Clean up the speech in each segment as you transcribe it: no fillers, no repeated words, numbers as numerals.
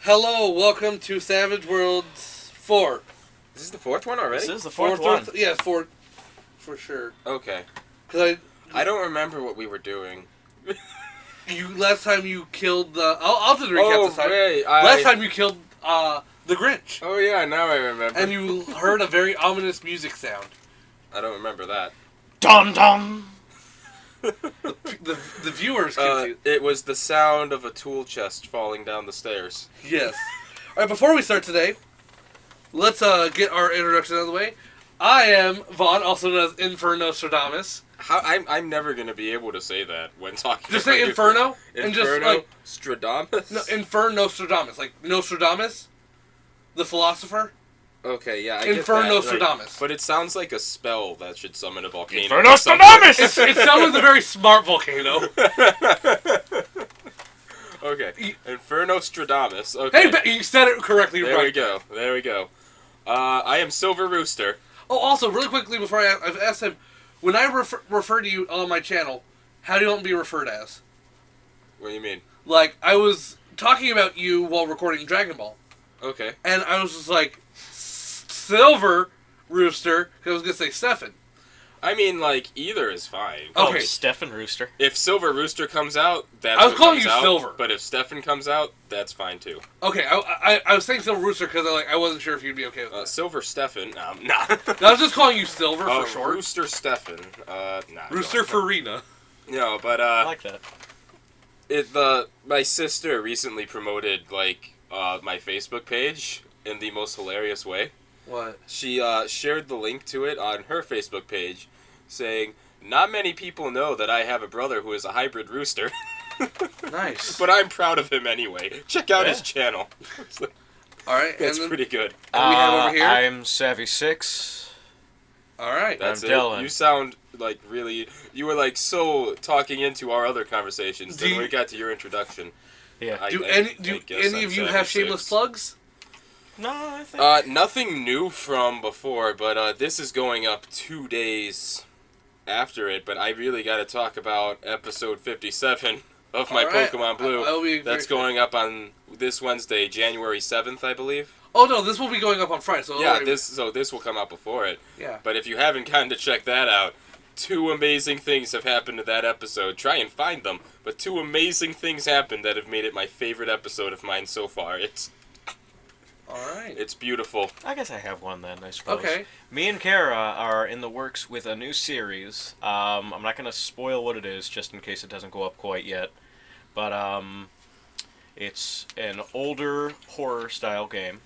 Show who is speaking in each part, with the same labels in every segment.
Speaker 1: Hello, welcome to Savage Worlds 4.
Speaker 2: This is the fourth one already?
Speaker 3: This is the fourth one.
Speaker 1: Yeah, 4 for sure.
Speaker 2: Okay.
Speaker 1: Cause
Speaker 2: I don't remember what we were doing.
Speaker 1: last time you killed the... I'll do the recap this time.
Speaker 2: Right.
Speaker 1: Last time you killed the Grinch.
Speaker 2: Oh yeah, now I remember.
Speaker 1: And you heard a very ominous music sound.
Speaker 2: I don't remember that.
Speaker 3: Dum dum!
Speaker 1: The viewers can see.
Speaker 2: It was the sound of a tool chest falling down the stairs.
Speaker 1: Yes. Alright, before we start today, let's get our introduction out of the way. I am Vaughn, also known as Infernostradamus.
Speaker 2: I'm never going to be able to say that when talking
Speaker 1: Just
Speaker 2: about
Speaker 1: say Inferno,
Speaker 2: Inferno?
Speaker 1: and just like...
Speaker 2: Stradamus?
Speaker 1: No, Infernostradamus. Like Nostradamus, the philosopher.
Speaker 2: Okay, yeah, I get that.
Speaker 1: Infernostradamus.
Speaker 2: Like, but it sounds like a spell that should summon a volcano.
Speaker 3: Infernostradamus!
Speaker 1: It sounds like a very smart volcano.
Speaker 2: Okay, Infernostradamus. Okay.
Speaker 1: Hey, you said it correctly.
Speaker 2: There
Speaker 1: right.
Speaker 2: we go. I am Silver Rooster.
Speaker 1: Oh, also, really quickly before I've asked him, when I refer to you on my channel, how do you want to be referred as?
Speaker 2: What do you mean?
Speaker 1: Like, I was talking about you while recording Dragon Ball.
Speaker 2: Okay.
Speaker 1: And I was just like, Silver Rooster, because I was going to say Stefan.
Speaker 2: I mean, like, either is fine.
Speaker 1: Okay.
Speaker 3: Oh, Stefan Rooster.
Speaker 2: If Silver Rooster comes out, that's
Speaker 1: I was
Speaker 2: what
Speaker 1: calling
Speaker 2: comes
Speaker 1: you
Speaker 2: out,
Speaker 1: Silver.
Speaker 2: But if Stefan comes out, that's fine too.
Speaker 1: Okay, I was saying Silver Rooster because I wasn't sure if you'd be okay with that.
Speaker 2: Silver Stefan, nah.
Speaker 1: I was just calling you Silver for short.
Speaker 2: Rooster Stefan, nah.
Speaker 1: Rooster Farina.
Speaker 2: No, but
Speaker 3: I like that.
Speaker 2: My sister recently promoted my Facebook page in the most hilarious way.
Speaker 1: What?
Speaker 2: She shared the link to it on her Facebook page, saying, "Not many people know that I have a brother who is a hybrid rooster."
Speaker 1: Nice.
Speaker 2: But I'm proud of him anyway. Check out his channel.
Speaker 1: Alright,
Speaker 2: That's pretty good.
Speaker 1: And we have over here.
Speaker 3: I'm Savvy6.
Speaker 1: Alright.
Speaker 2: That's
Speaker 3: I'm
Speaker 2: it.
Speaker 3: Dylan.
Speaker 2: You sound like really... You were like so talking into our other conversations. Then when we got to your introduction.
Speaker 3: Yeah.
Speaker 1: Do any of you have shameless plugs?
Speaker 3: No, I think...
Speaker 2: Nothing new from before, but this is going up 2 days after it. But I really got to talk about episode 57 of my Pokemon Blue. That's going up on this Wednesday, January 7th, I believe.
Speaker 1: Oh no, this will be going up on Friday. So
Speaker 2: yeah, this will come out before it.
Speaker 1: Yeah.
Speaker 2: But if you haven't gotten to check that out, 2 amazing things have happened to that episode. Try and find them, but 2 amazing things happened that have made it my favorite episode of mine so far.
Speaker 1: Alright.
Speaker 2: It's beautiful.
Speaker 3: I guess I have one then, I suppose.
Speaker 1: Okay.
Speaker 3: Me and Kara are in the works with a new series. I'm not going to spoil what it is, just in case it doesn't go up quite yet. But it's an older horror-style game.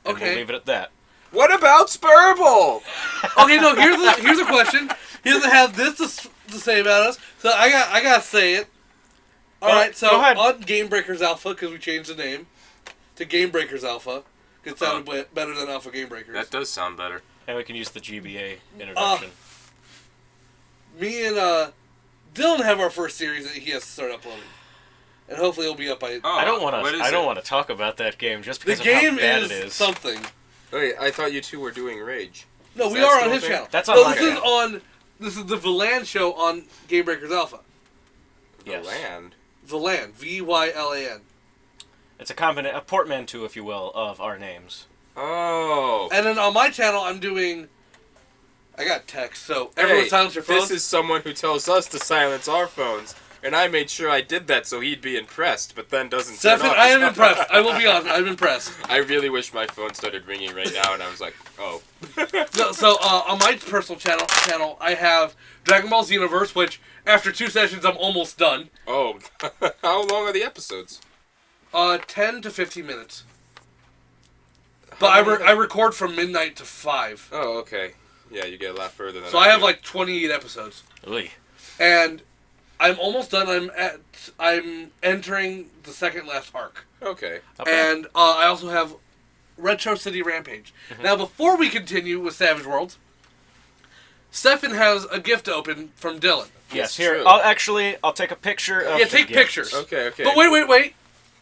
Speaker 3: And
Speaker 1: Okay.
Speaker 3: we'll leave it at that.
Speaker 2: What about Spurble?
Speaker 1: Okay, no. Here's a question. He doesn't have this to say about us, so I gotta say it. All right. So
Speaker 3: go ahead.
Speaker 1: on Game Breakers Alpha, because we changed the name to Game Breakers Alpha, because it sounded better than Alpha Game Breakers.
Speaker 2: That does sound better.
Speaker 3: And we can use the GBA introduction.
Speaker 1: Me and Dylan have our first series that he has to start uploading, and hopefully it'll be up by.
Speaker 3: I don't want to talk about that game just
Speaker 1: The
Speaker 3: because of how
Speaker 1: game
Speaker 3: bad it is.
Speaker 1: something.
Speaker 2: Wait, I thought you 2 were doing Rage.
Speaker 1: No,
Speaker 2: Is
Speaker 1: we
Speaker 2: that
Speaker 1: are
Speaker 2: still
Speaker 1: on
Speaker 2: a
Speaker 1: his
Speaker 2: thing?
Speaker 1: channel.
Speaker 3: That's on
Speaker 1: no,
Speaker 3: my
Speaker 1: this
Speaker 3: channel.
Speaker 1: This is the Villan show on Game Breakers Alpha.
Speaker 3: Yes.
Speaker 2: The land.
Speaker 1: Villan, Vylan.
Speaker 3: It's a portmanteau, if you will, of our names.
Speaker 2: Oh.
Speaker 1: And then on my channel, I'm doing. I got text, so everyone silence your phones.
Speaker 2: This is someone who tells us to silence our phones. And I made sure I did that so he'd be impressed, but then doesn't turn
Speaker 1: Stefan,
Speaker 2: off
Speaker 1: I
Speaker 2: his
Speaker 1: am
Speaker 2: phone.
Speaker 1: impressed. I will be honest. I'm impressed.
Speaker 2: I really wish my phone started ringing right now, and I was like, oh.
Speaker 1: So on my personal channel, I have Dragon Ball Xenoverse, which after 2 sessions, I'm almost done.
Speaker 2: Oh. How long are the episodes?
Speaker 1: 10 to 15 minutes. But I record from midnight to 5.
Speaker 2: Oh, okay. Yeah, you get a lot further than
Speaker 1: So I have like 28 episodes.
Speaker 3: Oy.
Speaker 1: And I'm almost done. I'm entering the second last arc.
Speaker 2: Okay.
Speaker 1: And I also have Retro City Rampage. Now, before we continue with Savage Worlds, Stefan has a gift to open from Dylan.
Speaker 3: Yes,
Speaker 2: It's
Speaker 3: here.
Speaker 2: true.
Speaker 3: I'll take a picture of
Speaker 1: Yeah,
Speaker 3: the
Speaker 1: take
Speaker 3: gift.
Speaker 1: pictures.
Speaker 2: Okay.
Speaker 1: But wait.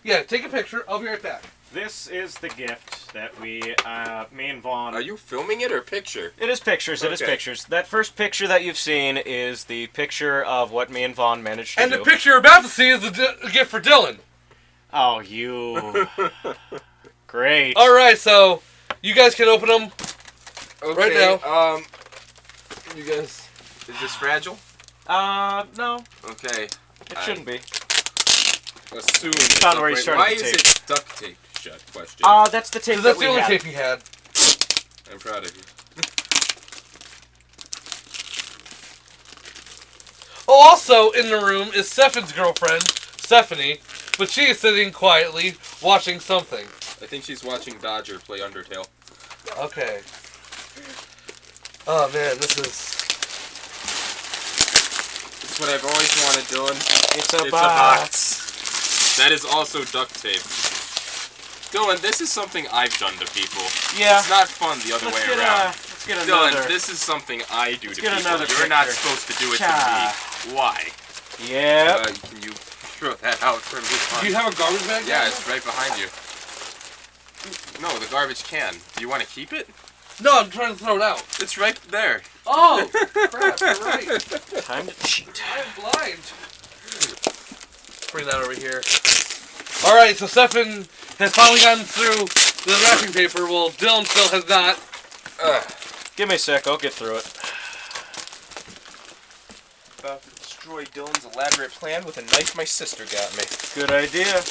Speaker 1: Yeah, take a picture. I'll be right back.
Speaker 3: This is the gift that me and Vaughn...
Speaker 2: Are you filming it or picture?
Speaker 3: It is pictures, it is
Speaker 2: Okay.
Speaker 3: pictures. That first picture that you've seen is the picture of what me and Vaughn managed to
Speaker 1: And
Speaker 3: do.
Speaker 1: the picture you're about to see is the gift for Dylan.
Speaker 3: Oh, you. Great.
Speaker 1: All right, so you guys can open them right now.
Speaker 2: You guys, is this fragile?
Speaker 3: No.
Speaker 2: Okay.
Speaker 3: It shouldn't be.
Speaker 2: Assume
Speaker 3: it's found where you started
Speaker 2: Why
Speaker 3: the
Speaker 2: is
Speaker 3: tape.
Speaker 2: it duct tape shut? Question.
Speaker 3: That's the tape that
Speaker 1: That's
Speaker 3: we
Speaker 1: the only
Speaker 3: had.
Speaker 1: tape he had.
Speaker 2: I'm proud of you.
Speaker 1: Oh, also in the room is Stephanie's girlfriend, Stephanie, but she is sitting quietly watching something.
Speaker 2: I think she's watching Dodger play Undertale.
Speaker 1: Okay. Oh man, this is...
Speaker 2: It's what I've always wanted, Dylan.
Speaker 3: It's a box.
Speaker 2: That is also duct tape. Dylan, this is something I've done to people.
Speaker 3: Yeah.
Speaker 2: It's not fun the other way around.
Speaker 3: Let's get another.
Speaker 2: Dylan, this is something I do to people.
Speaker 3: Another
Speaker 2: You're not supposed to do it to me. Why?
Speaker 3: Yeah.
Speaker 2: Can you throw that out for me?
Speaker 1: Do you have a garbage bag?
Speaker 2: Yeah, it's right behind you. No, the garbage can. Do you want to keep it?
Speaker 1: No, I'm trying to throw it out.
Speaker 2: It's right there.
Speaker 1: Oh, crap, you're right.
Speaker 3: Time to cheat.
Speaker 1: I'm blind. Bring that over here. Alright, so Stefan has finally gotten through the wrapping paper. Well, Dylan still has not.
Speaker 3: Give me a sec, I'll get through it.
Speaker 2: About to destroy Dylan's elaborate plan with a knife my sister got me.
Speaker 3: Good idea.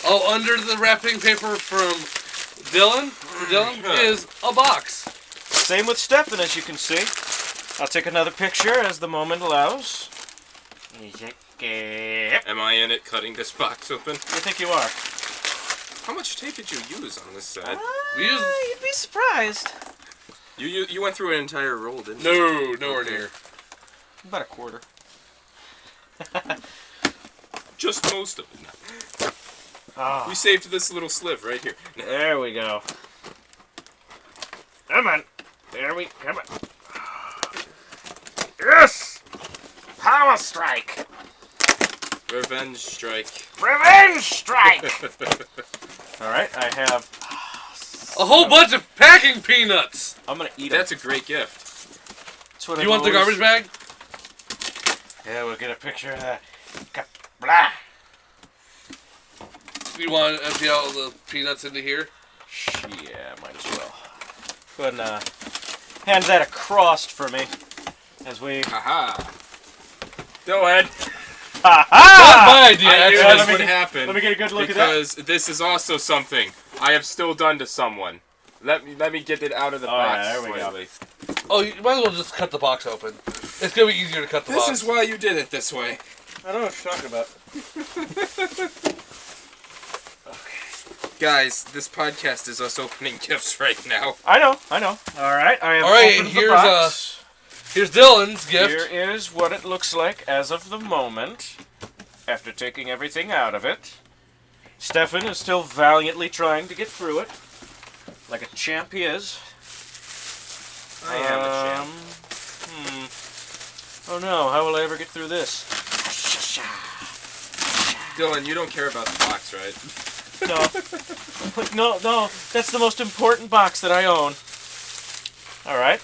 Speaker 1: Oh, under the wrapping paper from Dylan, is a box.
Speaker 3: Same with Stefan, as you can see. I'll take another picture as the moment allows.
Speaker 2: Am I in it cutting this box open?
Speaker 3: You think you are?
Speaker 2: How much tape did you use on this side?
Speaker 3: You'd be surprised.
Speaker 2: You went through an entire roll, didn't you?
Speaker 1: No, nowhere near.
Speaker 3: About a quarter.
Speaker 2: Just most of it.
Speaker 3: Oh.
Speaker 2: We saved this little sliv right here.
Speaker 3: There we go. Come on. Come on. Yes! Power strike!
Speaker 2: Revenge strike.
Speaker 3: Revenge strike! Alright, I have...
Speaker 1: A whole bunch of packing peanuts!
Speaker 3: I'm gonna eat them.
Speaker 2: That's a great gift.
Speaker 1: Do you want the garbage bag?
Speaker 3: Yeah, we'll get a picture of that. Blah!
Speaker 1: Do you want to empty out the peanuts into here?
Speaker 3: Yeah, might as well. Go ahead and hand that across for me. As we...
Speaker 2: Haha. Dylan.
Speaker 3: Ha-ha!
Speaker 1: That's my idea,
Speaker 2: I knew
Speaker 1: actually.
Speaker 2: this would happen.
Speaker 3: Let me get a good look at that.
Speaker 2: Because this is also something I have still done to someone. Let me get it out of the box.
Speaker 3: Yeah, there we
Speaker 2: slightly.
Speaker 3: go.
Speaker 1: Oh, you might as well just cut the box open. It's going to be easier to cut the box.
Speaker 2: This is why you did it this way.
Speaker 3: I don't know what you're talking about.
Speaker 2: Guys, this podcast is us opening gifts right now.
Speaker 3: I know. Alright, I have
Speaker 1: Alright,
Speaker 3: opened the box.
Speaker 1: Here's Dylan's gift.
Speaker 3: Here is what it looks like as of the moment, after taking everything out of it. Stefan is still valiantly trying to get through it, like a champ he is.
Speaker 2: I am a champ.
Speaker 3: Oh no, how will I ever get through this?
Speaker 2: Dylan, you don't care about the box, right?
Speaker 3: No, that's the most important box that I own. Alright.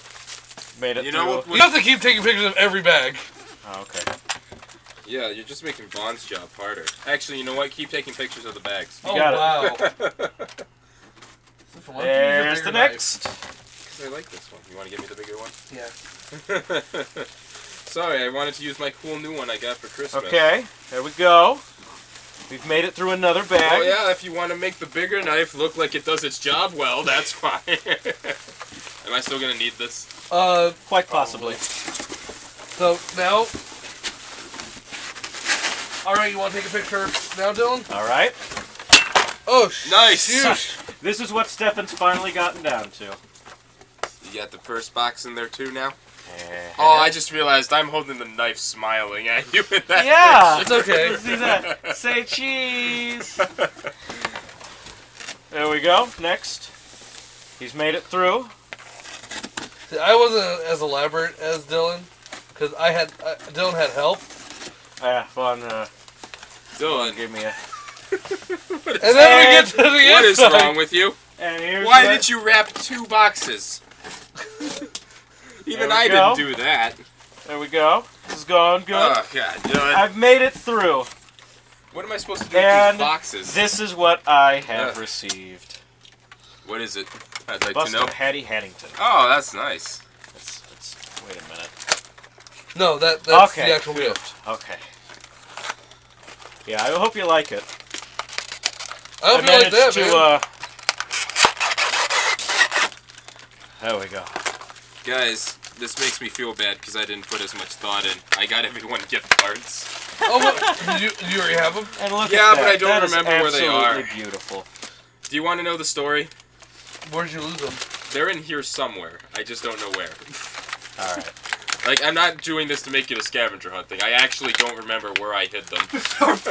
Speaker 3: Made it
Speaker 2: You
Speaker 3: through.
Speaker 2: know what?
Speaker 1: You have to keep taking pictures of every bag.
Speaker 3: Oh, okay.
Speaker 2: Yeah, you're just making Bond's job harder. Actually, you know what? Keep taking pictures of the bags.
Speaker 3: You got it.
Speaker 1: Wow.
Speaker 3: There's the next.
Speaker 2: I like this one. You want to give me the bigger one?
Speaker 1: Yeah.
Speaker 2: Sorry, I wanted to use my cool new one I got for Christmas.
Speaker 3: Okay, there we go. We've made it through another bag.
Speaker 2: Oh yeah, if you want to make the bigger knife look like it does its job well, that's fine. Am I still gonna need this?
Speaker 3: Quite possibly.
Speaker 1: So, now... Alright, you want to take a picture now, Dylan?
Speaker 3: Alright.
Speaker 1: Oh,
Speaker 2: nice!
Speaker 1: Shoot.
Speaker 3: This is what Stefan's finally gotten down to.
Speaker 2: You got the first box in there too now? Oh, I just realized I'm holding the knife smiling at you in that
Speaker 3: Yeah!
Speaker 1: It's okay.
Speaker 3: See that? Say cheese! There we go. Next. He's made it through.
Speaker 1: See, I wasn't as elaborate as Dylan, because Dylan had help.
Speaker 3: Fun.
Speaker 2: Dylan,
Speaker 3: Give me a...
Speaker 1: And then we get to the
Speaker 2: what is
Speaker 1: inside.
Speaker 2: wrong with you?
Speaker 3: And here's
Speaker 2: Why did you wrap 2 boxes? Even I
Speaker 3: go.
Speaker 2: didn't do that.
Speaker 3: There we go. This is gone good.
Speaker 2: Oh, God.
Speaker 3: I've made it through.
Speaker 2: What am I supposed to do with these boxes?
Speaker 3: This is what I have received.
Speaker 2: What is it? I'd like
Speaker 3: Bust
Speaker 2: to know.
Speaker 3: of Hattie Haddington.
Speaker 2: Oh, that's nice.
Speaker 3: Wait a minute.
Speaker 1: No, that's the actual gift.
Speaker 3: Okay. Yeah, I hope you like it.
Speaker 1: I hope you like that, man.
Speaker 3: There we go.
Speaker 2: Guys, this makes me feel bad because I didn't put as much thought in. I got everyone gift cards.
Speaker 1: Oh, what? you already have them?
Speaker 3: And look
Speaker 2: yeah,
Speaker 3: at that.
Speaker 2: But I don't
Speaker 3: that
Speaker 2: remember where they are.
Speaker 3: Absolutely beautiful.
Speaker 2: Do you want to know the story?
Speaker 1: Where'd you lose them?
Speaker 2: They're in here somewhere. I just don't know where.
Speaker 3: All right.
Speaker 2: Like, I'm not doing this to make it a scavenger hunt thing. I actually don't remember where I hid them.
Speaker 3: Stuff.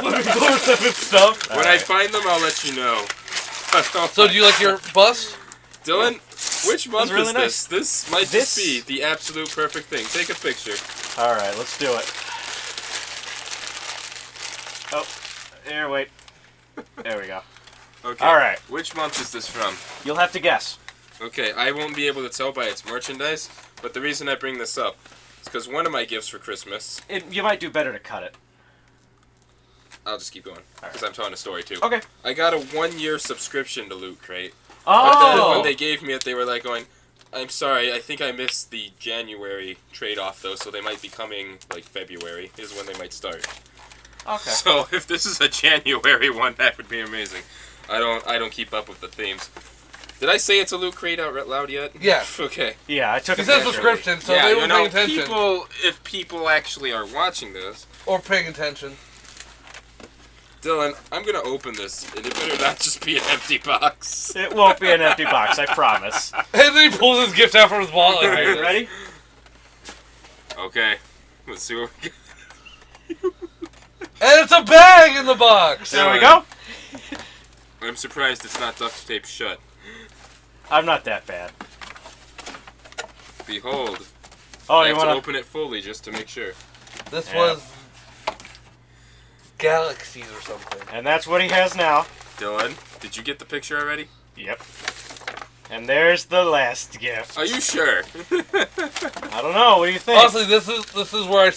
Speaker 2: When I find them, I'll let you know.
Speaker 1: So, do you like your bust?
Speaker 2: Dylan, which month
Speaker 3: really
Speaker 2: is
Speaker 3: nice.
Speaker 2: this? This might just be the absolute perfect thing. Take a picture.
Speaker 3: All right, let's do it. Oh, here, wait. There we go.
Speaker 2: Okay.
Speaker 3: All right.
Speaker 2: Which month is this from?
Speaker 3: You'll have to guess.
Speaker 2: Okay, I won't be able to tell by its merchandise, but the reason I bring this up is because one of my gifts for Christmas...
Speaker 3: You might do better to cut it.
Speaker 2: I'll just keep going, because I'm telling a story, too.
Speaker 3: Okay.
Speaker 2: I got a 1-year subscription to Loot Crate.
Speaker 3: Oh!
Speaker 2: But then when they gave me it, they were like going, I'm sorry, I think I missed the January trade-off, though, so they might be coming, like, February is when they might start.
Speaker 3: Okay.
Speaker 2: So if this is a January one, that would be amazing. I don't keep up with the themes. Did I say it's a Loot Crate out loud yet?
Speaker 1: Yeah.
Speaker 2: Okay.
Speaker 3: Yeah, I took
Speaker 1: He said subscription, so they were paying attention.
Speaker 2: If people actually are watching this...
Speaker 1: Or paying attention.
Speaker 2: Dylan, I'm going to open this, and it better not just be an empty box.
Speaker 3: It won't be an empty box, I promise.
Speaker 1: And then he pulls his gift out from his wallet.
Speaker 3: Are you ready?
Speaker 2: Okay. Let's see what we got.
Speaker 1: And it's a bag in the box!
Speaker 3: There we go.
Speaker 2: I'm surprised it's not duct taped shut.
Speaker 3: I'm not that bad.
Speaker 2: Behold.
Speaker 3: Oh,
Speaker 2: I
Speaker 3: you
Speaker 2: have
Speaker 3: want
Speaker 2: to open it fully just to make sure.
Speaker 1: This was... Galaxies or something.
Speaker 3: And that's what he has now.
Speaker 2: Dylan, did you get the picture already?
Speaker 3: Yep. And there's the last gift.
Speaker 2: Are you sure?
Speaker 3: I don't know. What do you think?
Speaker 1: Honestly, this is where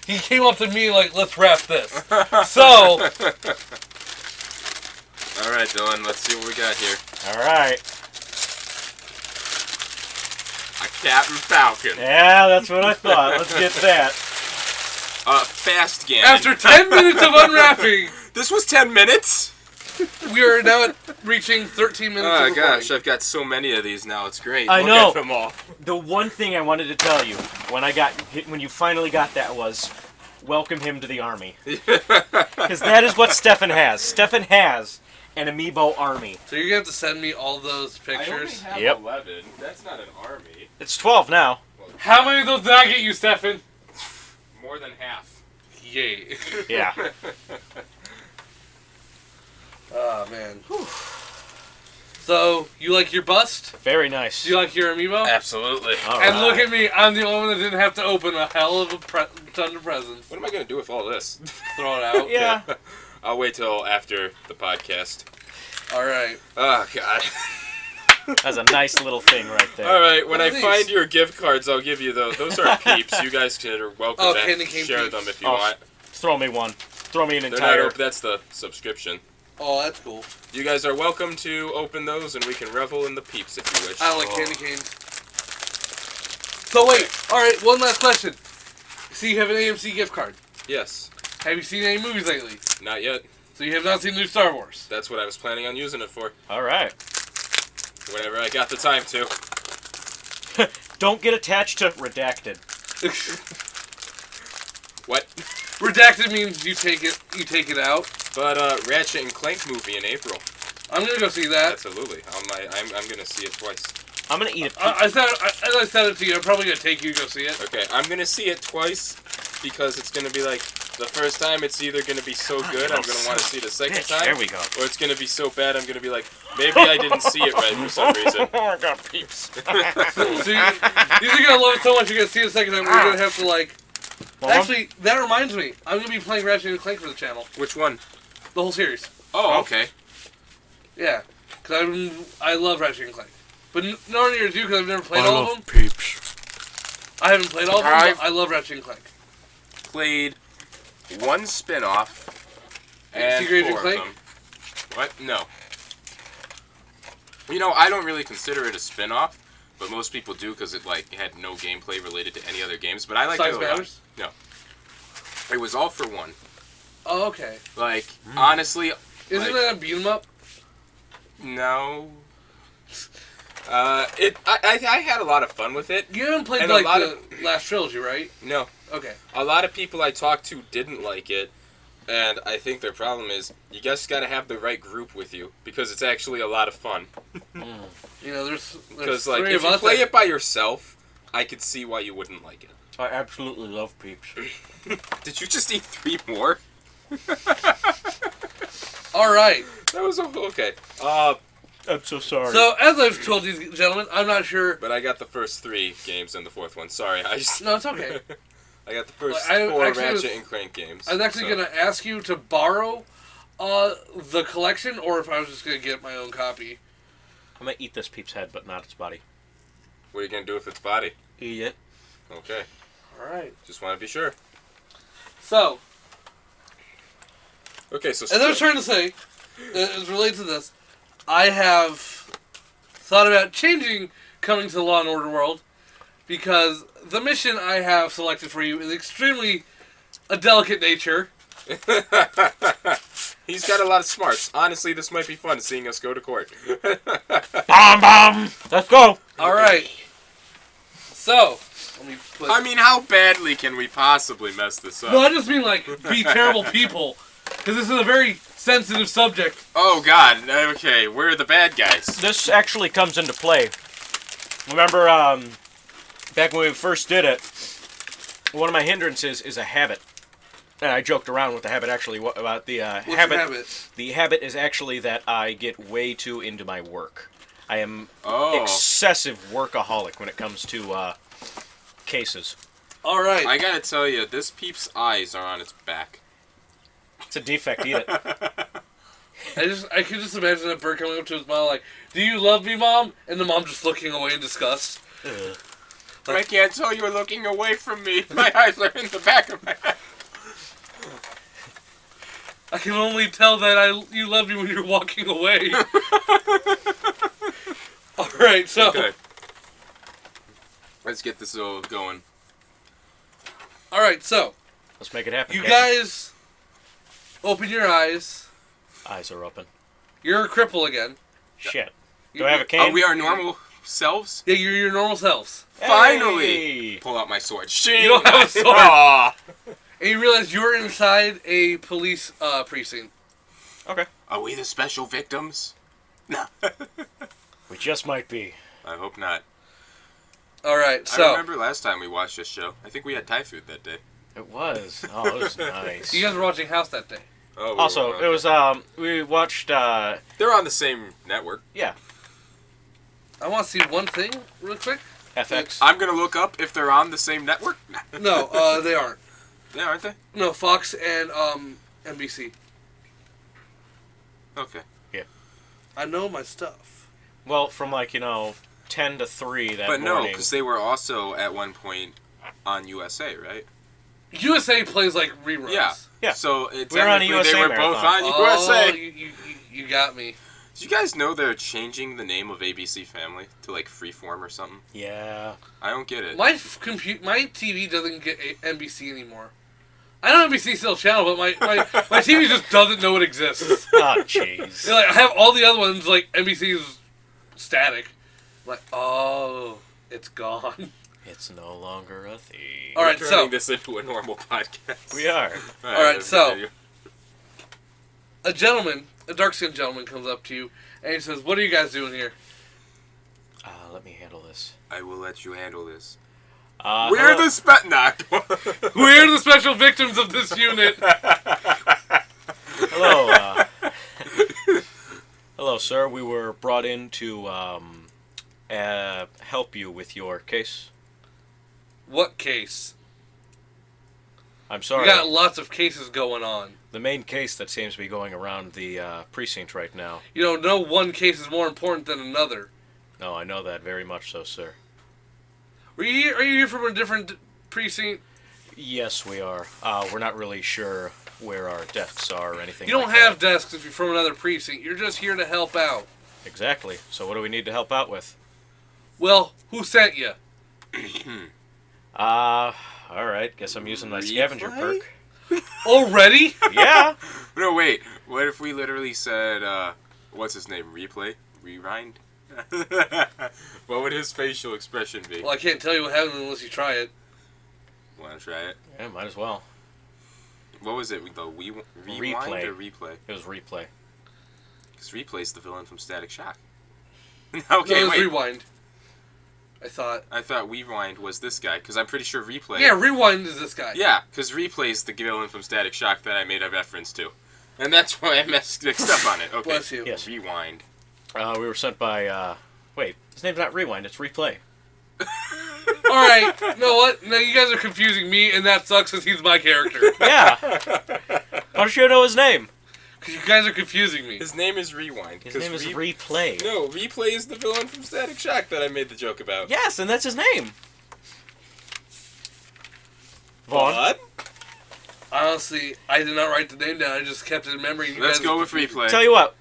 Speaker 1: he came up to me like, let's wrap this. So.
Speaker 2: All right, Dylan. Let's see what we got here.
Speaker 3: All right.
Speaker 2: A Captain Falcon.
Speaker 3: Yeah, that's what I thought. Let's get that.
Speaker 2: Fast Ganon.
Speaker 1: After 10 minutes of unwrapping.
Speaker 2: This was 10 minutes?
Speaker 1: We are now reaching 13 minutes of recording.
Speaker 2: Gosh, I've got so many of these now. It's great.
Speaker 3: I
Speaker 2: Look
Speaker 3: know.
Speaker 2: at them all.
Speaker 3: The one thing I wanted to tell you when you finally got that was welcome him to the army. Because that is what Stefan has. Stefan has an amiibo army.
Speaker 1: So you're going to have to send me all those pictures?
Speaker 2: I only have 11. That's not an army.
Speaker 3: It's 12 now.
Speaker 1: How many of those did I get you, Stefan?
Speaker 2: More than half.
Speaker 1: Yay.
Speaker 3: Yeah.
Speaker 1: Oh, man. Whew. So, you like your bust?
Speaker 3: Very nice.
Speaker 1: Do you like your amiibo?
Speaker 2: Absolutely.
Speaker 1: And look at me, I'm the only one that didn't have to open a hell of a ton of presents.
Speaker 2: What am I going to do with all this?
Speaker 1: Throw it out.
Speaker 3: Yeah.
Speaker 2: I'll wait till after the podcast.
Speaker 1: Alright.
Speaker 2: Oh, God.
Speaker 3: That's a nice little thing right there.
Speaker 2: All right, when I
Speaker 1: these?
Speaker 2: find your gift cards, I'll give you those. Those are peeps. You guys are welcome to
Speaker 1: candy cane
Speaker 2: share
Speaker 1: peeps.
Speaker 2: them if you want.
Speaker 3: Throw me one. Throw me an
Speaker 2: They're
Speaker 3: entire...
Speaker 2: not that's the subscription.
Speaker 1: Oh, that's cool.
Speaker 2: You guys are welcome to open those, and we can revel in the peeps if you wish.
Speaker 1: I don't like candy canes. So wait, alright, one last question. So you have an AMC gift card.
Speaker 2: Yes.
Speaker 1: Have you seen any movies lately?
Speaker 2: Not yet.
Speaker 1: So you have not seen the new Star Wars?
Speaker 2: That's what I was planning on using it for.
Speaker 3: All right.
Speaker 2: Whenever I got the time to.
Speaker 3: Don't get attached to redacted.
Speaker 2: What?
Speaker 1: Redacted means you take it out.
Speaker 2: But Ratchet and Clank movie in April.
Speaker 1: I'm gonna go see that.
Speaker 2: Absolutely. I'm gonna see it twice.
Speaker 3: I'm gonna eat a
Speaker 1: As I said it to you, I'm probably gonna take you to go see it.
Speaker 2: Okay, I'm gonna see it twice because it's gonna be like the first time. It's either gonna be so good I'm gonna want to see it a second time.
Speaker 3: There we go.
Speaker 2: Or it's gonna be so bad I'm gonna be like, maybe I didn't see it right for some reason.
Speaker 3: Oh, I got peeps.
Speaker 1: So you're gonna love it so much you're gonna see it a second time. We're gonna have to like. Actually, that reminds me. I'm gonna be playing Ratchet and Clank for the channel.
Speaker 2: Which one?
Speaker 1: The whole series.
Speaker 2: Oh, okay.
Speaker 1: Yeah, because I love Ratchet and Clank, but nor near as you because I've never played all of them.
Speaker 3: Peeps.
Speaker 1: I haven't played all of them, but I love Ratchet and Clank.
Speaker 2: played one spin-off and
Speaker 1: Secret Agent
Speaker 2: 4
Speaker 1: Clank?
Speaker 2: of them. What? No. You know, I don't really consider it a spin-off, but most people do because it had no gameplay related to any other games. But I like it a lot. No. It was all for one.
Speaker 1: Oh, okay.
Speaker 2: Honestly...
Speaker 1: Isn't that a beat-em-up?
Speaker 2: No. I had a lot of fun with it.
Speaker 1: You haven't played, the last trilogy, right?
Speaker 2: No.
Speaker 1: Okay.
Speaker 2: A lot of people I talked to didn't like it, and I think their problem is you just got to have the right group with you, because it's actually a lot of fun.
Speaker 1: You know, there's
Speaker 2: because if you play it by yourself, I could see why you wouldn't like it.
Speaker 3: I absolutely love Peeps.
Speaker 2: Did you just eat 3 more?
Speaker 1: All right.
Speaker 2: That was okay.
Speaker 3: I'm so sorry.
Speaker 1: So, as I've told you gentlemen, I'm not sure...
Speaker 2: But I got the first 3 games and the 4th one. Sorry,
Speaker 1: No, it's okay.
Speaker 2: I got the first 4 Ratchet and Clank games.
Speaker 1: I was actually going to ask you to borrow the collection, or if I was just going to get my own copy.
Speaker 3: I'm going to eat this Peep's head, but not its body.
Speaker 2: What are you going to do with its body?
Speaker 3: Eat it.
Speaker 2: Okay.
Speaker 1: All right.
Speaker 2: Just want to be sure.
Speaker 1: So...
Speaker 2: Okay, so...
Speaker 1: As I was trying to say, it's related to this, I have thought about changing coming to the Law and Order world, because the mission I have selected for you is extremely a delicate nature.
Speaker 2: He's got a lot of smarts. Honestly, this might be fun, seeing us go to court.
Speaker 3: Bomb! Let's go!
Speaker 1: Alright. So, let me put...
Speaker 2: I mean, how badly can we possibly mess this up?
Speaker 1: No, I just mean, be terrible people. Because this is a very sensitive subject.
Speaker 2: Oh, God. Okay, we're the bad guys.
Speaker 3: This actually comes into play. Remember, back when we first did it, one of my hindrances is a habit. And I joked around with the habit, actually, about the
Speaker 1: What's
Speaker 3: habit.
Speaker 1: your habit?
Speaker 3: The habit is actually that I get way too into my work. I am excessive workaholic when it comes to cases.
Speaker 1: All right.
Speaker 2: I gotta tell you, this Peep's eyes are on its back.
Speaker 3: It's a defect, eat it.
Speaker 1: I can just imagine that bird coming up to his mom like, "Do you love me, Mom?" And the mom just looking away in disgust.
Speaker 2: I can't tell you're looking away from me. My eyes are in the back of my head.
Speaker 1: I can only tell that you love me when you're walking away. All right, so...
Speaker 2: Okay. Let's get this all going.
Speaker 1: All right, so...
Speaker 3: Let's make it happen.
Speaker 1: You guys... Open your eyes.
Speaker 3: Eyes are open.
Speaker 1: You're a cripple again.
Speaker 3: Shit. Do I have a cane?
Speaker 2: Are we our normal selves?
Speaker 1: Yeah, you're your normal selves.
Speaker 3: Hey!
Speaker 2: Finally! Pull out my sword.
Speaker 1: You don't have a sword. And you realize you're inside a police precinct.
Speaker 3: Okay.
Speaker 2: Are we the special victims? No.
Speaker 3: We just might be.
Speaker 2: I hope not.
Speaker 1: All right, so...
Speaker 2: I remember last time we watched this show. I think we had Thai food that day.
Speaker 3: It was. Oh, it was nice.
Speaker 1: You guys were watching House that day.
Speaker 2: Oh,
Speaker 3: Also, it was, we watched,
Speaker 2: They're on the same network.
Speaker 3: Yeah.
Speaker 1: I want to see one thing real quick.
Speaker 3: FX.
Speaker 2: I'm going to look up if they're on the same network.
Speaker 1: No, they aren't.
Speaker 2: Yeah, aren't they?
Speaker 1: No, Fox and NBC.
Speaker 2: Okay.
Speaker 3: Yeah.
Speaker 1: I know my stuff.
Speaker 3: Well, from 10 to 3 that morning.
Speaker 2: But no, because they were also at one point on USA, right?
Speaker 1: USA plays reruns.
Speaker 2: Yeah.
Speaker 3: Yeah.
Speaker 2: So
Speaker 3: we're on a USA
Speaker 2: they were
Speaker 3: marathon.
Speaker 2: both on
Speaker 1: Oh,
Speaker 2: USA.
Speaker 1: you got me.
Speaker 2: Did you guys know they're changing the name of ABC Family to Freeform or something?
Speaker 3: Yeah.
Speaker 2: I don't get it.
Speaker 1: My TV doesn't get NBC anymore. I know NBC's still a channel, but my TV just doesn't know it exists.
Speaker 3: Oh, jeez.
Speaker 1: I have all the other ones, NBC is static. Oh, it's gone.
Speaker 3: It's no longer a thing.
Speaker 1: All right,
Speaker 2: We're
Speaker 1: so...
Speaker 2: turning this into a normal podcast.
Speaker 3: We are.
Speaker 1: All right, so...
Speaker 2: continue.
Speaker 1: A dark-skinned gentleman comes up to you, and he says, "What are you guys doing here?"
Speaker 3: Let me handle this.
Speaker 2: I will let you handle this.
Speaker 3: hello.
Speaker 2: We're the
Speaker 1: We're the special victims of this unit.
Speaker 3: Hello, hello, sir. We were brought in to help you with your case.
Speaker 1: What case?
Speaker 3: I'm sorry.
Speaker 1: We got lots of cases going on.
Speaker 3: The main case that seems to be going around the precinct right now.
Speaker 1: No one case is more important than another.
Speaker 3: No, I know that very much so, sir.
Speaker 1: Are you here from a different precinct?
Speaker 3: Yes, we are. We're not really sure where our desks are or anything.
Speaker 1: You don't have desks if you're from another precinct. You're just here to help out.
Speaker 3: Exactly. So what do we need to help out with?
Speaker 1: Well, who sent you?
Speaker 3: Alright. Guess I'm using my scavenger perk.
Speaker 1: Already?
Speaker 3: Yeah.
Speaker 2: No, wait. What if we literally said, what's his name? Replay? Rewind? What would his facial expression be?
Speaker 1: Well, I can't tell you what happens unless you try it.
Speaker 2: Want to try it?
Speaker 3: Yeah, might as well.
Speaker 2: What was it? The rewind
Speaker 3: Replay.
Speaker 2: or replay?
Speaker 3: It was replay.
Speaker 2: Because replay's the villain from Static Shock.
Speaker 1: Okay,
Speaker 2: no,
Speaker 1: it was
Speaker 2: wait.
Speaker 1: Rewind. I thought
Speaker 2: Rewind was this guy, because I'm pretty sure Replay...
Speaker 1: Yeah, Rewind is this guy.
Speaker 2: Yeah, because Replay's the villain from Static Shock that I made a reference to. And that's why I mixed up on it. Okay.
Speaker 1: Bless you.
Speaker 3: Yes.
Speaker 2: Rewind.
Speaker 3: We were sent by, wait, his name's not Rewind, it's Replay.
Speaker 1: Alright, you know what? No, you guys are confusing me, and that sucks because he's my character.
Speaker 3: Yeah. How does you know his name?
Speaker 1: Because you guys are confusing me.
Speaker 2: His name is Rewind.
Speaker 3: His name is Replay.
Speaker 2: No, Replay is the villain from Static Shock that I made the joke about.
Speaker 3: Yes, and that's his name. Vaughn?
Speaker 2: What?
Speaker 1: Honestly, I did not write the name down. I just kept it in memory.
Speaker 2: Let's go with Replay.
Speaker 3: Tell you what.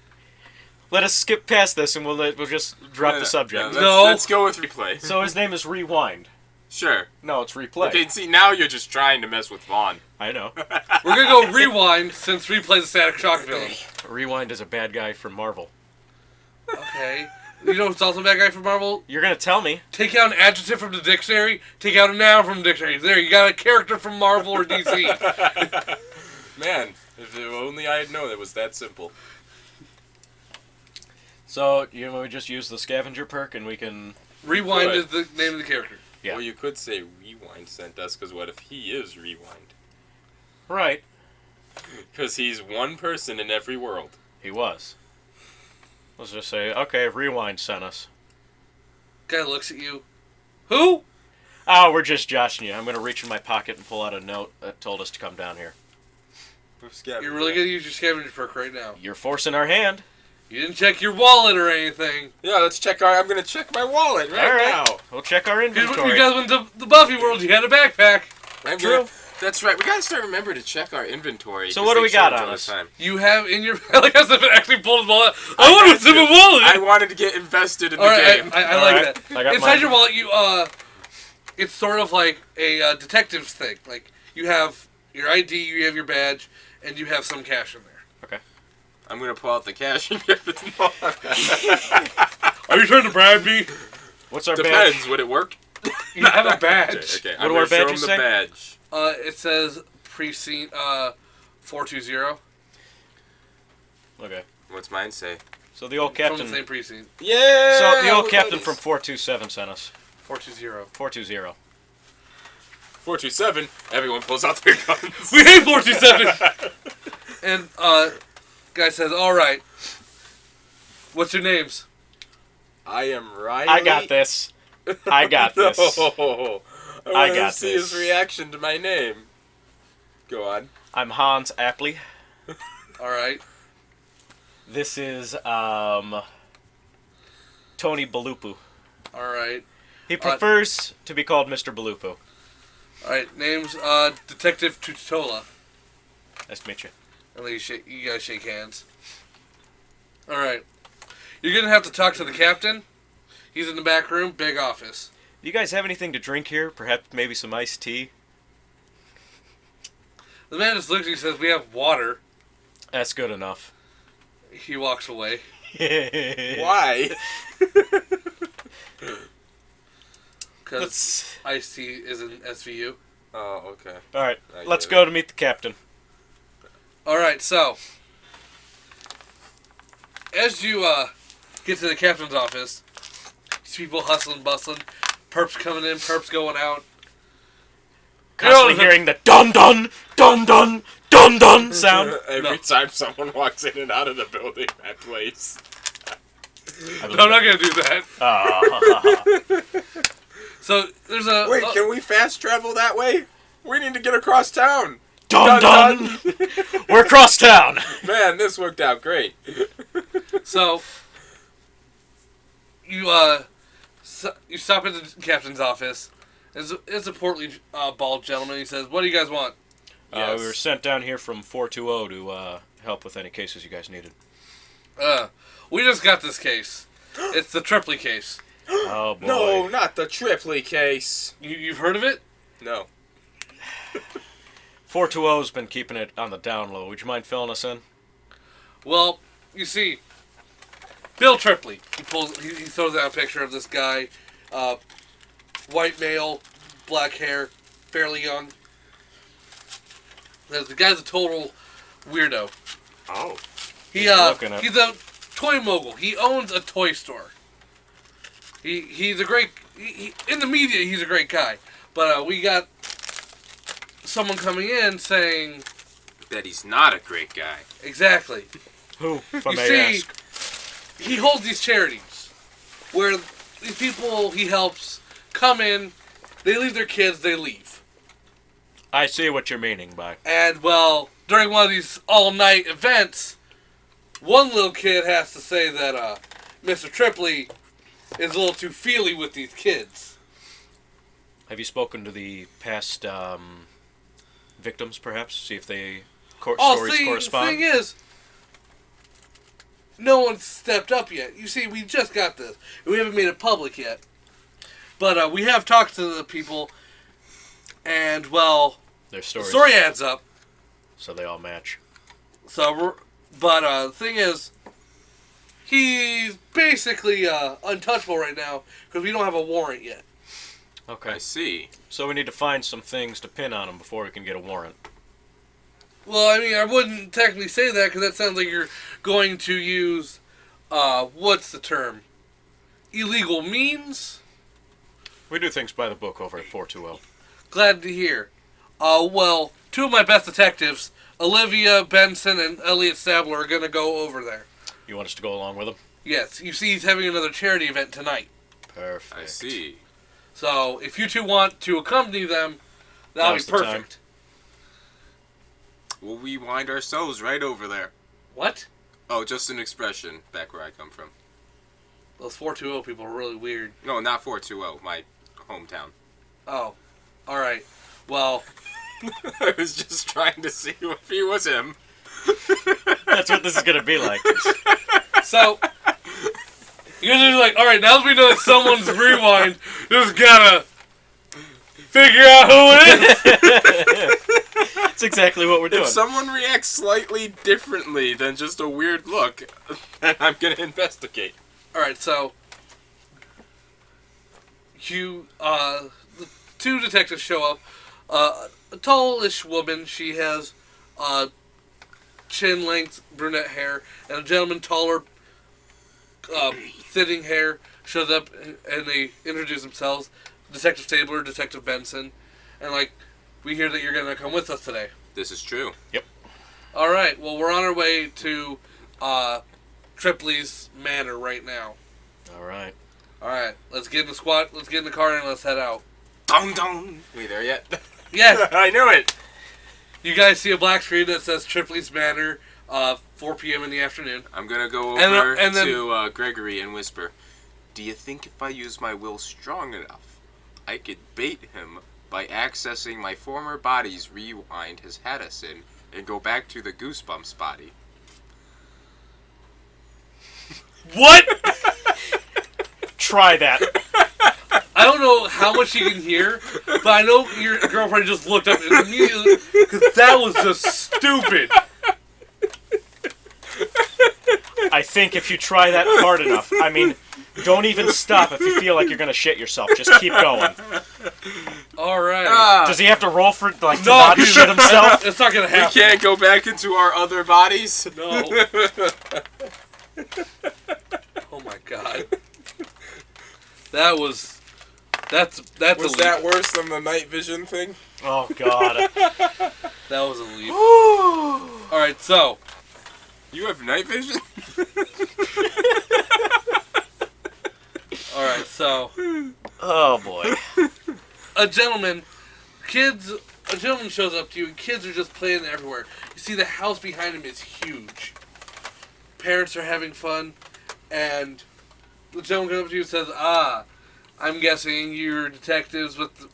Speaker 3: Let us skip past this and we'll just drop the subject.
Speaker 2: Let's go with Replay.
Speaker 3: So his name is Rewind.
Speaker 2: Sure.
Speaker 3: No, it's Replay.
Speaker 2: Okay, see, now you're just trying to mess with Vaughn.
Speaker 3: I know.
Speaker 1: We're going to go Rewind since Replay's a Static Shock villain.
Speaker 3: Rewind is a bad guy from Marvel.
Speaker 1: Okay. You know what's also a bad guy from Marvel?
Speaker 3: You're going to tell me.
Speaker 1: Take out an adjective from the dictionary, take out a noun from the dictionary. There, you got a character from Marvel or DC.
Speaker 2: Man, if only I had known it was that simple.
Speaker 3: So, you know, we just use the scavenger perk and we can...
Speaker 1: Rewind is the name of the character.
Speaker 3: Yeah.
Speaker 2: Well, you could say Rewind sent us, because what if he is Rewind?
Speaker 3: Right.
Speaker 2: Because he's one person in every world.
Speaker 3: He was. Let's just say, okay, Rewind sent us.
Speaker 1: Guy looks at you. Who?
Speaker 3: Oh, we're just joshing you. I'm going to reach in my pocket and pull out a note that told us to come down here.
Speaker 1: You're really going to use your scavenger perk right now.
Speaker 3: You're forcing our hand.
Speaker 1: You didn't check your wallet or anything.
Speaker 2: Yeah, let's check I'm going to check my wallet right now.
Speaker 3: We'll check our inventory.
Speaker 1: You guys went to the Buffy world. You had a backpack.
Speaker 2: That's right. We got to start remember to check our inventory.
Speaker 3: So what do we got on us?
Speaker 1: You have in your... Like as if it actually pulled his wallet. I wanted to my wallet.
Speaker 2: I wanted to get invested in the game.
Speaker 1: I like that. Inside your wallet, it's sort of like a detective's thing. Like, you have your ID, you have your badge, and you have some cash in there.
Speaker 3: Okay.
Speaker 2: I'm going to pull out the cash and give it to Mom.
Speaker 1: Are you trying to bribe me?
Speaker 3: What's our badge?
Speaker 2: Depends. Would it work?
Speaker 1: You have a badge.
Speaker 2: Okay.
Speaker 3: What do our badges say?
Speaker 2: Badge.
Speaker 1: It says precinct 420.
Speaker 3: Okay.
Speaker 2: What's mine say?
Speaker 3: So the old captain...
Speaker 1: From the same precinct.
Speaker 2: Yeah!
Speaker 3: So the old captain from 427 sent us.
Speaker 1: 420.
Speaker 3: 420.
Speaker 2: 427. Everyone pulls out their guns.
Speaker 1: We hate 427! And, guy says, alright. What's your names?
Speaker 2: I am Riley.
Speaker 3: I got this. I got this.
Speaker 2: No. I got see his reaction to my name. Go on.
Speaker 3: I'm Hans Apley.
Speaker 1: Alright.
Speaker 3: This is, Tony Balupu.
Speaker 1: Alright.
Speaker 3: He prefers to be called Mr. Balupu.
Speaker 1: Alright, name's, Detective Tutola.
Speaker 3: Nice to meet you.
Speaker 1: And then you guys shake hands. Alright. You're gonna have to talk to the captain. He's in the back room, big office.
Speaker 3: Do you guys have anything to drink here? Perhaps maybe some iced tea?
Speaker 1: The man just looks at you and says, we have water.
Speaker 3: That's good enough.
Speaker 1: He walks away.
Speaker 2: Why?
Speaker 1: Because iced tea is an SVU.
Speaker 2: Oh, okay.
Speaker 3: Alright, let's go to meet the captain.
Speaker 1: Alright, so... As you get to the captain's office, you see people hustling, bustling, perps coming in, perps going out.
Speaker 3: Constantly hearing the dun-dun, dun-dun, dun-dun sound.
Speaker 2: Every time someone walks in and out of the building, that place.
Speaker 1: No, I'm not going to do that. So, there's a...
Speaker 2: Wait, can we fast travel that way? We need to get across town.
Speaker 3: Dun-dun! We're across town!
Speaker 2: Man, this worked out great.
Speaker 1: So, you stop at the captain's office, It's a portly, bald gentleman. He says, "What do you guys want?"
Speaker 3: We were sent down here from 420 to help with any cases you guys needed.
Speaker 1: We just got this case. It's the Tripley case.
Speaker 3: Oh, boy.
Speaker 2: No, not the Tripley case.
Speaker 1: You've heard of it?
Speaker 2: No.
Speaker 3: 420's been keeping it on the down low. Would you mind filling us in?
Speaker 1: Well, you see, Bill Tripley. He throws out a picture of this guy, white male, black hair, fairly young. The guy's a total weirdo.
Speaker 2: Oh.
Speaker 1: He's a toy mogul. He owns a toy store. He's a great... in the media, he's a great guy. But we got someone coming in saying...
Speaker 2: that he's not a great guy.
Speaker 1: Exactly.
Speaker 3: Who, if I may ask?
Speaker 1: He holds these charities where these people he helps come in, they leave their kids, they leave.
Speaker 3: I see what you're meaning by.
Speaker 1: And, well, during one of these all-night events, one little kid has to say that Mr. Tripley is a little too feely with these kids.
Speaker 3: Have you spoken to the past victims, perhaps? See if they stories correspond?
Speaker 1: The thing is, no one's stepped up yet. You see, we just got this. We haven't made it public yet. But we have talked to the people, and, well,
Speaker 3: their
Speaker 1: the story adds up.
Speaker 3: So they all match.
Speaker 1: But the thing is, he's basically untouchable right now because we don't have a warrant yet.
Speaker 3: Okay.
Speaker 2: I see.
Speaker 3: So we need to find some things to pin on him before we can get a warrant.
Speaker 1: Well, I mean, I wouldn't technically say that because that sounds like you're going to use, what's the term? Illegal means?
Speaker 3: We do things by the book over at 420.
Speaker 1: Glad to hear. Well, two of my best detectives, Olivia Benson and Elliot Stabler, are going to go over there.
Speaker 3: You want us to go along with him?
Speaker 1: Yes. You see, he's having another charity event tonight.
Speaker 3: Perfect.
Speaker 2: I see.
Speaker 1: So, if you two want to accompany them, that'll be perfect.
Speaker 2: We'll wind ourselves right over there.
Speaker 1: What?
Speaker 2: Oh, just an expression back where I come from.
Speaker 1: Those 420 people are really weird.
Speaker 2: No, not 420, my hometown.
Speaker 1: Oh. Alright. Well...
Speaker 2: I was just trying to see if he was him.
Speaker 3: That's what this is going to be like.
Speaker 1: So, you're just like, alright, now that we know that someone's rewind, just gotta figure out who it is.
Speaker 3: That's exactly what we're doing.
Speaker 2: If someone reacts slightly differently than just a weird look, then I'm going to investigate.
Speaker 1: Alright, so, the two detectives show up. A tallish woman, she has chin-length brunette hair, and a gentleman taller, thinning hair, shows up, and they introduce themselves. Detective Stabler, Detective Benson, and, like, we hear that you're going to come with us today.
Speaker 2: This is true.
Speaker 3: Yep.
Speaker 1: Alright, well, we're on our way to Tripley's Manor right now.
Speaker 3: Alright.
Speaker 1: Alright, let's get in the squad, let's get in the car, and let's head out.
Speaker 2: Dong dong! We there yet?
Speaker 1: Yeah!
Speaker 2: I knew it!
Speaker 1: You guys see a black screen that says Tripley's Manor, 4 p.m. in the afternoon.
Speaker 2: I'm gonna go over
Speaker 1: and then,
Speaker 2: to Gregory and whisper, do you think if I use my will strong enough, I could bait him by accessing my former body's rewind his had us in and go back to the Goosebumps body?
Speaker 3: What? Try that.
Speaker 1: I don't know how much you can hear, but I know your girlfriend just looked up immediately because that was just stupid.
Speaker 3: I think if you try that hard enough, I mean, don't even stop if you feel like you're going to shit yourself. Just keep going.
Speaker 1: All right.
Speaker 3: Does he have to roll for, like, to not shit himself?
Speaker 1: It's not going to happen.
Speaker 2: We can't go back into our other bodies?
Speaker 1: No. Oh my god. That's
Speaker 2: Was
Speaker 1: a leap.
Speaker 2: that worse than the night vision thing?
Speaker 3: Oh, God.
Speaker 1: That was a leap. Alright, so.
Speaker 2: You have night vision?
Speaker 1: Alright, so.
Speaker 3: Oh, boy.
Speaker 1: A gentleman shows up to you and kids are just playing everywhere. You see the house behind him is huge. Parents are having fun, and the gentleman comes up to you and says, I'm guessing you're detectives with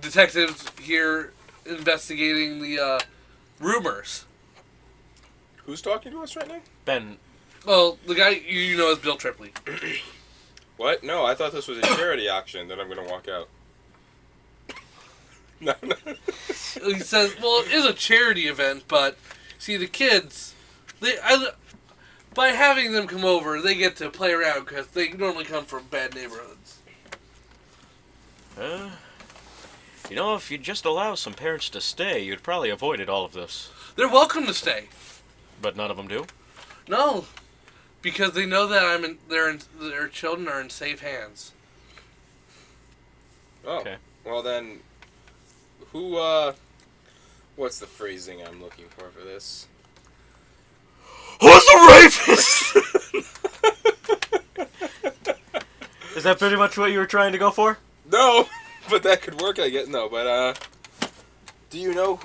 Speaker 1: detectives here investigating the rumors.
Speaker 2: Who's talking to us right now?
Speaker 3: Ben.
Speaker 1: Well, the guy you know is Bill Tripley.
Speaker 2: What? No, I thought this was a charity auction that I'm going to walk out. No.
Speaker 1: He says, well, it is a charity event, but see, the kids, by having them come over, they get to play around because they normally come from bad neighborhoods.
Speaker 3: If you'd just allow some parents to stay, you'd probably avoided all of this.
Speaker 1: They're welcome to stay.
Speaker 3: But none of them do?
Speaker 1: No, because they know that their children are in safe hands.
Speaker 2: Oh, okay. Well then, what's the phrasing I'm looking for this?
Speaker 3: Who's the rapist? Is that pretty much what you were trying to go for?
Speaker 2: No, but that could work, I guess. No, but, do you know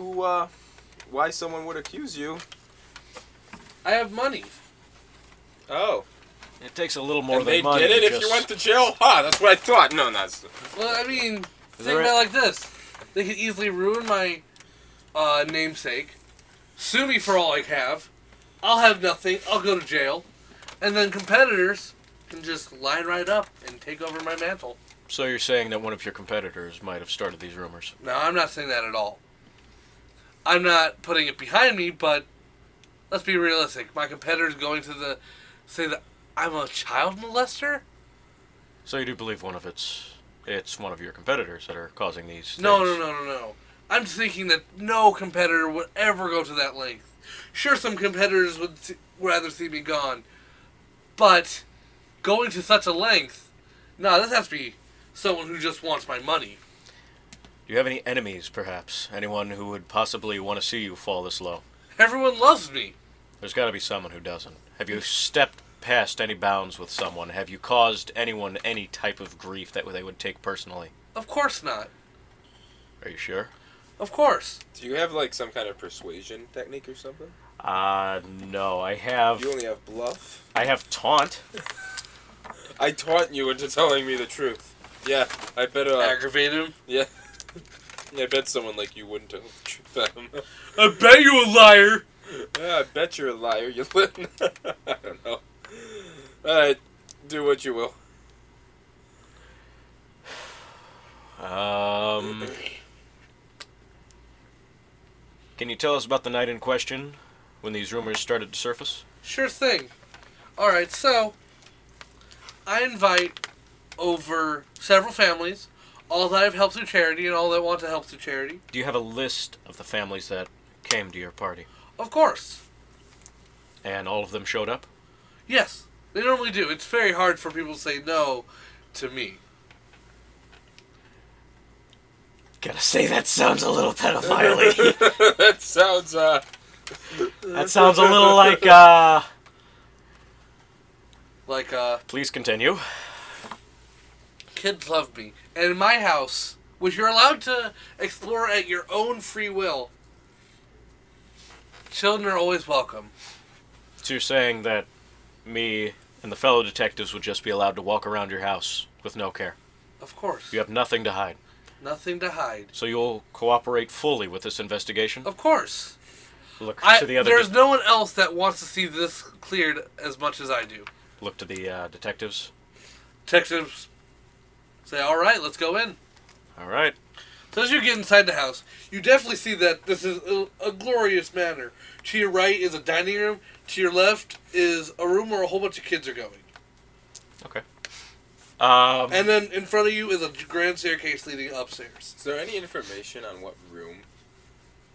Speaker 2: why someone would accuse you?
Speaker 1: I have money.
Speaker 2: Oh.
Speaker 3: It takes a little more
Speaker 2: and
Speaker 3: than money.
Speaker 2: They did it if you went to jail? That's what I thought. No, that's...
Speaker 1: Well, I mean, think about it like this. They could easily ruin my namesake, sue me for all I have, I'll have nothing, I'll go to jail, and then competitors can just line right up and take over my mantle.
Speaker 3: So you're saying that one of your competitors might have started these rumors?
Speaker 1: No, I'm not saying that at all. I'm not putting it behind me, but let's be realistic. My competitor's going to say that I'm a child molester?
Speaker 3: So you do believe it's one of your competitors that are causing these things?
Speaker 1: No. I'm thinking that no competitor would ever go to that length. Sure, some competitors would rather see me gone, but going to such a length, this has to be someone who just wants my money.
Speaker 3: Do you have any enemies, perhaps? Anyone who would possibly want to see you fall this low?
Speaker 1: Everyone loves me.
Speaker 3: There's got to be someone who doesn't. Have you stepped past any bounds with someone? Have you caused anyone any type of grief that they would take personally?
Speaker 1: Of course not.
Speaker 3: Are you sure?
Speaker 1: Of course.
Speaker 2: Do you have, some kind of persuasion technique or something?
Speaker 3: No, I have...
Speaker 2: You only have bluff?
Speaker 3: I have taunt.
Speaker 2: I taunt you into telling me the truth. Yeah, I bet...
Speaker 1: Aggravate him?
Speaker 2: Yeah. I bet someone like you wouldn't tell the truth to them.
Speaker 1: I bet you a liar!
Speaker 2: Yeah, I bet you're a liar. You I don't know. Alright, do what you will.
Speaker 3: Can you tell us about the night in question when these rumors started to surface?
Speaker 1: Sure thing. Alright, so I invite over several families, all that I've helped through charity and all that want to help through charity.
Speaker 3: Do you have a list of the families that came to your party?
Speaker 1: Of course.
Speaker 3: And all of them showed up?
Speaker 1: Yes, they normally do. It's very hard for people to say no to me.
Speaker 3: Gotta say, that sounds a little pedophile-y.
Speaker 2: That sounds,
Speaker 3: That sounds a little like, Please continue.
Speaker 1: Kids love me. And in my house, which you're allowed to explore at your own free will, children are always welcome.
Speaker 3: So you're saying that me and the fellow detectives would just be allowed to walk around your house with no care?
Speaker 1: Of course.
Speaker 3: You have nothing to hide?
Speaker 1: Nothing to hide.
Speaker 3: So you'll cooperate fully with this investigation?
Speaker 1: Of course.
Speaker 3: Look to the other...
Speaker 1: There's no one else that wants to see this cleared as much as I do.
Speaker 3: Look to the detectives?
Speaker 1: Detectives say, all right, let's go in.
Speaker 3: All right.
Speaker 1: So as you get inside the house, you definitely see that this is a glorious manor. To your right is a dining room. To your left is a room where a whole bunch of kids are going.
Speaker 3: Okay.
Speaker 1: And then in front of you is a grand staircase leading upstairs.
Speaker 2: Is there any information on what room,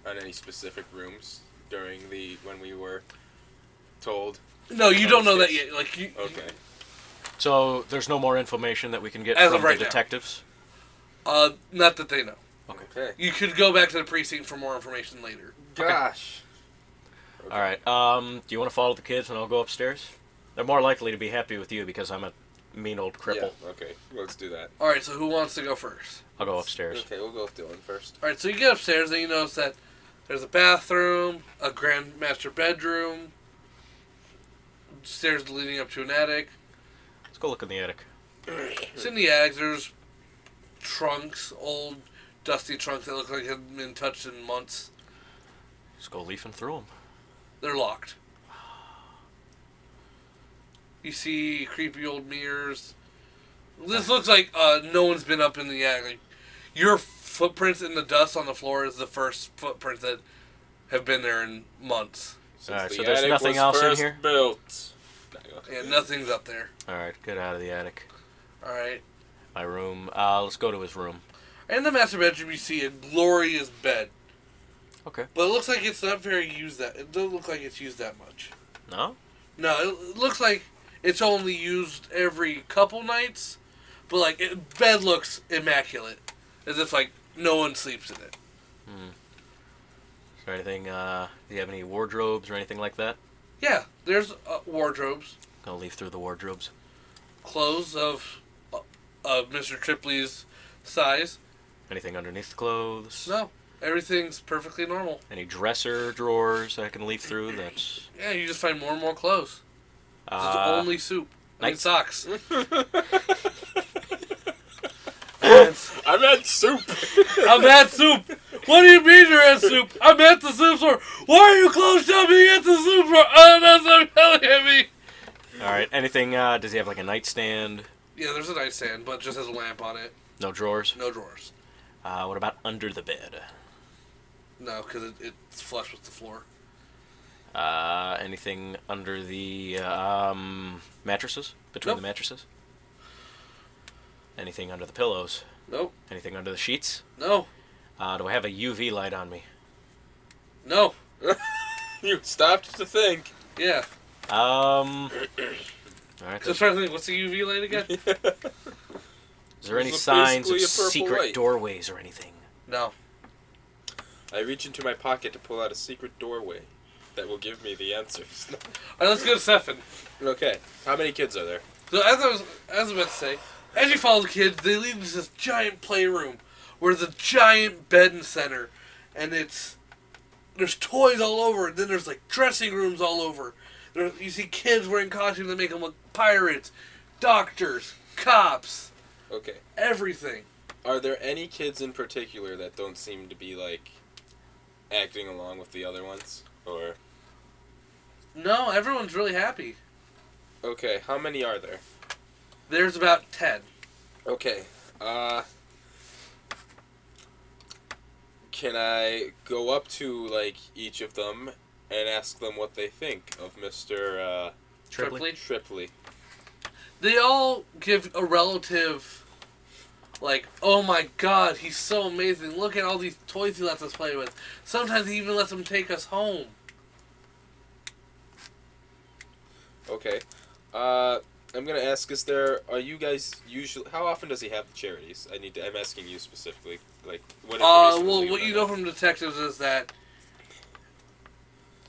Speaker 2: on any specific rooms when we were told?
Speaker 1: No, you don't know that yet.
Speaker 2: Okay.
Speaker 3: So there's no more information that we can get
Speaker 1: As
Speaker 3: from
Speaker 1: of right
Speaker 3: the detectives?
Speaker 1: Not that they know.
Speaker 2: Okay.
Speaker 1: You could go back to the precinct for more information later.
Speaker 2: Gosh.
Speaker 3: Okay. All right. Do you want to follow the kids and I'll go upstairs? They're more likely to be happy with you because I'm a mean old cripple.
Speaker 2: Yeah, okay. Let's do that.
Speaker 1: All right, so who wants to go first?
Speaker 3: I'll go upstairs.
Speaker 2: Okay, we'll go with Dylan first.
Speaker 1: All right, so you get upstairs and you notice that there's a bathroom, a grand master bedroom, stairs leading up to an attic.
Speaker 3: Let's go look in the attic.
Speaker 1: So in the attic, there's trunks, old, dusty trunks that look like they haven't been touched in months.
Speaker 3: Just go leafing through them.
Speaker 1: They're locked. You see creepy old mirrors. This looks like no one's been up in the attic. Like, your footprints in the dust on the floor is the first footprints that have been there in months.
Speaker 3: Alright, so there's nothing else in here?
Speaker 2: Built.
Speaker 1: Yeah, nothing's up there.
Speaker 3: Alright, get out of the attic.
Speaker 1: Alright.
Speaker 3: My room. Let's go to his room.
Speaker 1: In the master bedroom, you see a glorious bed.
Speaker 3: Okay.
Speaker 1: But it looks like it's not very used that... It doesn't look like it's used that much.
Speaker 3: No?
Speaker 1: No, it looks like it's only used every couple nights. But, like, bed looks immaculate. As if, like, no one sleeps in it.
Speaker 3: Is there anything, do you have any wardrobes or anything like that?
Speaker 1: Yeah, there's wardrobes.
Speaker 3: Gonna leaf through the wardrobes.
Speaker 1: Clothes of Mr. Tripley's size.
Speaker 3: Anything underneath the clothes?
Speaker 1: No, everything's perfectly normal.
Speaker 3: Any dresser drawers I can leaf through? That's...
Speaker 1: Yeah, you just find more and more clothes. It's only soup. I mean, socks.
Speaker 2: I'm at soup.
Speaker 1: I'm at soup. What do you mean you're at soup? I'm at the soup store. Why are you close to me at the soup store? Oh, that's what I'm telling me.
Speaker 3: Alright, anything, does he have like a nightstand?
Speaker 1: Yeah, there's a nightstand, but it just has a lamp on it.
Speaker 3: No drawers?
Speaker 1: No drawers.
Speaker 3: What about under the bed?
Speaker 1: No, because it's flush with the floor.
Speaker 3: Anything under the mattresses? Between the mattresses? Anything under the pillows?
Speaker 1: Nope.
Speaker 3: Anything under the sheets?
Speaker 1: No.
Speaker 3: Do I have a UV light on me?
Speaker 1: No.
Speaker 2: You stopped to think.
Speaker 1: Yeah.
Speaker 3: Alright.
Speaker 1: Just trying to think, what's the UV light again?
Speaker 3: Is there any signs of
Speaker 2: basically a purple
Speaker 3: secret
Speaker 2: light.
Speaker 3: doorways or anything?
Speaker 1: No.
Speaker 2: I reach into my pocket to pull out a secret doorway that will give me the answers.
Speaker 1: Alright, let's go to Stefan.
Speaker 2: Okay. How many kids are there?
Speaker 1: So as I was about to say, as you follow the kids, they lead into this giant playroom where there's a giant bed in the center, and there's toys all over, and then there's like dressing rooms all over. You see kids wearing costumes that make them look pirates, doctors, cops.
Speaker 2: Okay.
Speaker 1: Everything.
Speaker 2: Are there any kids in particular that don't seem to be like acting along with the other ones, or?
Speaker 1: No, everyone's really happy.
Speaker 2: Okay, how many are there?
Speaker 1: There's about 10.
Speaker 2: Okay, can I go up to, like, each of them and ask them what they think of Mr. Tripley?
Speaker 1: They all give a relative, like, oh my god, he's so amazing. Look at all these toys he lets us play with. Sometimes he even lets them take us home.
Speaker 2: Okay. I'm gonna ask, are you guys usually, how often does he have the charities? I'm asking you specifically, like, what information
Speaker 1: well,
Speaker 2: does he
Speaker 1: what
Speaker 2: give
Speaker 1: you
Speaker 2: them?
Speaker 1: know from detectives is that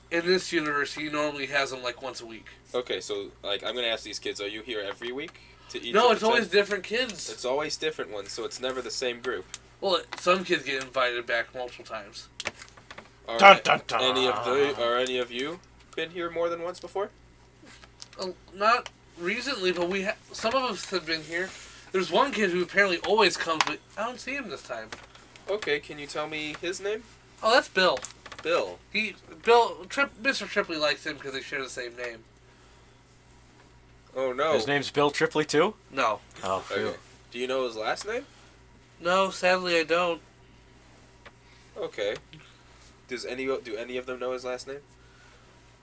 Speaker 1: in this universe, he normally has them, like, once a week.
Speaker 2: Okay, so, like, I'm gonna ask these kids, are you here every week to each
Speaker 1: No,
Speaker 2: of
Speaker 1: it's
Speaker 2: the
Speaker 1: always
Speaker 2: 10?
Speaker 1: different kids.
Speaker 2: It's always different ones, so it's never the same group.
Speaker 1: Well, some kids get invited back multiple times.
Speaker 3: Dun, dun, dun.
Speaker 2: Are any of you been here more than once before?
Speaker 1: Not recently, but some of us have been here. There's one kid who apparently always comes, but I don't see him this time.
Speaker 2: Okay, can you tell me his name?
Speaker 1: Oh, that's Bill.
Speaker 2: Bill.
Speaker 1: Mr. Tripley likes him because they share the same name.
Speaker 2: Oh, no.
Speaker 3: His name's Bill Tripley, too?
Speaker 1: No.
Speaker 3: Oh,
Speaker 2: Okay.
Speaker 3: phew.
Speaker 2: Do you know his last name?
Speaker 1: No, sadly I don't.
Speaker 2: Okay. Do any of them know his last name?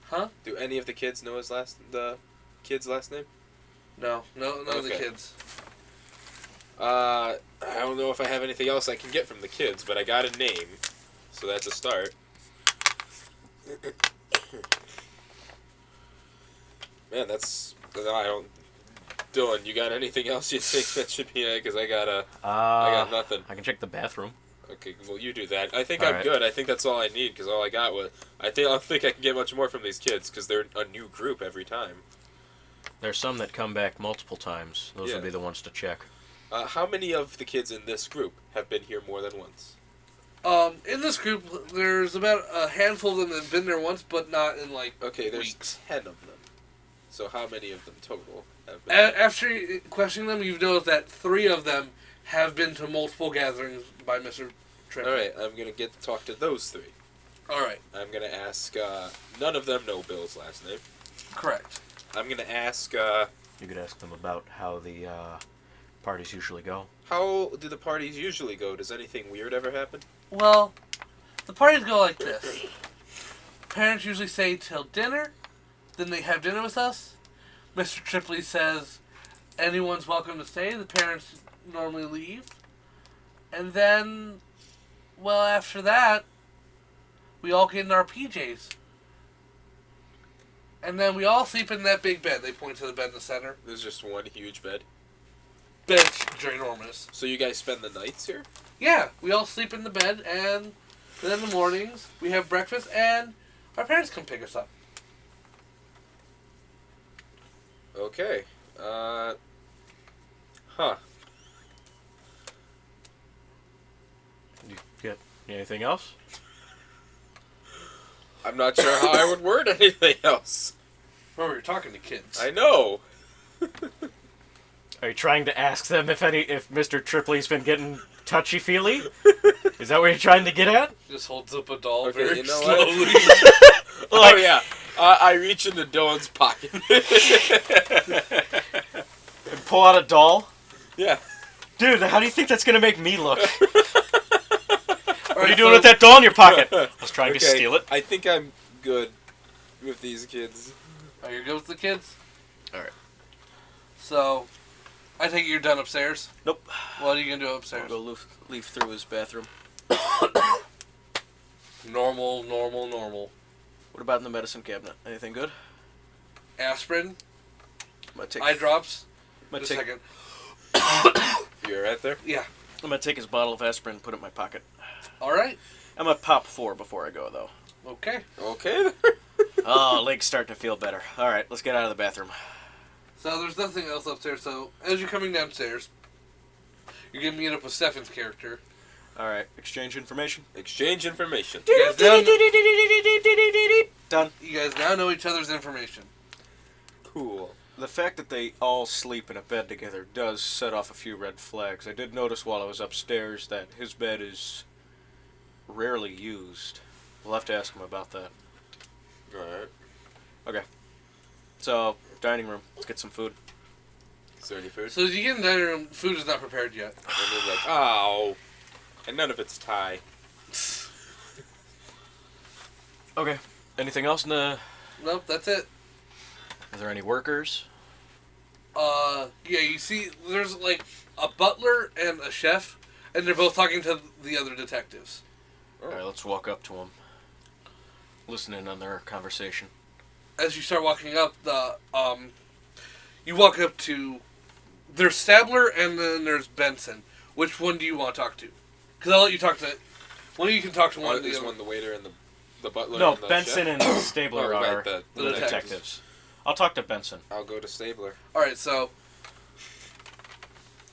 Speaker 1: Huh?
Speaker 2: Do any of the kids know the kid's last name?
Speaker 1: No, none of the
Speaker 2: Okay.
Speaker 1: kids.
Speaker 2: I don't know if I have anything else I can get from the kids, but I got a name, so that's a start. Man, Dylan, you got anything else you think that should be? Because I got nothing.
Speaker 3: I can check the bathroom.
Speaker 2: Okay, well you do that. I think
Speaker 3: All
Speaker 2: I'm
Speaker 3: right.
Speaker 2: good. I think that's all I need because all I got was. I don't think I can get much more from these kids because they're a new group every time.
Speaker 3: There's some that come back multiple times. Those
Speaker 2: Yeah.
Speaker 3: would be the ones to check.
Speaker 2: How many of the kids in this group have been here more than once?
Speaker 1: In this group, there's about a handful of them that have been there once, but not in, like,
Speaker 2: Okay, there's
Speaker 1: weeks.
Speaker 2: 10 of them. So how many of them total have been?
Speaker 1: After questioning them, you've noticed that 3 of them have been to multiple gatherings by Mr. Tripley.
Speaker 2: Alright, I'm going to get to talk to those 3.
Speaker 1: Alright.
Speaker 2: I'm going to ask, none of them know Bill's last name.
Speaker 1: Correct.
Speaker 2: I'm going to ask,
Speaker 3: You could ask them about how the parties usually go.
Speaker 2: how do the parties usually go? Does anything weird ever happen?
Speaker 1: Well, the parties go like this. Parents usually say till dinner, then they have dinner with us. Mr. Tripley says anyone's welcome to stay. The parents normally leave. And then, well, after that, we all get in our PJs. And then we all sleep in that big bed. They point to the bed in the center.
Speaker 2: There's just one huge bed.
Speaker 1: Bed's ginormous.
Speaker 2: So you guys spend the nights here?
Speaker 1: Yeah, we all sleep in the bed, and then in the mornings, we have breakfast, and our parents come pick us up.
Speaker 2: Okay. Huh.
Speaker 3: You get anything else?
Speaker 2: I'm not sure how I would word anything else.
Speaker 1: Remember, you're talking to kids.
Speaker 2: I know.
Speaker 3: Are you trying to ask them if Mr. Tripley's been getting touchy-feely? Is that what you're trying to get at?
Speaker 1: Just holds up a doll
Speaker 2: Okay,
Speaker 1: very
Speaker 2: you know
Speaker 1: slowly.
Speaker 2: Oh, yeah. I reach into Dylan's pocket.
Speaker 3: And pull out a doll?
Speaker 2: Yeah.
Speaker 3: Dude, how do you think that's going to make me look? What are you
Speaker 1: Alright,
Speaker 3: doing with that doll in your pocket? I was trying to
Speaker 2: Okay,
Speaker 3: steal it.
Speaker 2: I think I'm good with these kids.
Speaker 1: Are you good with the kids?
Speaker 3: Alright.
Speaker 1: So, I think you're done upstairs.
Speaker 3: Nope.
Speaker 1: What are you going to do
Speaker 3: I'll
Speaker 1: upstairs?
Speaker 3: go leaf through his bathroom.
Speaker 1: Normal.
Speaker 3: What about in the medicine cabinet? Anything good?
Speaker 1: Aspirin,
Speaker 3: I'm gonna take,
Speaker 1: eye drops.
Speaker 3: I'm
Speaker 1: Just a
Speaker 3: gonna
Speaker 1: second.
Speaker 2: You're right there?
Speaker 1: Yeah.
Speaker 3: I'm gonna take his bottle of aspirin and put it in my pocket.
Speaker 1: Alright.
Speaker 3: I'm gonna pop 4 before I go, though.
Speaker 1: Okay.
Speaker 2: Okay, then.
Speaker 3: Oh, legs start to feel better. Alright, let's get out of the bathroom.
Speaker 1: So there's nothing else upstairs. So as you're coming downstairs, you're going to meet up with Stefan's character.
Speaker 3: Alright, exchange information.
Speaker 2: Exchange information.
Speaker 1: You
Speaker 3: Done.
Speaker 1: guys now know each other's information.
Speaker 2: Cool.
Speaker 3: The fact that they all sleep in a bed together does set off a few red flags. I did notice while I was upstairs that his bed is rarely used. We'll have to ask him about that.
Speaker 2: Alright.
Speaker 3: Okay. So, dining room. Let's get some food.
Speaker 2: Is there any food?
Speaker 1: So as you get in the dining room, food is not prepared yet.
Speaker 2: And they're like, oh. And none of it's Thai.
Speaker 3: Okay. Anything else in the...
Speaker 1: Nope, that's it.
Speaker 3: Are there any workers?
Speaker 1: Yeah, you see, there's like a butler and a chef, and they're both talking to the other detectives.
Speaker 3: Alright, let's walk up to them. Listen in on their conversation.
Speaker 1: As you start walking up, you walk up to, there's Stabler and then there's Benson. Which one do you want to talk to? Because I'll let you talk to, one of you can talk to one of the
Speaker 2: Is
Speaker 1: other.
Speaker 2: one the waiter and the butler
Speaker 3: No,
Speaker 2: and the
Speaker 3: Benson
Speaker 2: chef?
Speaker 3: and Stabler
Speaker 2: Oh, right,
Speaker 3: are
Speaker 2: the
Speaker 1: the
Speaker 3: detectives.
Speaker 1: detectives.
Speaker 3: I'll talk to Benson.
Speaker 2: I'll go to Stabler.
Speaker 1: Alright, so,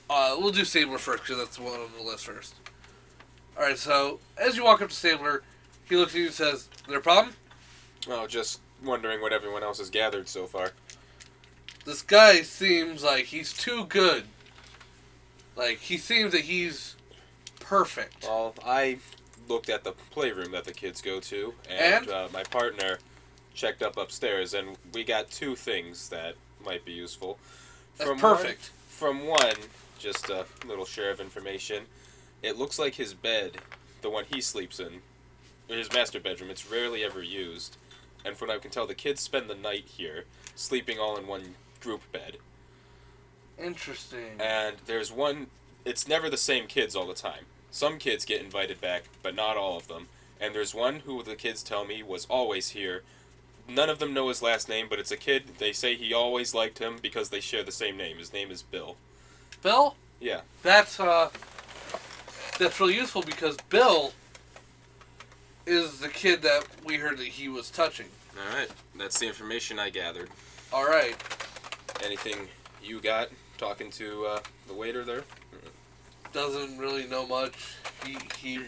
Speaker 1: we'll do Stabler first, because that's one on the list first. Alright, so, as you walk up to Stabler, he looks at you and says, "There a problem?"
Speaker 2: Oh, just wondering what everyone else has gathered so far.
Speaker 1: This guy seems like he's too good. Like, he seems that he's perfect.
Speaker 2: Well, I looked at the playroom that the kids go to, and? My partner checked upstairs, and we got 2 things that might be useful.
Speaker 1: That's perfect.
Speaker 2: From one, just a little share of information, it looks like his bed, the one he sleeps in, his master bedroom, it's rarely ever used. And from what I can tell, the kids spend the night here, sleeping all in one group bed.
Speaker 1: Interesting.
Speaker 2: And there's one, it's never the same kids all the time. Some kids get invited back, but not all of them. And there's one who the kids tell me was always here. None of them know his last name, but it's a kid. They say he always liked him because they share the same name. His name is Bill.
Speaker 1: Bill?
Speaker 2: Yeah.
Speaker 1: That's really useful because Bill is the kid that we heard that he was touching.
Speaker 2: Alright, that's the information I gathered.
Speaker 1: Alright.
Speaker 2: Anything you got talking to the waiter there?
Speaker 1: Doesn't really know much. He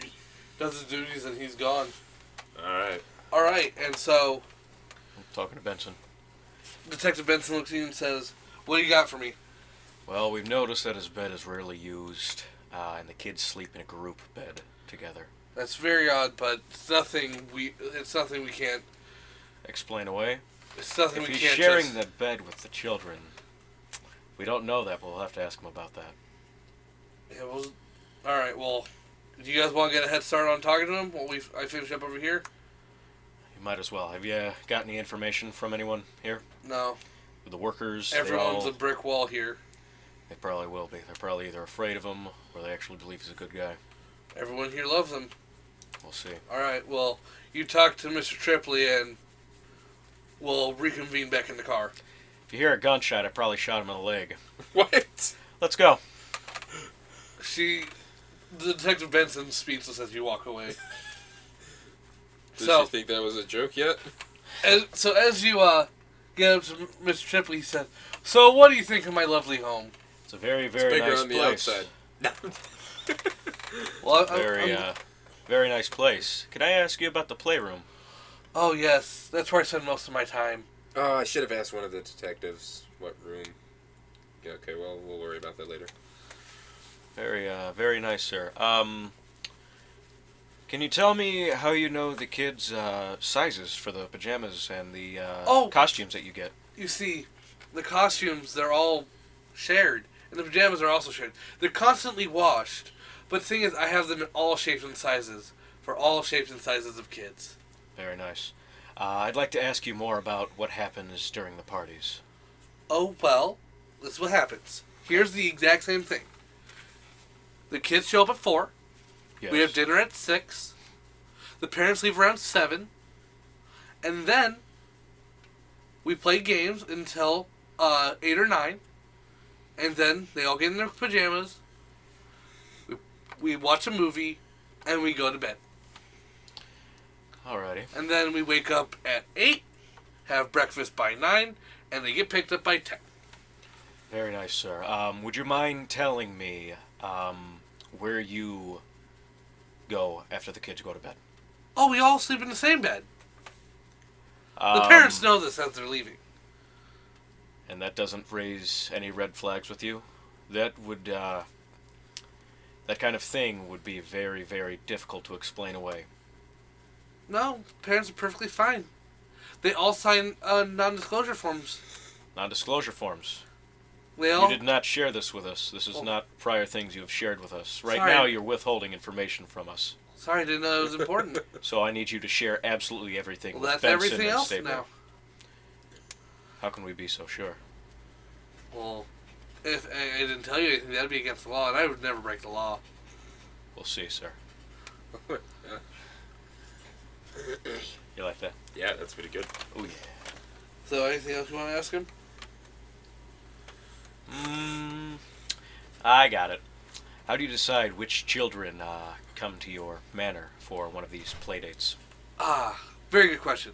Speaker 1: does his duties and he's gone.
Speaker 2: Alright.
Speaker 1: Alright, and so
Speaker 3: I'm talking to Benson.
Speaker 1: Detective Benson looks at you and says, "What do you got for me?"
Speaker 3: Well, we've noticed that his bed is rarely used. and the kids sleep in a group bed together.
Speaker 1: That's very odd, but it's nothing we can't
Speaker 3: explain away.
Speaker 1: It's nothing
Speaker 3: if
Speaker 1: we
Speaker 3: he's
Speaker 1: can't
Speaker 3: sharing the bed with the children, we don't know that, but we'll have to ask him about that.
Speaker 1: Yeah, well, all right. Well, do you guys want to get a head start on talking to him while I finish up over here?
Speaker 3: You might as well. Have you got any information from anyone here?
Speaker 1: No.
Speaker 3: The workers?
Speaker 1: Everyone's a brick wall here.
Speaker 3: They probably will be. They're probably either afraid of him or they actually believe he's a good guy.
Speaker 1: Everyone here loves him.
Speaker 3: We'll see.
Speaker 1: All right. Well, you talk to Mr. Tripley and we'll reconvene back in the car.
Speaker 3: If you hear a gunshot, I probably shot him in the leg.
Speaker 2: What?
Speaker 3: Let's go.
Speaker 1: The Detective Benson's speechless as you walk away.
Speaker 2: Did you think that was a joke yet?
Speaker 1: As you get up to Mr. Tripley, he said, "So what do you think of my lovely home?"
Speaker 3: It's a very, very nice
Speaker 2: on the
Speaker 3: place.
Speaker 2: Outside.
Speaker 3: Well, very nice place. Can I ask you about the playroom?
Speaker 1: Oh yes, that's where I spend most of my time.
Speaker 2: Oh, I should have asked one of the detectives what room. Yeah, okay, well, we'll worry about that later.
Speaker 3: Very nice, sir. Can you tell me how you know the kids' sizes for the pajamas and the costumes that you get?
Speaker 1: You see, the costumes, they're all shared, and the pajamas are also shared. They're constantly washed, but the thing is, I have them in all shapes and sizes, for all shapes and sizes of kids.
Speaker 3: Very nice. I'd like to ask you more about what happens during the parties.
Speaker 1: Oh, well, this is what happens. Here's the exact same thing. The kids show up at 4.
Speaker 3: Yes.
Speaker 1: We have dinner at 6. The parents leave around 7. And then we play games until 8 or 9. And then they all get in their pajamas. We watch a movie. And we go to bed.
Speaker 3: Alrighty.
Speaker 1: And then we wake up at 8. Have breakfast by 9. And they get picked up by 10.
Speaker 3: Very nice, sir. Would you mind telling me where you go after the kids go to bed?
Speaker 1: Oh, we all sleep in the same bed. The parents know this as they're leaving.
Speaker 3: And that doesn't raise any red flags with you? That would, that kind of thing would be very, very difficult to explain away.
Speaker 1: No, parents are perfectly fine. They all sign non-disclosure forms.
Speaker 3: Non-disclosure forms?
Speaker 1: You
Speaker 3: did not share this with us. This is not prior things you have shared with us. Right
Speaker 1: Sorry.
Speaker 3: now, you're withholding information from us.
Speaker 1: Sorry, I didn't know it was important.
Speaker 3: So I need you to share absolutely everything
Speaker 1: Well,
Speaker 3: with
Speaker 1: that's
Speaker 3: Benson
Speaker 1: everything
Speaker 3: and
Speaker 1: else
Speaker 3: Stabler.
Speaker 1: now.
Speaker 3: How can we be so sure?
Speaker 1: Well, if I didn't tell you anything, that'd be against the law, and I would never break the law.
Speaker 3: We'll see, sir. You like that?
Speaker 2: Yeah, that's pretty good.
Speaker 3: Oh, yeah.
Speaker 1: So, anything else you want to ask him?
Speaker 3: I got it. How do you decide which children come to your manor for one of these play dates?
Speaker 1: Very good question.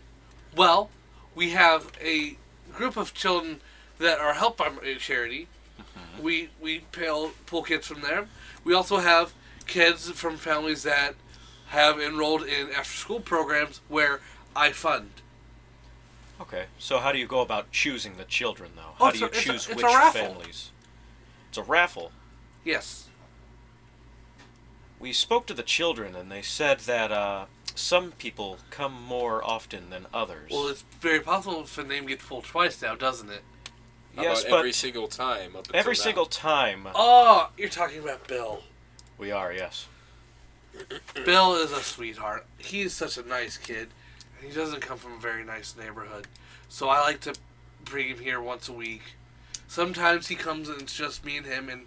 Speaker 1: Well, we have a group of children that are helped by a charity. Mm-hmm. We pull kids from there. We also have kids from families that have enrolled in after-school programs where I fund.
Speaker 3: Okay, so how do you go about choosing the children, though? How do you choose which families? It's a raffle.
Speaker 1: Yes.
Speaker 3: We spoke to the children, and they said that some people come more often than others.
Speaker 1: Well, it's very possible if a name gets pulled twice now, doesn't it?
Speaker 3: Yes,
Speaker 2: but every single time.
Speaker 3: Every single time.
Speaker 1: Oh, you're talking about Bill.
Speaker 3: We are, yes.
Speaker 1: Bill is a sweetheart. He's such a nice kid. He doesn't come from a very nice neighborhood. So I like to bring him here once a week. Sometimes he comes and it's just me and him and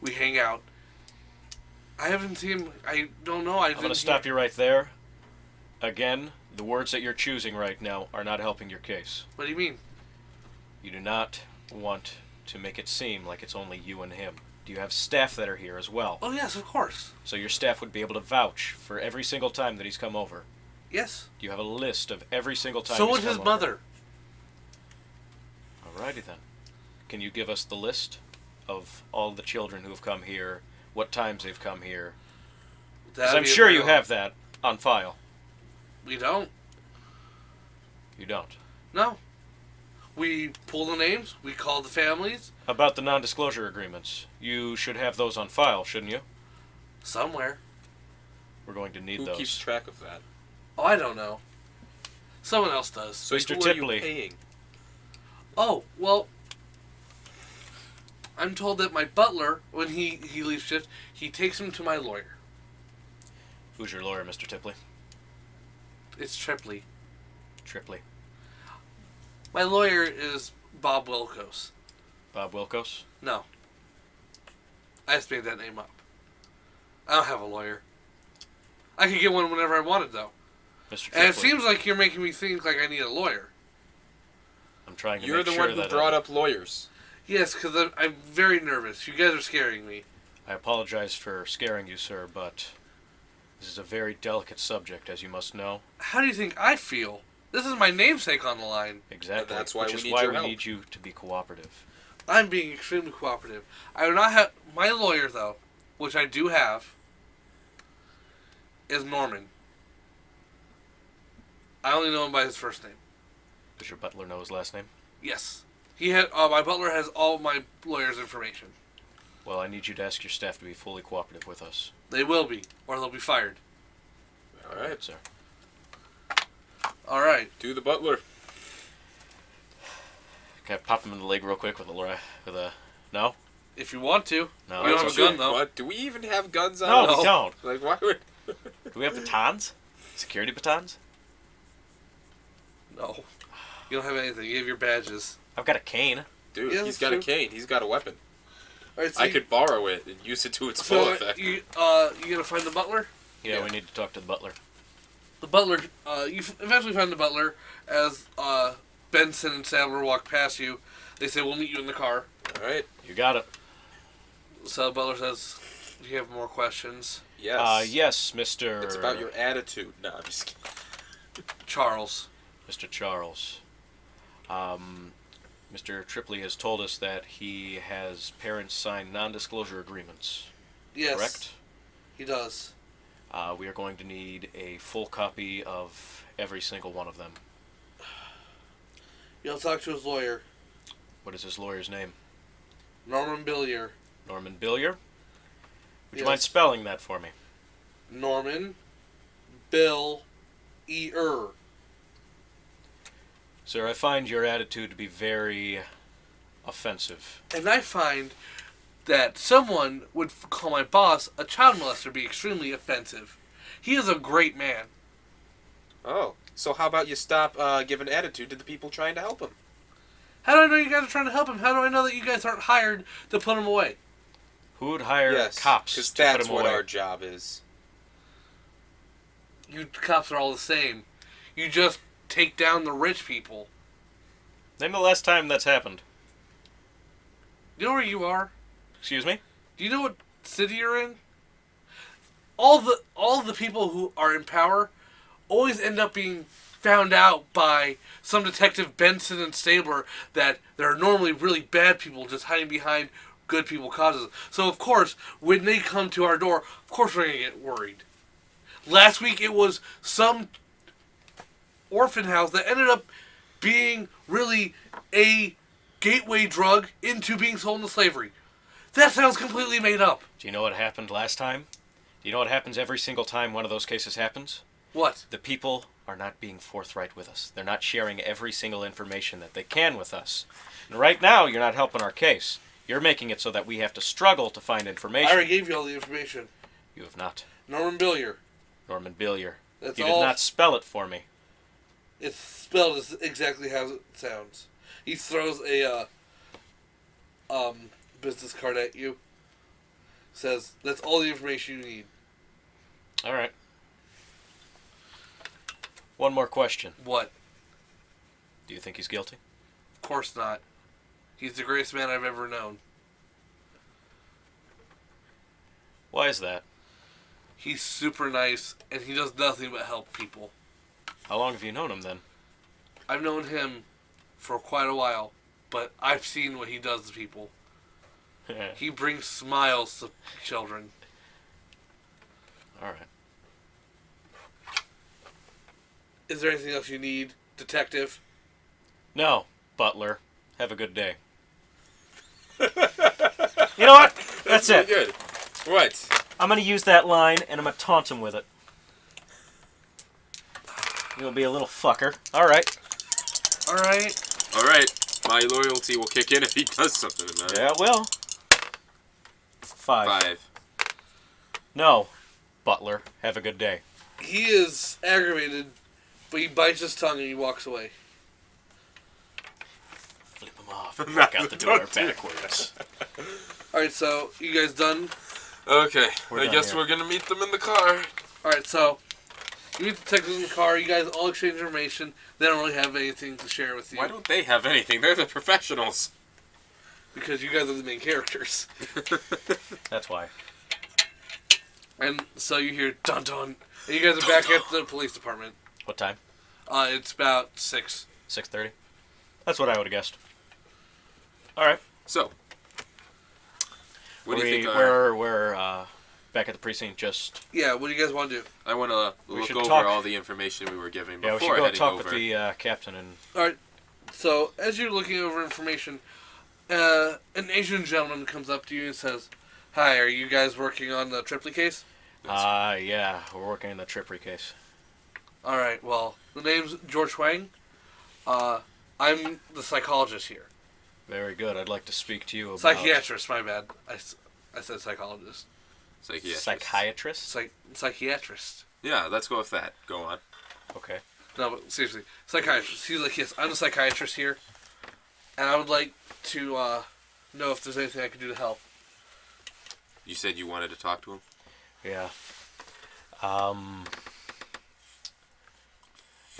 Speaker 1: we hang out. I haven't seen him. I don't know.
Speaker 3: I'm going to stop you right there. Again, the words that you're choosing right now are not helping your case.
Speaker 1: What do you mean?
Speaker 3: You do not want to make it seem like it's only you and him. Do you have staff that are here as well?
Speaker 1: Oh, yes, of course.
Speaker 3: So your staff would be able to vouch for every single time that he's come over?
Speaker 1: Yes.
Speaker 3: Do you have a list of every single time
Speaker 1: so
Speaker 3: he's
Speaker 1: would
Speaker 3: come
Speaker 1: his
Speaker 3: over?
Speaker 1: mother.
Speaker 3: Alrighty then. Can you give us the list of all the children who have come here, what times they've come here? Because I'm sure you have that on file.
Speaker 1: We don't.
Speaker 3: You don't?
Speaker 1: No. We pull the names, we call the families.
Speaker 3: About the non-disclosure agreements. You should have those on file, shouldn't you?
Speaker 1: Somewhere.
Speaker 3: We're going to need those.
Speaker 2: Who keeps track of that?
Speaker 1: Oh, I don't know. Someone else does.
Speaker 2: So
Speaker 3: Mr.
Speaker 2: who
Speaker 3: Tipley.
Speaker 2: are you paying?
Speaker 1: Oh, well, I'm told that my butler, when he leaves shift, he takes him to my lawyer.
Speaker 3: Who's your lawyer, Mr. Tipley?
Speaker 1: It's Tripley.
Speaker 3: Tripley.
Speaker 1: My lawyer is Bob Wilkos.
Speaker 3: Bob Wilkos?
Speaker 1: No. I just made that name up. I don't have a lawyer. I could get one whenever I wanted, though.
Speaker 3: Mr. Tripley.
Speaker 1: And it seems like you're making me think like I need a lawyer.
Speaker 3: I'm trying to
Speaker 2: You're
Speaker 3: make
Speaker 2: the
Speaker 3: sure
Speaker 2: one who
Speaker 3: that
Speaker 2: brought up lawyers.
Speaker 1: Yes, because I'm very nervous. You guys are scaring me.
Speaker 3: I apologize for scaring you, sir, but this is a very delicate subject, as you must know.
Speaker 1: How do you think I feel? This is my namesake on the line.
Speaker 3: Exactly.
Speaker 2: That's why
Speaker 3: which
Speaker 2: we
Speaker 3: is
Speaker 2: need
Speaker 3: why
Speaker 2: your
Speaker 3: we
Speaker 2: help.
Speaker 3: need you to be cooperative.
Speaker 1: I'm being extremely cooperative. I do not have... My lawyer, though, which I do have, is Norman. I only know him by his first name.
Speaker 3: Does your butler know his last name?
Speaker 1: Yes. He had. My butler has all my lawyer's information.
Speaker 3: Well, I need you to ask your staff to be fully cooperative with us.
Speaker 1: They will be, or they'll be fired.
Speaker 2: All right.
Speaker 3: Sir.
Speaker 1: All right.
Speaker 2: Do the butler.
Speaker 3: Can I pop him in the leg real quick with a... No?
Speaker 1: If you want to.
Speaker 3: No.
Speaker 1: We don't have a gun, though.
Speaker 2: What? Do we even have guns on
Speaker 3: No,
Speaker 2: us?
Speaker 3: we don't.
Speaker 2: Like, why would...
Speaker 3: Do we have batons? Security batons?
Speaker 1: No. You don't have anything. You have your badges.
Speaker 3: I've got a cane.
Speaker 2: Dude,
Speaker 1: Yeah,
Speaker 2: he's
Speaker 1: that's
Speaker 2: got
Speaker 1: true.
Speaker 2: a cane. He's got a weapon.
Speaker 1: All right, so
Speaker 2: I could borrow it and use it to its full effect.
Speaker 1: you gonna find the butler?
Speaker 3: Yeah, we need to talk to the butler.
Speaker 1: The butler, you eventually find the butler as Benson and Sadler walk past you. They say, we'll meet you in the car.
Speaker 2: All right.
Speaker 3: You got it.
Speaker 1: So the butler says, do you have more questions?
Speaker 2: Yes.
Speaker 3: Yes, Mr...
Speaker 2: It's about your attitude. No, I'm just kidding.
Speaker 1: Charles.
Speaker 3: Mr. Charles. Mr. Tripley has told us that he has parents sign non-disclosure agreements.
Speaker 1: Yes.
Speaker 3: Correct?
Speaker 1: He does.
Speaker 3: We are going to need a full copy of every single one of them.
Speaker 1: You'll talk to his lawyer,
Speaker 3: What is his lawyer's name?
Speaker 1: Norman Billier.
Speaker 3: Norman Billier? Would you
Speaker 1: Yes.
Speaker 3: mind spelling that for me?
Speaker 1: Norman Bill E-er.
Speaker 3: Sir, I find your attitude to be very offensive.
Speaker 1: And I find that someone would call my boss a child molester be extremely offensive. He is a great man.
Speaker 2: Oh, so how about you stop giving attitude to the people trying to help him?
Speaker 1: How do I know you guys are trying to help him? How do I know that you guys aren't hired to put him away?
Speaker 3: Who would hire
Speaker 2: Yes,
Speaker 3: cops
Speaker 2: because
Speaker 3: to put
Speaker 2: that's
Speaker 3: him
Speaker 2: what
Speaker 3: away?
Speaker 2: our job is.
Speaker 1: You cops are all the same. You just take down the rich people.
Speaker 3: Name the last time that's happened.
Speaker 1: You know where you are?
Speaker 3: Excuse me?
Speaker 1: Do you know what city you're in? All the people who are in power always end up being found out by some detective Benson and Stabler that there are normally really bad people just hiding behind good people causes. So of course, when they come to our door, of course we're gonna get worried. Last week it was some orphan house that ended up being really a gateway drug into being sold into slavery. That sounds completely made up.
Speaker 3: Do you know what happened last time? Do you know what happens every single time one of those cases happens?
Speaker 1: What?
Speaker 3: The people are not being forthright with us. They're not sharing every single information that they can with us. And right now, you're not helping our case. You're making it so that we have to struggle to find
Speaker 1: I
Speaker 3: information.
Speaker 1: already gave you all the information.
Speaker 3: You have not.
Speaker 1: Norman Billier.
Speaker 3: Norman Billier.
Speaker 1: That's
Speaker 3: You
Speaker 1: all.
Speaker 3: did not spell it for me.
Speaker 1: It's spelled as exactly how it sounds. He throws a business card at you. Says, that's all the information you need.
Speaker 3: All right. One more question.
Speaker 1: What?
Speaker 3: Do you think he's guilty?
Speaker 1: Of course not. He's the greatest man I've ever known.
Speaker 3: Why is that?
Speaker 1: He's super nice, and he does nothing but help people.
Speaker 3: How long have you known him then?
Speaker 1: I've known him for quite a while, but I've seen what he does to people. He brings smiles to children.
Speaker 3: All right.
Speaker 1: Is there anything else you need, detective?
Speaker 3: No, Butler. Have a good day. You know what? That's it.
Speaker 2: Good. What?
Speaker 3: I'm going to use that line, and I'm going to taunt him with it. You'll be a little fucker. All right.
Speaker 1: All right.
Speaker 2: All right. My loyalty will kick in if he does something about it.
Speaker 3: Yeah, it will. 5. No. Butler, have a good day.
Speaker 1: He is aggravated, but he bites his tongue and he walks away.
Speaker 3: Flip him off. Walk out the door backwards.
Speaker 1: Alright, so, you guys done?
Speaker 2: Okay, I guess we're gonna meet them in the car.
Speaker 1: Alright, so, you meet the detectives in the car, you guys all exchange information. They don't really have anything to share with you.
Speaker 2: Why don't they have anything? They're the professionals.
Speaker 1: Because you guys are the main characters.
Speaker 3: That's why.
Speaker 1: And so you hear dun dun, and you guys are back at the police department.
Speaker 3: What time?
Speaker 1: It's about 6.
Speaker 3: 6:30. That's what I would have guessed. All right.
Speaker 2: So, what do you think?
Speaker 3: We're back at the precinct. Just
Speaker 1: yeah. What do you guys want to do?
Speaker 2: I want to look over all the information we were giving before
Speaker 3: we should go
Speaker 2: heading
Speaker 3: talk
Speaker 2: over.
Speaker 3: with the captain and.
Speaker 1: All right. So as you're looking over information, an Asian gentleman comes up to you and says, "Hi, are you guys working on the Tripley case?"
Speaker 3: Yeah, we're working on the Tripley case.
Speaker 1: All right. Well, the name's George Huang. I'm the psychologist here.
Speaker 3: Very good. I'd like to speak to you about...
Speaker 1: Psychiatrist, my bad. I said psychologist.
Speaker 3: Psychiatrist?
Speaker 1: Psychiatrist.
Speaker 2: Yeah, let's go with that. Go on.
Speaker 3: Okay.
Speaker 1: No, but seriously. Psychiatrist. He's like, yes, I'm a psychiatrist here. And I would like to know if there's anything I can do to help.
Speaker 2: You said you wanted to talk to him?
Speaker 3: Yeah. I'd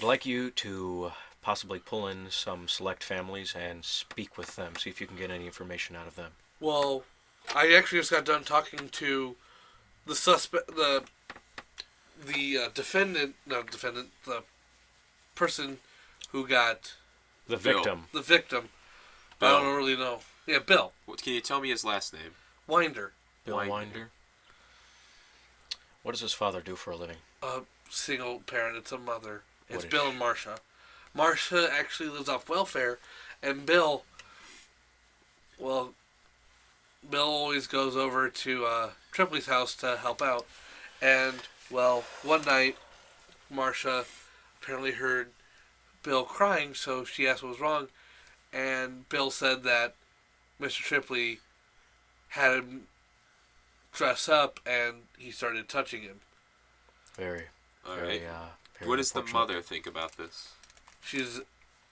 Speaker 3: like you to possibly pull in some select families and speak with them, see if you can get any information out of them.
Speaker 1: Well, I actually just got done talking to the the person who got...
Speaker 3: The victim.
Speaker 1: The victim.
Speaker 2: Bill.
Speaker 1: I don't really know. Yeah, Bill.
Speaker 2: Can you tell me his last name?
Speaker 1: Winder.
Speaker 3: Bill Winder. What does his father do for a living?
Speaker 1: Single parent. It's a mother. It's
Speaker 3: What
Speaker 1: Bill
Speaker 3: is
Speaker 1: and Marcia. Marcia actually lives off welfare, and Bill... Well, Bill always goes over to Tripley's house to help out. And, well, one night, Marcia apparently heard Bill crying, so she asked what was wrong. And Bill said that Mr. Tripley had him dress up, and he started touching him.
Speaker 3: Very.
Speaker 2: All
Speaker 3: very,
Speaker 2: right.
Speaker 3: very
Speaker 2: what does the
Speaker 3: unfortunate.
Speaker 2: mother think about this?
Speaker 1: She's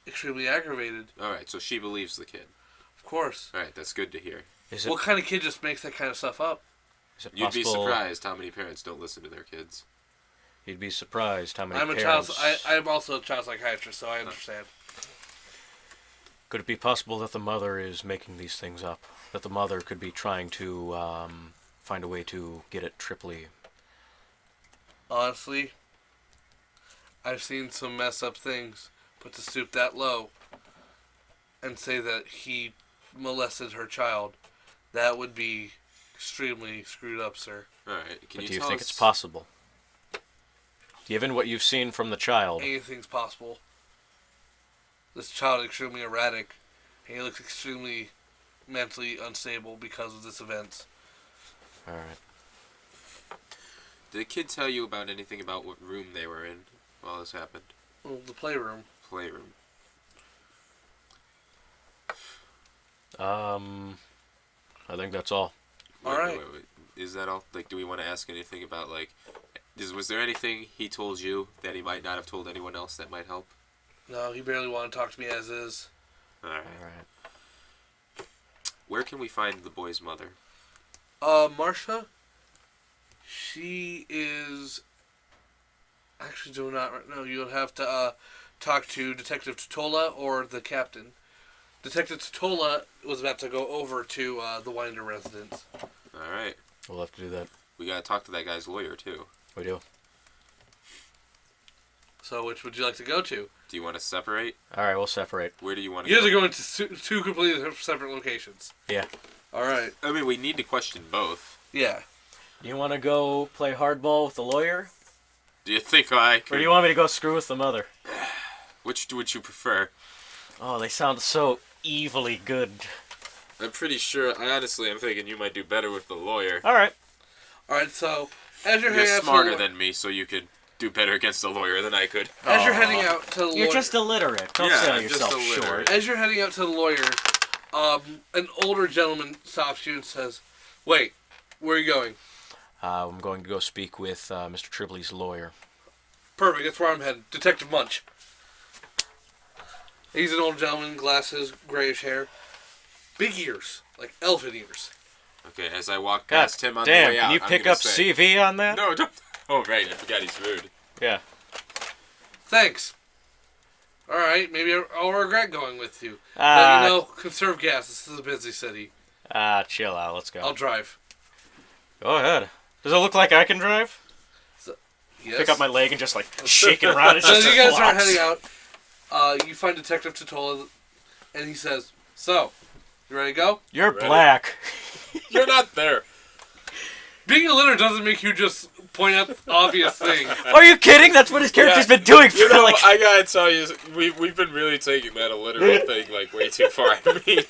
Speaker 1: extremely aggravated.
Speaker 2: All right, so she believes the kid.
Speaker 1: Of course.
Speaker 2: All right, that's good to hear.
Speaker 1: What kind of kid just makes that kind of stuff up?
Speaker 3: Is it
Speaker 2: You'd be
Speaker 3: possible-
Speaker 2: surprised how many parents don't listen to their kids.
Speaker 3: You'd be surprised how many
Speaker 1: I'm
Speaker 3: parents...
Speaker 1: I'm also a child psychiatrist, so I understand.
Speaker 3: Could it be possible that the mother is making these things up? That the mother could be trying to find a way to get at Tripley?
Speaker 1: Honestly, I've seen some mess up things, but to stoop that low and say that he molested her child, that would be extremely screwed up, sir.
Speaker 2: All right,
Speaker 3: Do you think it's possible? Given what you've seen from the child.
Speaker 1: Anything's possible. This child is extremely erratic, and he looks extremely mentally unstable because of this event.
Speaker 3: Alright.
Speaker 2: Did the kid tell you about anything about what room they were in while this happened?
Speaker 1: Well, the playroom.
Speaker 2: Playroom.
Speaker 3: I think that's all.
Speaker 1: Alright.
Speaker 2: Wait. Is that all? Like, do we want to ask anything about, like... Was there anything he told you that he might not have told anyone else that might help?
Speaker 1: No, he barely wanted to talk to me as is.
Speaker 2: Alright. Where can we find the boy's mother?
Speaker 1: Marcia? She is... Actually, do not right now. You'll have to talk to Detective Totola or the captain. Detective Totola was about to go over to the Winder residence.
Speaker 2: Alright.
Speaker 3: We'll have to do that.
Speaker 2: We gotta talk to that guy's lawyer, too.
Speaker 3: We do.
Speaker 1: So, which would you like to go to?
Speaker 2: Do you want to separate?
Speaker 3: Alright, we'll separate.
Speaker 2: Where do you want to
Speaker 1: You
Speaker 2: go?
Speaker 1: guys are going to two completely separate locations.
Speaker 3: Yeah.
Speaker 1: Alright.
Speaker 2: I mean, we need to question both.
Speaker 1: Yeah.
Speaker 3: You want to go play hardball with the lawyer?
Speaker 2: Do you think I could...
Speaker 3: Or do you want me to go screw with the mother?
Speaker 2: Which would you prefer?
Speaker 3: Oh, they sound so evilly good.
Speaker 2: I'm pretty sure... I'm thinking you might do better with the lawyer.
Speaker 3: Alright.
Speaker 1: All right, so as you're
Speaker 2: You're
Speaker 1: heading out
Speaker 2: smarter than me, so you could do better against a lawyer than I could.
Speaker 1: As you're heading out to the lawyer...
Speaker 3: You're just illiterate. Don't sell yourself short.
Speaker 1: As you're heading out to the lawyer, an older gentleman stops you and says, "Wait, where are you going?"
Speaker 3: I'm going to go speak with Mr. Tribley's lawyer.
Speaker 1: Perfect, that's where I'm headed. Detective Munch. He's an old gentleman, glasses, grayish hair. Big ears, like elephant ears.
Speaker 2: Okay, as I walk past him on the way out,
Speaker 3: can you pick up CV on that?
Speaker 2: No, don't. Oh, right, I forgot he's rude.
Speaker 3: Yeah.
Speaker 1: Thanks. Alright, maybe I'll regret going with you. But conserve gas. This is a busy city.
Speaker 3: Chill out. Let's go.
Speaker 1: I'll drive.
Speaker 3: Go ahead. Does it look like I can drive?
Speaker 1: Yes.
Speaker 3: Pick up my leg and just, shake it around. It's
Speaker 1: so
Speaker 3: just
Speaker 1: you guys are heading out. You find Detective Totola, and he says, "So, you ready to go?"
Speaker 3: You're black.
Speaker 2: You're not there.
Speaker 1: Being illiterate doesn't make you just point out obvious things.
Speaker 3: Are you kidding? That's what his character's been doing for
Speaker 2: I gotta tell you, we've been really taking that illiterate thing way too far. I mean,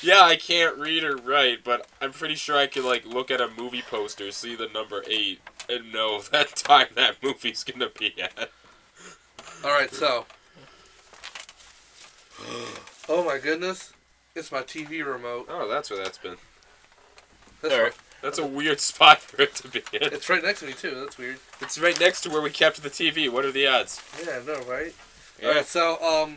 Speaker 2: yeah, I can't read or write, but I'm pretty sure I could look at a movie poster, see the number 8, and know that time that movie's gonna be at.
Speaker 1: All right, so. Oh my goodness, it's my TV remote.
Speaker 2: Oh, that's where that's been.
Speaker 1: That's
Speaker 2: a weird spot for it to be in.
Speaker 1: It's right next to me, too. That's weird.
Speaker 2: It's right next to where we kept the TV. What are the odds?
Speaker 1: Yeah, I know, right?
Speaker 2: Yeah.
Speaker 1: Alright, so,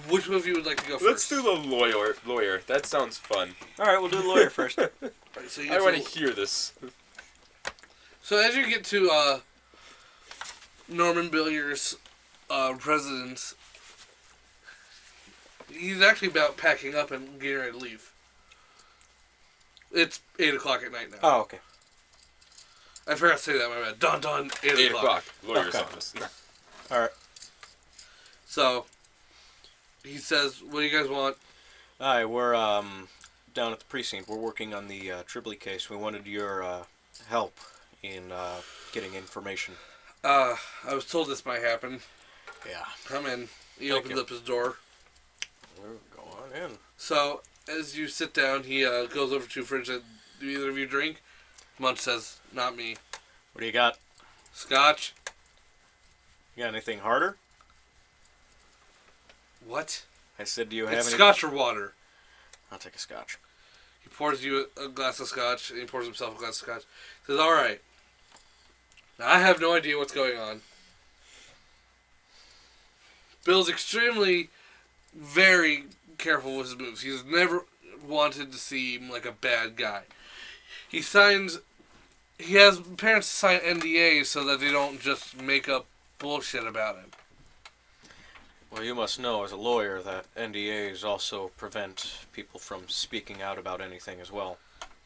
Speaker 1: which one of you would like to go first?
Speaker 2: Let's do the lawyer. That sounds fun.
Speaker 3: Alright, we'll do the lawyer first.
Speaker 1: Right, so
Speaker 2: I want to hear this.
Speaker 1: So as you get to, Norman Billier's, residence, he's actually about packing up and getting ready to leave. It's 8 o'clock at night now.
Speaker 3: Oh, okay.
Speaker 1: I forgot to say that, my bad. Dun, 8 o'clock.
Speaker 2: Lawyer's office.
Speaker 3: Alright.
Speaker 1: So, he says, what do you guys want?
Speaker 3: Alright, we're down at the precinct. We're working on the Tribley case. We wanted your help in getting information.
Speaker 1: I was told this might happen.
Speaker 3: Yeah.
Speaker 1: Come in. He opens up his door.
Speaker 3: Go on in.
Speaker 1: So, as you sit down, he goes over to the fridge and says, "Do either of you drink?" Munch says, "Not me."
Speaker 3: What do you got?
Speaker 1: Scotch.
Speaker 3: You got anything harder?
Speaker 1: What?
Speaker 3: I said, do you have any...
Speaker 1: Scotch or water?
Speaker 3: I'll take a scotch.
Speaker 1: He pours you a glass of scotch, and he pours himself a glass of scotch. He says, "Alright. Now, I have no idea what's going on. Bill's extremely, very careful with his moves. He's never wanted to seem like a bad guy. He has parents sign NDAs so that they don't just make up bullshit about him."
Speaker 3: Well, you must know as a lawyer that NDAs also prevent people from speaking out about anything as well.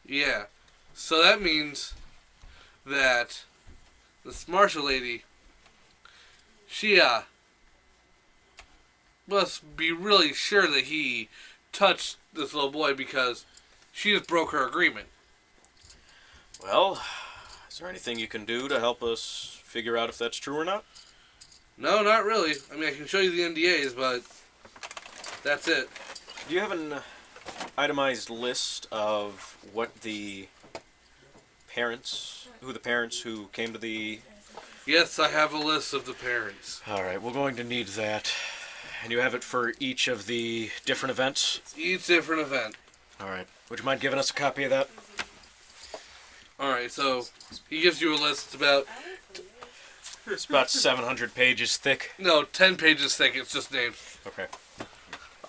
Speaker 1: Yeah. So that means that this Marshall lady, she, must be really sure that he touched this little boy because she just broke her agreement.
Speaker 3: Well, is there anything you can do to help us figure out if that's true or not?
Speaker 1: No, not really. I mean, I can show you the NDAs, but that's it.
Speaker 3: Do you have an itemized list of what the parents who came to the...
Speaker 1: Yes, I have a list of the parents.
Speaker 3: Alright, we're going to need that. And you have it for each of the different events?
Speaker 1: Each different event.
Speaker 3: Alright. Would you mind giving us a copy of that?
Speaker 1: Alright, so he gives you a list about...
Speaker 3: It's about 700 pages thick.
Speaker 1: No, 10 pages thick. It's just names.
Speaker 3: Okay.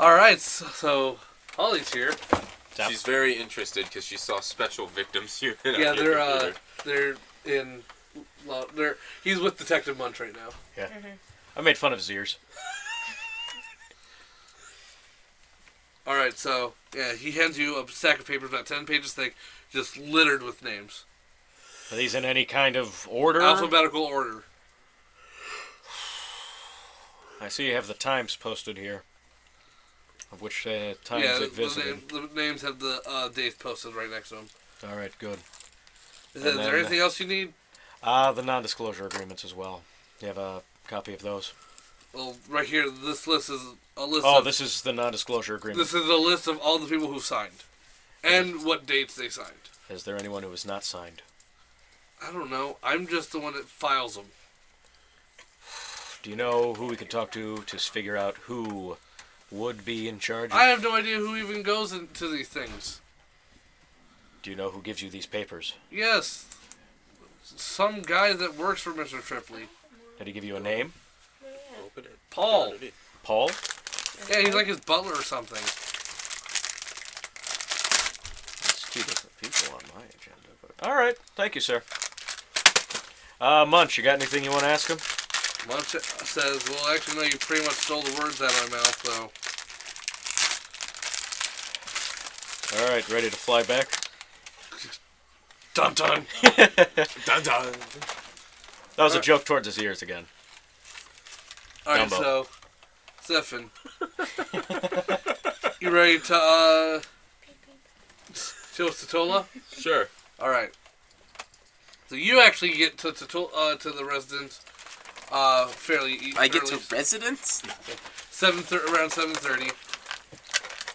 Speaker 1: Alright, so Holly's here.
Speaker 2: She's very interested because she saw Special Victims Unit.
Speaker 1: Yeah, they're in... Well, he's with Detective Munch right now.
Speaker 3: Yeah. I made fun of his ears.
Speaker 1: Alright, so, yeah, he hands you a stack of papers about 10 pages thick, just littered with names.
Speaker 3: Are these in any kind of order?
Speaker 1: Alphabetical order.
Speaker 3: I see you have the times posted here. Of which times it visited.
Speaker 1: The names have the dates posted right next to them.
Speaker 3: Alright, good.
Speaker 1: Is there anything else you need?
Speaker 3: The non-disclosure agreements as well. You have a copy of those?
Speaker 1: Well, right here, this list is a list
Speaker 3: this is the non-disclosure agreement.
Speaker 1: This is a list of all the people who've signed. And what dates they signed.
Speaker 3: Is there anyone who was not signed?
Speaker 1: I don't know. I'm just the one that files them.
Speaker 3: Do you know who we could talk to figure out who would be in charge?
Speaker 1: I have no idea who even goes into these things.
Speaker 3: Do you know who gives you these papers?
Speaker 1: Yes. Some guy that works for Mr. Tripley.
Speaker 3: Did he give you a name?
Speaker 2: Open it.
Speaker 1: Paul.
Speaker 3: Paul?
Speaker 1: Yeah, he's like his butler or something.
Speaker 3: There's two different people on my agenda. But... All right. Thank you, sir. Munch, you got anything you want to ask him?
Speaker 1: Munch says, well, actually, no, you pretty much stole the words out of my mouth, so...
Speaker 3: All right, ready to fly back?
Speaker 1: Dun dun!
Speaker 2: Dun dun!
Speaker 3: That was a joke towards his ears again.
Speaker 1: Alright, so... Zephin. You ready to, show us Totola?
Speaker 2: Sure.
Speaker 1: Alright. So you actually get to the residence fairly early.
Speaker 2: I get to residence?
Speaker 1: Around 7:30.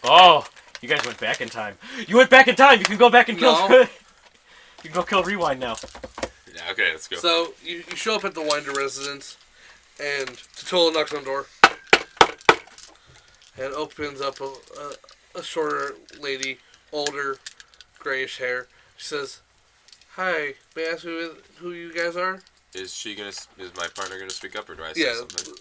Speaker 3: Oh, you guys went back in time. You went back in time. You can go back and kill.
Speaker 1: No.
Speaker 3: You can go kill Rewind now.
Speaker 2: Yeah. Okay, let's go.
Speaker 1: So you show up at the Winder residence, and Totola knocks on the door, and opens up a shorter lady, older, grayish hair. She says, "Hi, may I ask who you guys are?"
Speaker 2: Is my partner gonna speak up, or do I say something?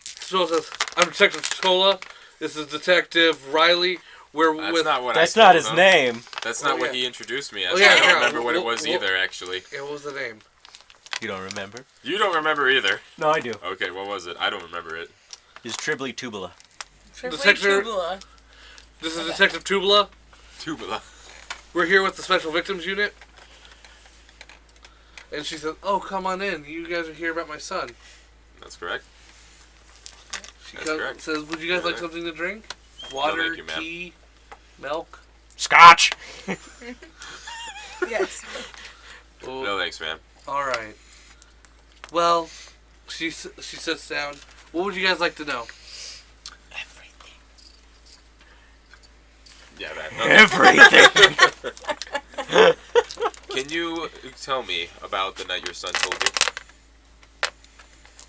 Speaker 1: Totola says, "I'm Detective Totola. This is Detective Riley.
Speaker 2: That's
Speaker 3: not his name.
Speaker 2: That's not what he introduced me as.
Speaker 1: Oh, yeah,
Speaker 2: I don't remember what it was either, actually.
Speaker 1: Yeah, what was the name?
Speaker 3: You don't remember?
Speaker 2: You don't remember either.
Speaker 3: No, I do.
Speaker 2: Okay, what was it? I don't remember it.
Speaker 3: It's Tribly Tubula.
Speaker 4: Tubula.
Speaker 1: This is Detective Tubula.
Speaker 2: Tubula.
Speaker 1: We're here with the Special Victims Unit. And she says, "Oh, come on in. You guys are here about my son."
Speaker 2: That's correct.
Speaker 1: She says, "Would you guys like something to drink? Water,
Speaker 2: thank you, ma'am.
Speaker 1: tea, milk?"
Speaker 3: Scotch!
Speaker 4: Yes.
Speaker 1: Oh,
Speaker 2: No thanks, ma'am.
Speaker 1: alright. Well, she sits down. What would you guys like to know?
Speaker 4: Everything.
Speaker 2: Yeah, that.
Speaker 3: Everything!
Speaker 2: Can you tell me about the night your son told you?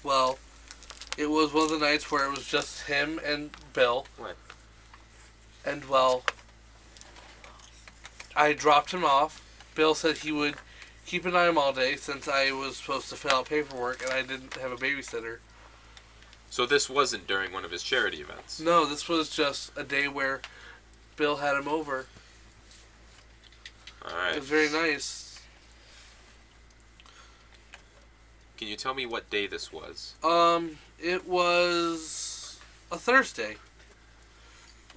Speaker 1: Well, it was one of the nights where it was just him and Bill.
Speaker 2: What?
Speaker 1: And, well, I dropped him off. Bill said he would keep an eye on him all day since I was supposed to fill out paperwork and I didn't have a babysitter.
Speaker 2: So this wasn't during one of his charity events?
Speaker 1: No, this was just a day where Bill had him over.
Speaker 2: Alright.
Speaker 1: It was very nice.
Speaker 2: Can you tell me what day this was?
Speaker 1: It was a Thursday.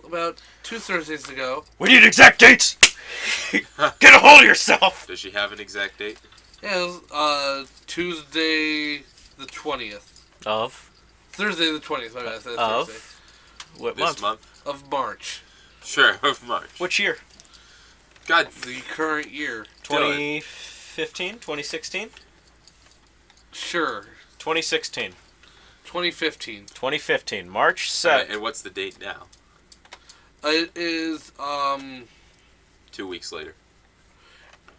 Speaker 1: About 2 Thursdays ago.
Speaker 3: We need exact dates! Get a hold of yourself!
Speaker 2: Does she have an exact date?
Speaker 1: Yeah, it was, Tuesday the 20th.
Speaker 3: Of?
Speaker 1: Thursday the 20th, my bad. I said
Speaker 3: Of?
Speaker 1: Thursday.
Speaker 3: What
Speaker 2: This month?
Speaker 1: Of March.
Speaker 2: Sure, of March.
Speaker 3: Which year?
Speaker 2: God.
Speaker 1: The current year.
Speaker 3: 2015? 2016?
Speaker 1: Sure.
Speaker 3: 2016.
Speaker 1: 2015.
Speaker 3: 2015. March 7th.
Speaker 2: Alright, and what's the date now?
Speaker 1: It is,
Speaker 2: 2 weeks later.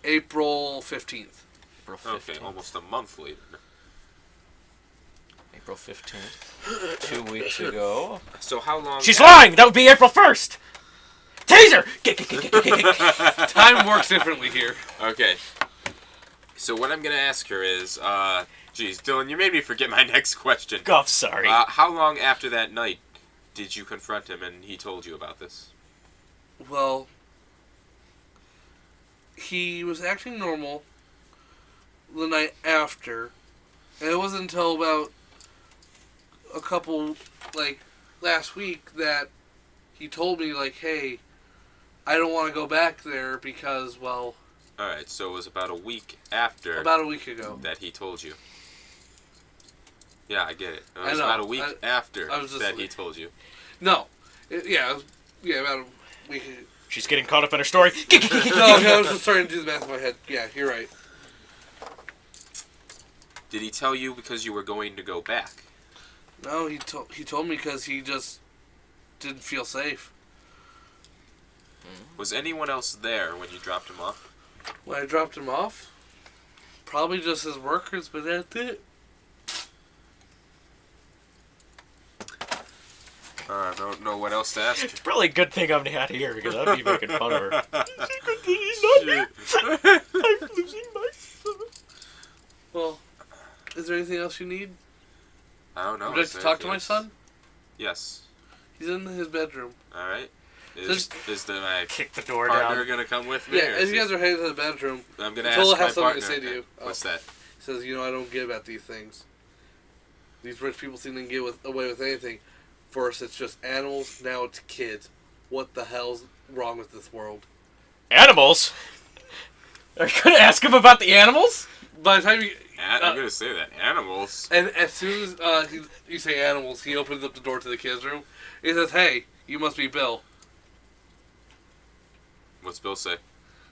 Speaker 1: April 15th.
Speaker 3: April 15th.
Speaker 2: Okay, almost a month later.
Speaker 3: April 15th. 2 weeks ago.
Speaker 2: So how long...
Speaker 3: She's lying! That would be April 1st! Taser!
Speaker 1: Time works differently here.
Speaker 2: Okay. So what I'm going to ask her is, geez, Dylan, you made me forget my next question.
Speaker 3: Oh, sorry.
Speaker 2: How long after that night did you confront him and he told you about this?
Speaker 1: Well, he was acting normal the night after, and it wasn't until about a couple, last week that he told me, hey, I don't want to go back there because, well...
Speaker 2: Alright, so it was about a week after...
Speaker 1: About a week ago.
Speaker 2: ...that he told you. Yeah, I get it. It was
Speaker 1: I know.
Speaker 2: about a week after that he
Speaker 1: like...
Speaker 2: told you.
Speaker 1: No. About a week ago.
Speaker 3: She's getting caught up in her story.
Speaker 1: No, I was just starting to do the math in my head. Yeah, you're right.
Speaker 2: Did he tell you because you were going to go back?
Speaker 1: No, he told me because he just didn't feel safe.
Speaker 2: Was anyone else there when you dropped him off?
Speaker 1: When I dropped him off? Probably just his workers, but that's it.
Speaker 2: I don't know what else to ask.
Speaker 3: It's probably a good thing I'm not here because I'd be making fun of her. I'm losing my son.
Speaker 1: Well, is there anything else you need?
Speaker 2: I don't know.
Speaker 1: Would you like to talk to my son?
Speaker 2: Yes.
Speaker 1: He's in his bedroom.
Speaker 2: All right. Is my
Speaker 3: kick the door
Speaker 2: partner
Speaker 3: down?
Speaker 2: gonna come with me?
Speaker 1: Yeah, as you guys are heading to the bedroom,
Speaker 2: I'm gonna
Speaker 1: Tola
Speaker 2: ask my
Speaker 1: has something
Speaker 2: partner.
Speaker 1: to say to you.
Speaker 2: What's that?
Speaker 1: He says, I don't give at these things. These rich people seem to get away with anything. First, it's just animals. Now it's kids. What the hell's wrong with this world?
Speaker 3: Animals? Are you gonna ask him about the animals?
Speaker 1: By the time you...
Speaker 2: I'm gonna say that. Animals.
Speaker 1: And as soon as you say animals, he opens up the door to the kids' room. He says, "Hey, you must be Bill."
Speaker 2: What's Bill say?
Speaker 1: He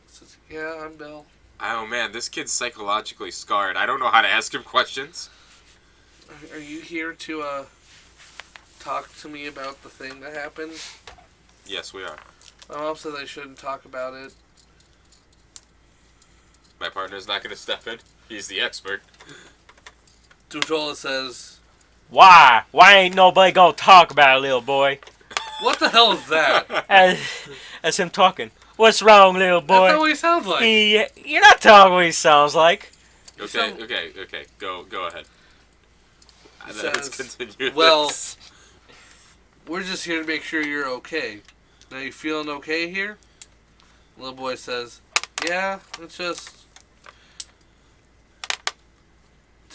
Speaker 1: says, "Yeah, I'm Bill."
Speaker 2: Oh man, this kid's psychologically scarred. I don't know how to ask him questions.
Speaker 1: Are you here to talk to me about the thing that happened?
Speaker 2: Yes, we are.
Speaker 1: My mom said I shouldn't talk about it.
Speaker 2: My partner's not gonna step in. He's the expert.
Speaker 1: Tutola says,
Speaker 3: Why? Why ain't nobody gonna talk about it, little boy?
Speaker 1: "What the hell is that?"
Speaker 3: As him talking. What's wrong, little boy?
Speaker 1: That's not what he sounds like.
Speaker 3: You're not telling what he sounds like.
Speaker 2: Okay. Go ahead. Let's continue.
Speaker 1: Well,
Speaker 2: this.
Speaker 1: we're just here to make sure you're okay. Now, you feeling okay here? Little boy says, "Yeah, it's just...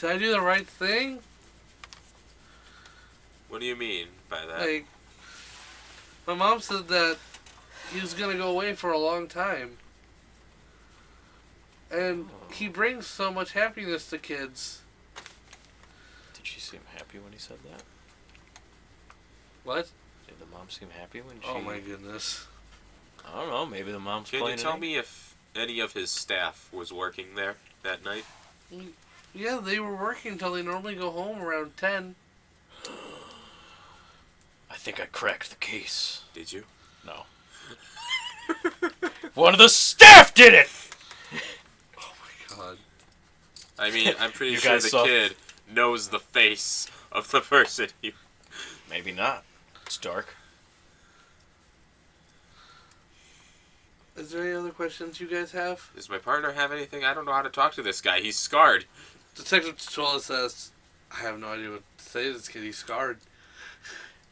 Speaker 1: Did I do the right thing?
Speaker 2: What do you mean by that?
Speaker 1: Like, my mom said that he was going to go away for a long time. And he brings so much happiness to kids."
Speaker 3: Did she seem happy when he said that?
Speaker 1: What?
Speaker 3: Did the mom seem happy when she...
Speaker 1: Oh my goodness.
Speaker 3: I don't know, maybe the mom's
Speaker 2: Can
Speaker 3: playing
Speaker 2: you tell me if any of his staff was working there that night?
Speaker 1: Yeah, they were working until they normally go home around 10.
Speaker 3: I think I cracked the case.
Speaker 2: Did you?
Speaker 3: No. One of the staff did it!
Speaker 1: Oh my god.
Speaker 2: I mean, I'm pretty
Speaker 3: You
Speaker 2: sure
Speaker 3: guys
Speaker 2: the
Speaker 3: saw-
Speaker 2: kid knows the face of the person.
Speaker 3: Maybe not. It's dark.
Speaker 1: Is there any other questions you guys have?
Speaker 2: Does my partner have anything? I don't know how to talk to this guy. He's scarred.
Speaker 1: Detective Tutola says, "I have no idea what to say to this kid. He's scarred."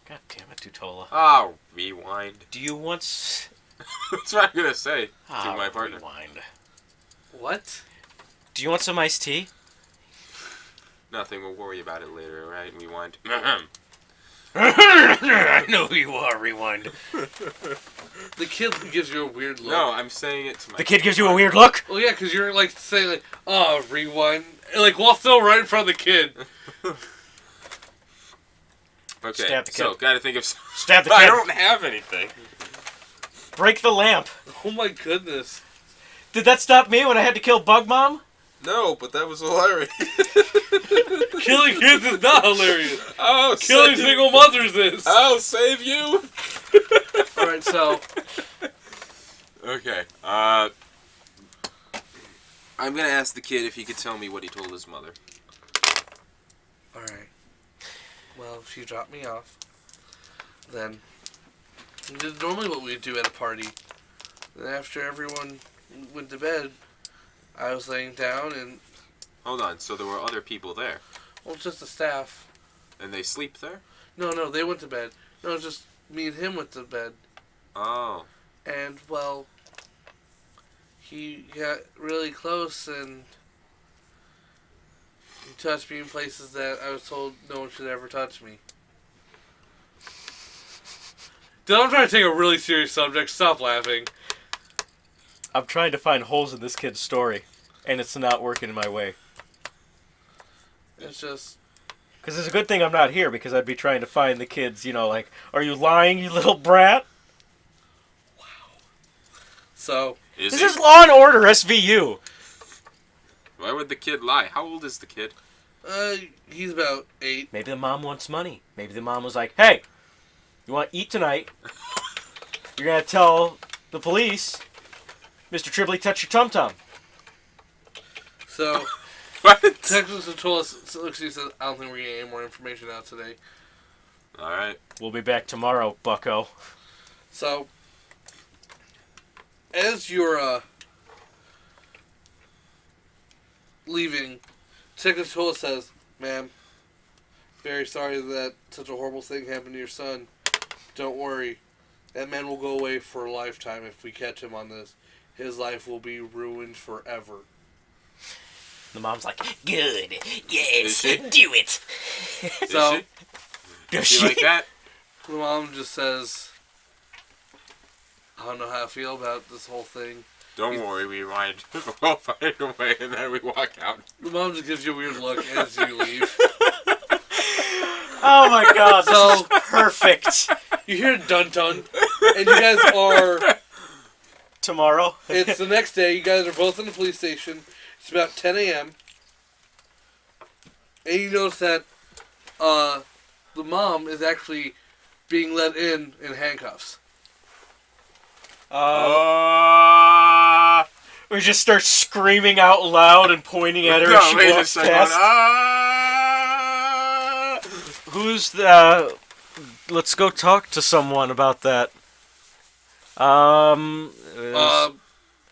Speaker 3: God damn it, Tutola.
Speaker 2: Oh, rewind.
Speaker 3: Do you want...
Speaker 2: That's what I'm gonna say to my partner.
Speaker 3: Rewind.
Speaker 1: What?
Speaker 3: Do you want some iced tea?
Speaker 2: Nothing. We'll worry about it later, alright? Rewind.
Speaker 3: I know who you are, rewind.
Speaker 1: The kid gives you a weird look.
Speaker 2: No, I'm saying it to my
Speaker 3: The kid gives you a weird look?
Speaker 1: Well, yeah, because you're like saying like, "Oh, rewind," like while still right in front of the kid.
Speaker 2: Okay,
Speaker 3: Stab the kid.
Speaker 2: so gotta think of...
Speaker 3: Stab the kid.
Speaker 2: I don't have anything.
Speaker 3: Break the lamp.
Speaker 1: Oh my goodness.
Speaker 3: Did that stop me when I had to kill Bug Mom?
Speaker 2: No, but that was hilarious.
Speaker 1: Killing kids is not hilarious.
Speaker 2: Oh,
Speaker 1: Killing single mothers is.
Speaker 2: I'll save you.
Speaker 1: Alright, so...
Speaker 2: Okay, I'm gonna ask the kid if he could tell me what he told his mother.
Speaker 1: Alright. Well, she dropped me off. Then... This is normally what we do at a party. Then after everyone went to bed, I was laying down and...
Speaker 2: Hold on, so there were other people there?
Speaker 1: Well, just the staff.
Speaker 2: And they sleep there?
Speaker 1: No, they went to bed. No, just me and him went to bed.
Speaker 2: Oh.
Speaker 1: And, well... He got really close and... He touched me in places that I was told no one should ever touch me. Dude, I'm trying to take a really serious subject. Stop laughing.
Speaker 3: I'm trying to find holes in this kid's story, and it's not working in my way.
Speaker 1: It's just...
Speaker 3: Because it's a good thing I'm not here, because I'd be trying to find the kids, like, are you lying, you little brat?
Speaker 1: Wow. So...
Speaker 3: This is Law and Order SVU.
Speaker 2: Why would the kid lie? How old is the kid?
Speaker 1: He's about 8.
Speaker 3: Maybe the mom wants money. Maybe the mom was like, hey, you want to eat tonight? You're going to tell The police. Mr. Tribbley touched your tum-tum.
Speaker 1: So,
Speaker 2: What?
Speaker 1: Texas told us, she said, I don't think we're getting any more information out today.
Speaker 2: Alright.
Speaker 3: We'll be back tomorrow, bucko.
Speaker 1: So, as you're leaving, Texas Tola says, ma'am, very sorry that such a horrible thing happened to your son. Don't worry. That man will go away for a lifetime if we catch him on this. His life will be ruined forever.
Speaker 3: The mom's like,
Speaker 4: Good. Yes.
Speaker 2: Is she?
Speaker 4: Do it.
Speaker 1: So,
Speaker 2: Does she like that?
Speaker 1: the mom just says, I don't know how I feel about this whole thing.
Speaker 2: Don't worry, we might we'll find a way, and then we walk out.
Speaker 1: The mom just gives you a weird look as you leave.
Speaker 3: oh my god, this
Speaker 1: So-
Speaker 3: is perfect.
Speaker 1: You hear dun-dun, and you guys are...
Speaker 3: Tomorrow?
Speaker 1: It's the next day. You guys are both in the police station. It's about 10 a.m. And you notice that the mom is actually being let in handcuffs.
Speaker 3: We just start screaming out loud and pointing at her as she walks past. Who's the... Let's go talk to someone about that.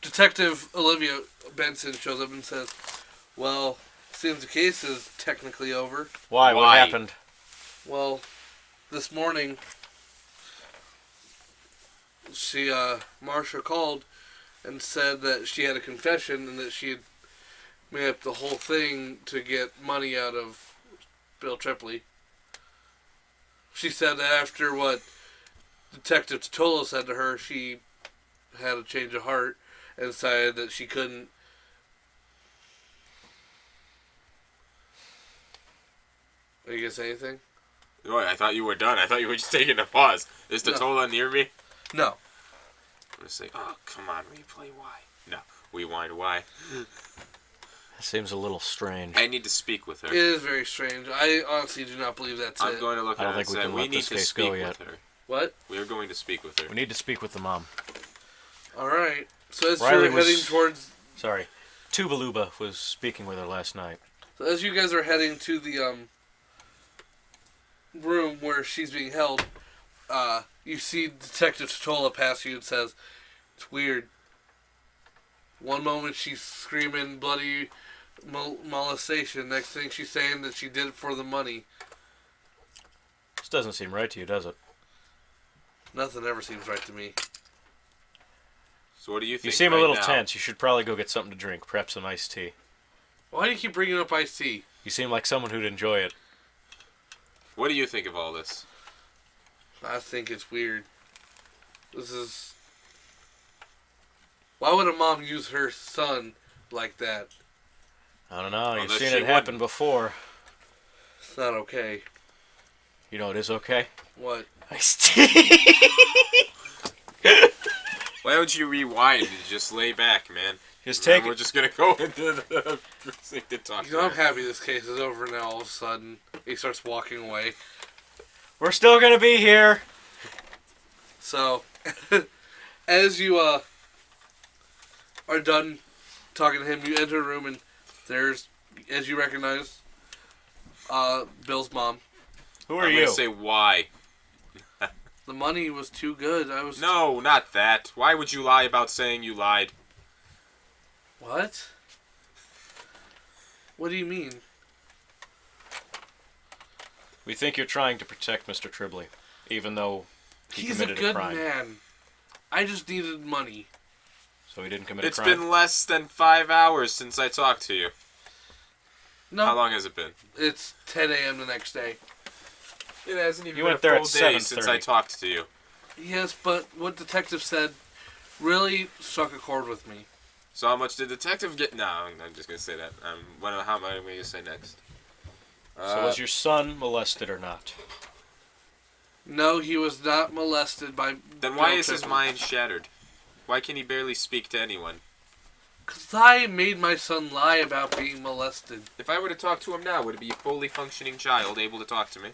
Speaker 1: Detective Olivia Benson shows up and says, well, seems the case is technically over.
Speaker 3: Why? What happened?
Speaker 1: Well, this morning, Marsha called and said that she had a confession and that she had made up the whole thing to get money out of Bill Tripley. She said that after what Detective Totolo said to her, she had a change of heart and decided that she couldn't. Are you going to say anything?
Speaker 2: Oh, I thought you were done. I thought you were just taking a pause. Is Totola near me?
Speaker 1: No.
Speaker 2: I'm going to say, oh, come on, replay why? No, rewind why.
Speaker 3: That seems a little strange.
Speaker 2: I need to speak with her.
Speaker 1: It is very strange. I honestly do not believe that's
Speaker 2: I'm
Speaker 1: it.
Speaker 2: going to look at her and say, we need to speak with her.
Speaker 1: What?
Speaker 2: We are going to speak with her.
Speaker 3: We need to speak with the mom.
Speaker 1: Alright. So as
Speaker 3: Riley
Speaker 1: you're heading towards...
Speaker 3: Sorry. Tubaluba was speaking with her last night.
Speaker 1: So as you guys are heading to the room where she's being held, you see Detective Totola pass you and says, it's weird. One moment she's screaming bloody molestation. Next thing she's saying that she did it for the money.
Speaker 3: This doesn't seem right to you, does it?
Speaker 1: Nothing ever seems right to me.
Speaker 2: So what do you think?
Speaker 3: You seem
Speaker 2: right
Speaker 3: a little
Speaker 2: now?
Speaker 3: tense. You should probably go get something to drink. Perhaps some iced tea.
Speaker 1: Why do you keep bringing up iced tea?
Speaker 3: You seem like someone who'd enjoy it.
Speaker 2: What do you think of all this?
Speaker 1: I think it's weird. This is... Why would a mom use her son like that?
Speaker 3: I don't know. You've
Speaker 2: Unless
Speaker 3: seen
Speaker 2: she
Speaker 3: it happen before.
Speaker 1: It's not okay.
Speaker 3: You know it is okay?
Speaker 1: What?
Speaker 3: Iced tea.
Speaker 2: Why don't you rewind and just lay back, man?
Speaker 3: Just take
Speaker 2: We're
Speaker 3: it.
Speaker 2: just gonna go into the precinct to talk
Speaker 1: You
Speaker 2: to
Speaker 1: know, I'm
Speaker 2: her.
Speaker 1: happy this case is over now all of a sudden. He starts walking away.
Speaker 3: We're still gonna be here.
Speaker 1: So, as you are done talking to him, you enter a room and there's, as you recognize, Bill's mom.
Speaker 3: Who are
Speaker 2: I'm
Speaker 3: you?
Speaker 2: gonna say why.
Speaker 1: The money was too good.
Speaker 2: No, not that. Why would you lie about saying you lied?
Speaker 1: What? What do you mean?
Speaker 3: We think you're trying to protect Mr. Tribbley, even though he
Speaker 1: He's a
Speaker 3: committed
Speaker 1: good
Speaker 3: crime.
Speaker 1: man. I just needed money.
Speaker 3: So he didn't commit a
Speaker 2: It's
Speaker 3: crime?
Speaker 2: been less than 5 hours since I talked to you.
Speaker 1: No,
Speaker 2: How long has it been?
Speaker 1: it's 10 a.m. the next day.
Speaker 2: It hasn't even
Speaker 3: You
Speaker 2: been
Speaker 3: went
Speaker 2: a
Speaker 3: there
Speaker 2: full
Speaker 3: at
Speaker 2: day since I
Speaker 3: 7:30.
Speaker 2: talked to you.
Speaker 1: Yes, but what detective said really struck a chord with me.
Speaker 2: So how much did detective get? No, I'm just gonna say that. How am I going to say next?
Speaker 3: So was your son molested or not?
Speaker 1: No, he was not molested by...
Speaker 2: Then why
Speaker 1: Bill
Speaker 2: is his
Speaker 1: Tripley.
Speaker 2: mind shattered? Why can he barely speak to anyone?
Speaker 1: Because I made my son lie about being molested.
Speaker 2: If I were to talk to him now, would it be a fully functioning child able to talk to me?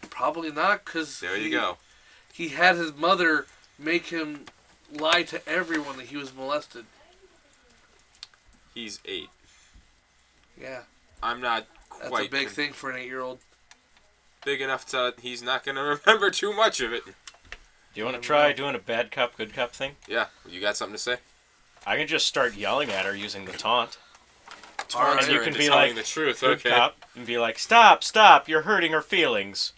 Speaker 1: Probably not, because
Speaker 2: There you go.
Speaker 1: he had his mother make him lie to everyone that he was molested.
Speaker 2: He's 8.
Speaker 1: Yeah.
Speaker 2: I'm not quite...
Speaker 1: That's a big thing for an 8-year-old.
Speaker 2: Big enough to... He's not going to remember too much of it.
Speaker 3: Do you want to try doing a bad cop, good cop thing?
Speaker 2: Yeah. You got something to say?
Speaker 3: I can just start yelling at her using the taunt.
Speaker 2: Taunt
Speaker 3: and
Speaker 2: her
Speaker 3: you can
Speaker 2: into
Speaker 3: be
Speaker 2: telling
Speaker 3: like,
Speaker 2: the truth.
Speaker 3: good
Speaker 2: Okay.
Speaker 3: cop, and be like, stop, you're hurting her feelings.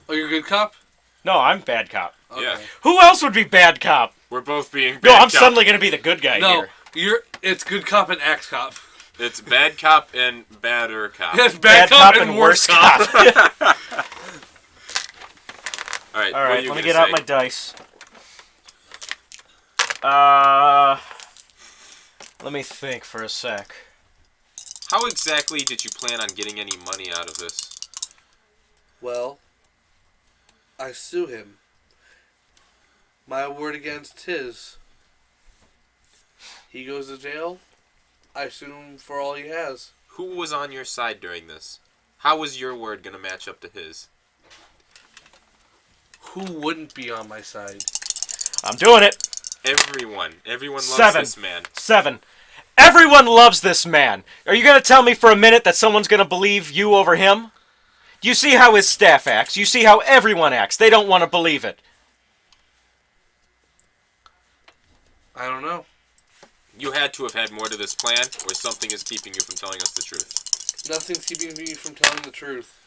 Speaker 1: Oh, you're a good cop?
Speaker 3: No, I'm bad cop.
Speaker 1: Okay.
Speaker 2: Yeah.
Speaker 3: Who else would be bad cop?
Speaker 2: We're both being bad
Speaker 3: No, I'm
Speaker 2: cop.
Speaker 3: suddenly going to be the good guy here.
Speaker 1: It's good cop and axe cop.
Speaker 2: It's bad cop and badder cop.
Speaker 1: It's bad cop and worse cop.
Speaker 2: All right,
Speaker 3: let me get out my dice. Let me think for a sec.
Speaker 2: How exactly did you plan on getting any money out of this?
Speaker 1: Well, I sue him. My word against his. He goes to jail. I sue him for all he has.
Speaker 2: Who was on your side during this? How was your word going to match up to his?
Speaker 1: Who wouldn't be on my side?
Speaker 3: I'm doing it.
Speaker 2: Everyone. Everyone loves
Speaker 3: 7.
Speaker 2: this man.
Speaker 3: 7. Everyone loves this man. Are you going to tell me for a minute that someone's going to believe you over him? You see how his staff acts. You see how everyone acts. They don't want to believe it.
Speaker 1: I don't know.
Speaker 2: You had to have had more to this plan, or something is keeping you from telling us the truth.
Speaker 1: Nothing's keeping me from telling the truth.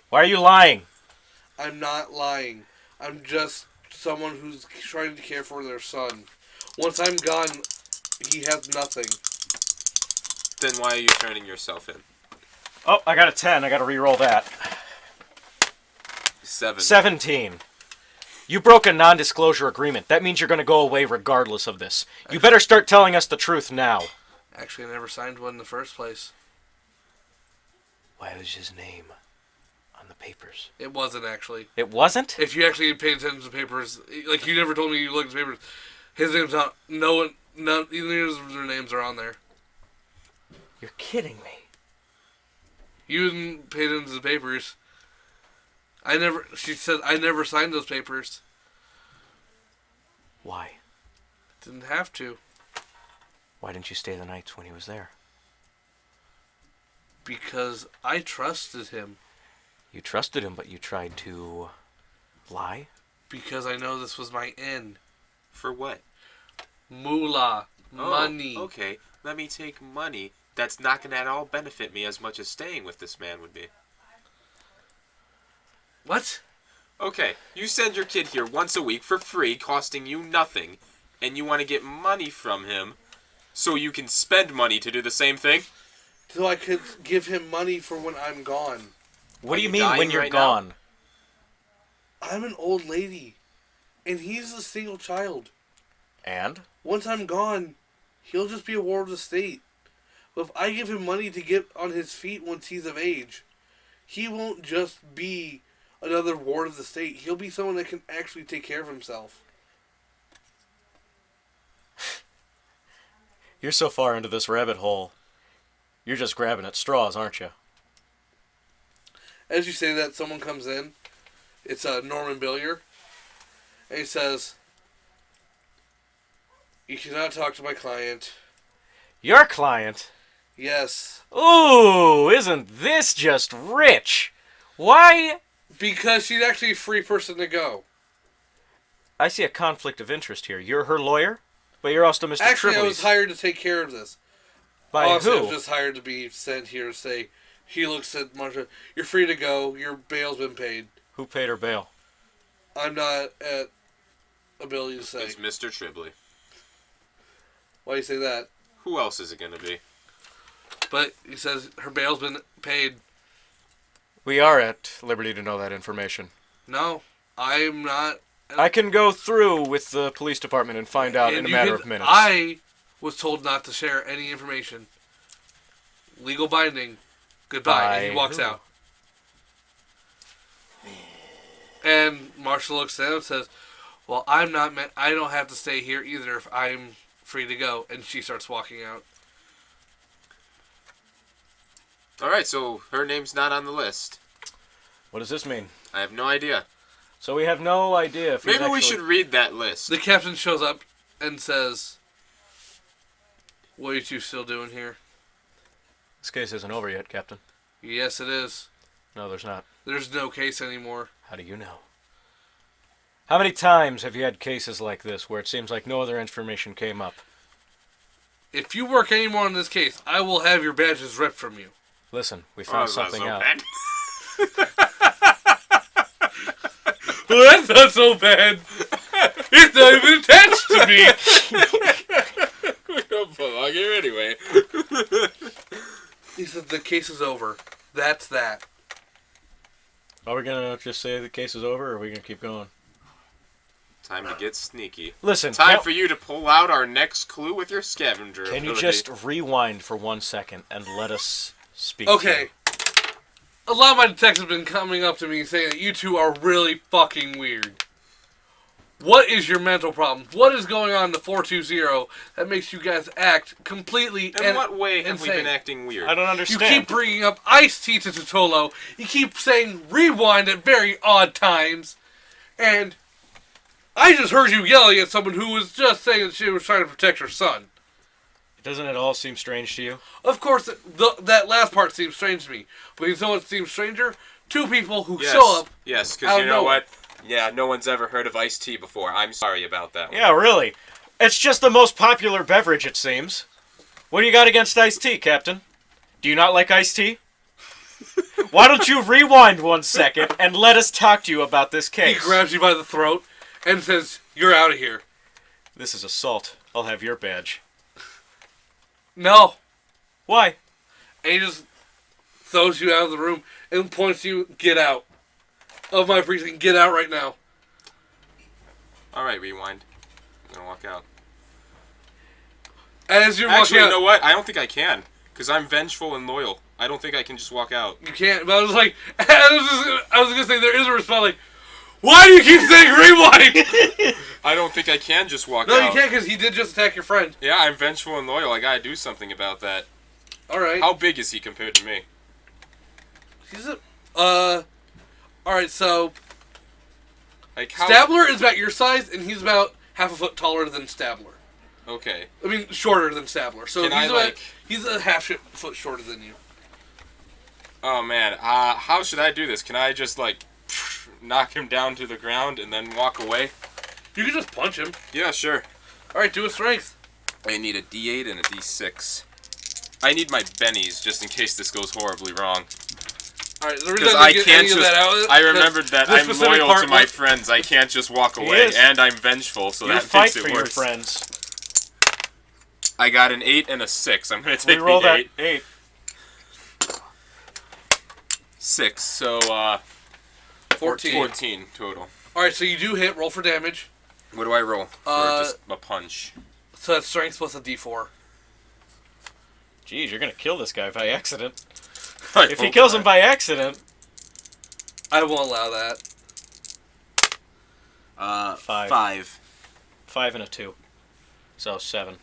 Speaker 3: Why are you lying?
Speaker 1: I'm not lying. I'm just someone who's trying to care for their son. Once I'm gone, he has nothing.
Speaker 2: Then why are you turning yourself in?
Speaker 3: Oh, I got a 10. I got to re-roll that.
Speaker 2: 7.
Speaker 3: 17. You broke a non-disclosure agreement. That means you're going to go away regardless of this. You better start telling us the truth now.
Speaker 1: Actually, I never signed one in the first place.
Speaker 3: Why was his name on the papers?
Speaker 1: It wasn't, actually.
Speaker 3: It wasn't?
Speaker 1: If you actually paid attention to the papers, like, you never told me you looked at the papers. His name's not, none, either of their names are on there.
Speaker 3: You're kidding me.
Speaker 1: You didn't pay attention to the papers. She said, I never signed those papers.
Speaker 3: Why?
Speaker 1: Didn't have to.
Speaker 3: Why didn't you stay the nights when he was there?
Speaker 1: Because I trusted him.
Speaker 3: You trusted him, but you tried to lie?
Speaker 1: Because I know this was my end.
Speaker 2: For what?
Speaker 1: Moolah. Money.
Speaker 2: Okay, let me take money. That's not going to at all benefit me as much as staying with this man would be.
Speaker 1: What?
Speaker 2: Okay, you send your kid here once a week for free, costing you nothing, and you want to get money from him so you can spend money to do the same thing?
Speaker 1: So I could give him money for when I'm gone.
Speaker 3: What do you mean when you're gone?
Speaker 1: I'm an old lady, and he's a single child.
Speaker 3: And?
Speaker 1: Once I'm gone, he'll just be a ward of the state. But if I give him money to get on his feet once he's of age, he won't just be another ward of the state. He'll be someone that can actually take care of himself.
Speaker 3: You're so far into this rabbit hole. You're just grabbing at straws, aren't you?
Speaker 1: As you say that, someone comes in. It's Norman Billier. And he says, "You cannot talk to my client."
Speaker 3: Your client?
Speaker 1: Yes.
Speaker 3: Ooh, isn't this just rich? Why?
Speaker 1: Because she's actually a free person to go.
Speaker 3: I see a conflict of interest here. You're her lawyer, but you're also Mr.
Speaker 1: Actually,
Speaker 3: Tribbles.
Speaker 1: I was hired to take care of this.
Speaker 3: By
Speaker 1: Honestly, I
Speaker 3: who?
Speaker 1: was just hired to be sent here to say, he looks at Marsha, you're free to go, your bail's been paid.
Speaker 3: Who paid her bail?
Speaker 1: I'm not at ability to say.
Speaker 2: It's Mr. Tribley.
Speaker 1: Why do you say that?
Speaker 2: Who else is it going to be?
Speaker 1: But he says her bail's been paid.
Speaker 3: We are at liberty to know that information.
Speaker 1: No, I'm not.
Speaker 3: I can go through with the police department and find out in a matter of minutes.
Speaker 1: I was told not to share any information. Legal binding. Goodbye. And he walks out. And Marshall looks at him and says, well, I don't have to stay here either if I'm free to go. And she starts walking out.
Speaker 2: Alright, so her name's not on the list.
Speaker 3: What does this mean?
Speaker 2: I have no idea.
Speaker 3: So we have no idea if
Speaker 2: Maybe we should read that list.
Speaker 1: The captain shows up and says, "What are you two still doing here?"
Speaker 3: This case isn't over yet, Captain.
Speaker 1: Yes, it is.
Speaker 3: No, there's not.
Speaker 1: There's no case anymore.
Speaker 3: How do you know? How many times have you had cases like this where it seems like no other information came up?
Speaker 1: If you work anymore on this case, I will have your badges ripped from you.
Speaker 3: Listen, we found something out.
Speaker 1: Well, that's not so bad. It's not even attached to me.
Speaker 2: We don't belong here anyway.
Speaker 1: He said the case is over. That's that.
Speaker 3: Are we going to just say the case is over, or are we going to keep going?
Speaker 2: Time to get sneaky.
Speaker 3: Listen.
Speaker 2: Time for you to pull out our next clue with your scavenger
Speaker 3: Can
Speaker 2: ability.
Speaker 3: you just rewind for 1 second and let us speak?
Speaker 1: Okay. A lot of my detectives have been coming up to me saying that you two are really fucking weird. What is your mental problem? What is going on in the 420 that makes you guys act completely
Speaker 2: In what way have we
Speaker 1: insane?
Speaker 2: been acting weird?
Speaker 3: I don't
Speaker 1: You
Speaker 3: understand.
Speaker 1: keep bringing up Ice-T to Totolo. You keep saying rewind at very odd times. And I just heard you yelling at someone who was just saying that she was trying to protect her son.
Speaker 3: Doesn't it all seem strange to you?
Speaker 1: Of course, that last part seems strange to me. But you know what seems stranger? Two people who
Speaker 2: Yes.
Speaker 1: show up.
Speaker 2: Yes,
Speaker 1: out
Speaker 2: because you
Speaker 1: of
Speaker 2: know
Speaker 1: nowhere.
Speaker 2: what? Yeah, no one's ever heard of iced tea before. I'm sorry about that one.
Speaker 3: Yeah, really. It's just the most popular beverage, it seems. What do you got against iced tea, Captain? Do you not like iced tea? Why don't you rewind 1 second and let us talk to you about this
Speaker 1: He
Speaker 3: case?
Speaker 1: grabs you by the throat and says, "You're out of here."
Speaker 3: This is assault. I'll have your badge.
Speaker 1: No.
Speaker 3: Why?
Speaker 1: And he just throws you out of the room and points to you, "Get out of my precinct. Get out right now."
Speaker 2: Alright, rewind. I'm gonna walk out.
Speaker 1: As you're walking
Speaker 2: Actually,
Speaker 1: out,
Speaker 2: you know what? I don't think I can. Because I'm vengeful and loyal. I don't think I can just walk out.
Speaker 1: you can't. But I was like, I was gonna say there is a response like, "Why do you keep saying rewind?"
Speaker 2: I don't think I can just walk
Speaker 1: No,
Speaker 2: out.
Speaker 1: you can't because he did just attack your friend.
Speaker 2: Yeah, I'm vengeful and loyal. I gotta do something about that.
Speaker 1: All right.
Speaker 2: How big is he compared to me?
Speaker 1: He's a. All right. So
Speaker 2: Like how?
Speaker 1: Stabler is about your size, and he's about half a foot taller than Stabler.
Speaker 2: Okay.
Speaker 1: I mean, shorter than Stabler. So
Speaker 2: Can
Speaker 1: he's
Speaker 2: I,
Speaker 1: about,
Speaker 2: like-
Speaker 1: he's a foot shorter than you.
Speaker 2: Oh man. How should I do this? Can I just like knock him down to the ground and then walk away?
Speaker 1: You can just punch him.
Speaker 2: Yeah, sure.
Speaker 1: All right, do a strength.
Speaker 2: I need a D8 and a D6. I need my bennies just in case this goes horribly wrong.
Speaker 1: All right, the reason
Speaker 2: Because
Speaker 1: I
Speaker 2: I
Speaker 1: didn't get
Speaker 2: can't
Speaker 1: any of
Speaker 2: just.
Speaker 1: that out,
Speaker 2: I remembered that
Speaker 1: this
Speaker 2: I'm
Speaker 1: specific
Speaker 2: loyal
Speaker 1: part
Speaker 2: to my
Speaker 1: was-
Speaker 2: friends. I can't just walk
Speaker 3: He
Speaker 2: away,
Speaker 3: is.
Speaker 2: and I'm vengeful, so
Speaker 3: You
Speaker 2: that
Speaker 3: fight
Speaker 2: makes it
Speaker 3: for your
Speaker 2: worse.
Speaker 3: friends.
Speaker 2: I got an 8 and a 6. I'm gonna
Speaker 3: We
Speaker 2: take
Speaker 3: roll
Speaker 2: the
Speaker 3: that
Speaker 2: 8.
Speaker 3: 8.
Speaker 2: 6. So
Speaker 1: 14.
Speaker 2: 14 total.
Speaker 1: All right, so you do hit. Roll for damage.
Speaker 2: What do I roll for just a punch?
Speaker 1: So that's strength plus a D4.
Speaker 3: Jeez, you're gonna kill this guy by accident.
Speaker 2: I
Speaker 3: If he
Speaker 2: hope
Speaker 3: kills
Speaker 2: not.
Speaker 3: him by accident,
Speaker 1: I won't allow that.
Speaker 3: 5.
Speaker 2: 5.
Speaker 3: 5 and a 2. So 7.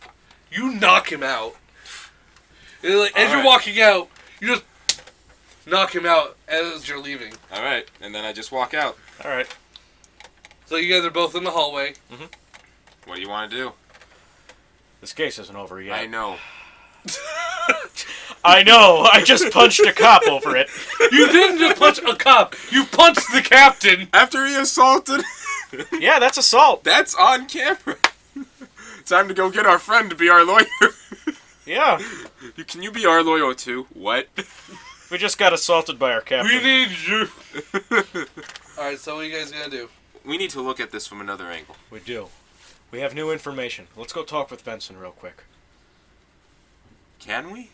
Speaker 1: You knock him out. And, like, as
Speaker 2: All
Speaker 1: you're
Speaker 2: right.
Speaker 1: walking out, you just knock him out as you're leaving.
Speaker 2: All right, and then I just walk out.
Speaker 3: Alright.
Speaker 1: So you guys are both in the hallway.
Speaker 2: What do you want to do?
Speaker 3: This case isn't over yet.
Speaker 2: I know.
Speaker 3: I know! I just punched a cop over it.
Speaker 1: You didn't just punch a cop. You punched the captain.
Speaker 2: After he assaulted,
Speaker 3: Yeah, that's assault.
Speaker 2: that's on camera. Time to go get our friend to be our lawyer.
Speaker 3: Yeah.
Speaker 2: Can you be our lawyer too? What?
Speaker 3: We just got assaulted by our captain.
Speaker 1: We need you. All right, so what are you guys gonna do?
Speaker 2: We need to look at this from another angle.
Speaker 3: We do. We have new information. Let's go talk with Benson real quick.
Speaker 2: Can we?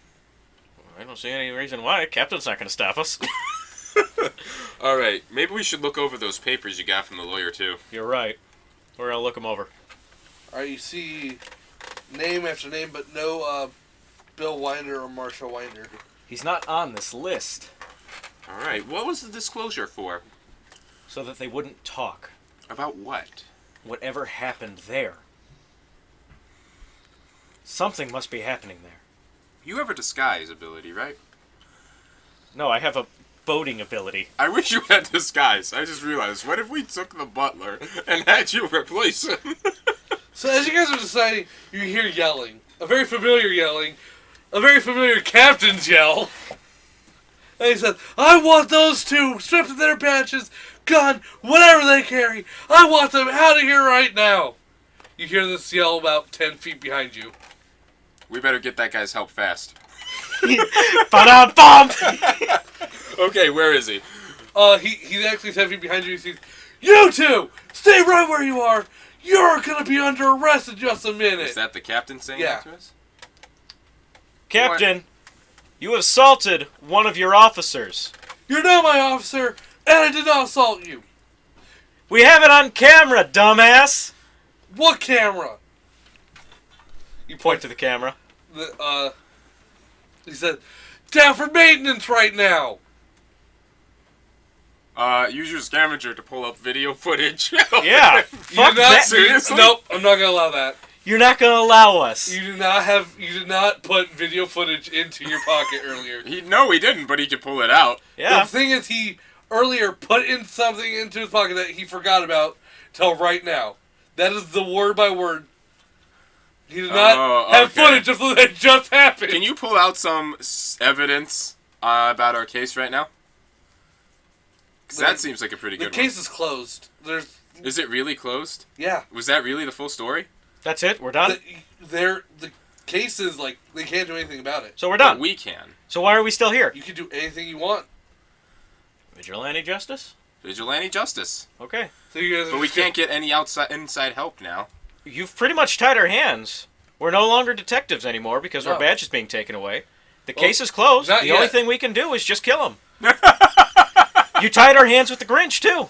Speaker 3: I don't see any reason why. Captain's not going to stop us.
Speaker 2: All right, maybe we should look over those papers you got from the lawyer too.
Speaker 3: You're right. We're going to look them over.
Speaker 1: All right, you see name after name, but no Bill Winder or Marshall Winder.
Speaker 3: He's not on this list.
Speaker 2: All right, what was the disclosure for?
Speaker 3: So that they wouldn't talk.
Speaker 2: About what?
Speaker 3: Whatever happened there. Something must be happening there.
Speaker 2: You have a disguise ability, right?
Speaker 3: No, I have a boating ability.
Speaker 2: I wish you had disguise. I just realized, what if we took the butler and had you replace him?
Speaker 1: So as you guys are deciding, you hear yelling. A very familiar yelling. A very familiar captain's yell. And he says, I want those two stripped of their badges, gun, whatever they carry. I want them out of here right now. You hear this yell about 10 feet behind you.
Speaker 2: We better get that guy's help fast.
Speaker 3: Ba-da-bum!
Speaker 2: Okay, where is he?
Speaker 1: He's actually 10 feet behind you. He says, you two, stay right where you are. You're going to be under arrest in just a minute.
Speaker 2: Is that the captain saying that to us?
Speaker 3: Captain, you assaulted one of your officers.
Speaker 1: You're not my officer, and I did not assault you.
Speaker 3: We have it on camera, dumbass.
Speaker 1: What camera?
Speaker 3: You point to the camera.
Speaker 1: He said, down for maintenance right now.
Speaker 2: Use your scavenger to pull up video footage.
Speaker 3: Yeah. Fuck that.
Speaker 2: Seriously?
Speaker 1: Nope, I'm not gonna allow that.
Speaker 3: You're not gonna allow us.
Speaker 1: You did not put video footage into your pocket earlier.
Speaker 2: No, he didn't, but he could pull it out.
Speaker 3: Yeah.
Speaker 1: The thing is, he earlier put in something into his pocket that he forgot about till right now. That is the word by word. He did not have footage of something that just happened.
Speaker 2: Can you pull out some evidence about our case right now? Because that seems like a pretty good one.
Speaker 1: The case is closed.
Speaker 2: Is it really closed?
Speaker 1: Yeah.
Speaker 2: Was that really the full story?
Speaker 3: That's it? We're done?
Speaker 1: The case is, like, they can't do anything about it.
Speaker 3: So we're done?
Speaker 2: But we can.
Speaker 3: So why are we still here?
Speaker 1: You can do anything you want.
Speaker 3: Vigilante justice?
Speaker 2: Vigilante justice.
Speaker 3: Okay.
Speaker 1: So you guys
Speaker 2: But we can't get any inside help now.
Speaker 3: You've pretty much tied our hands. We're no longer detectives anymore because our badge is being taken away. The case is closed. The only thing we can do is just kill him. You tied our hands with the Grinch, too.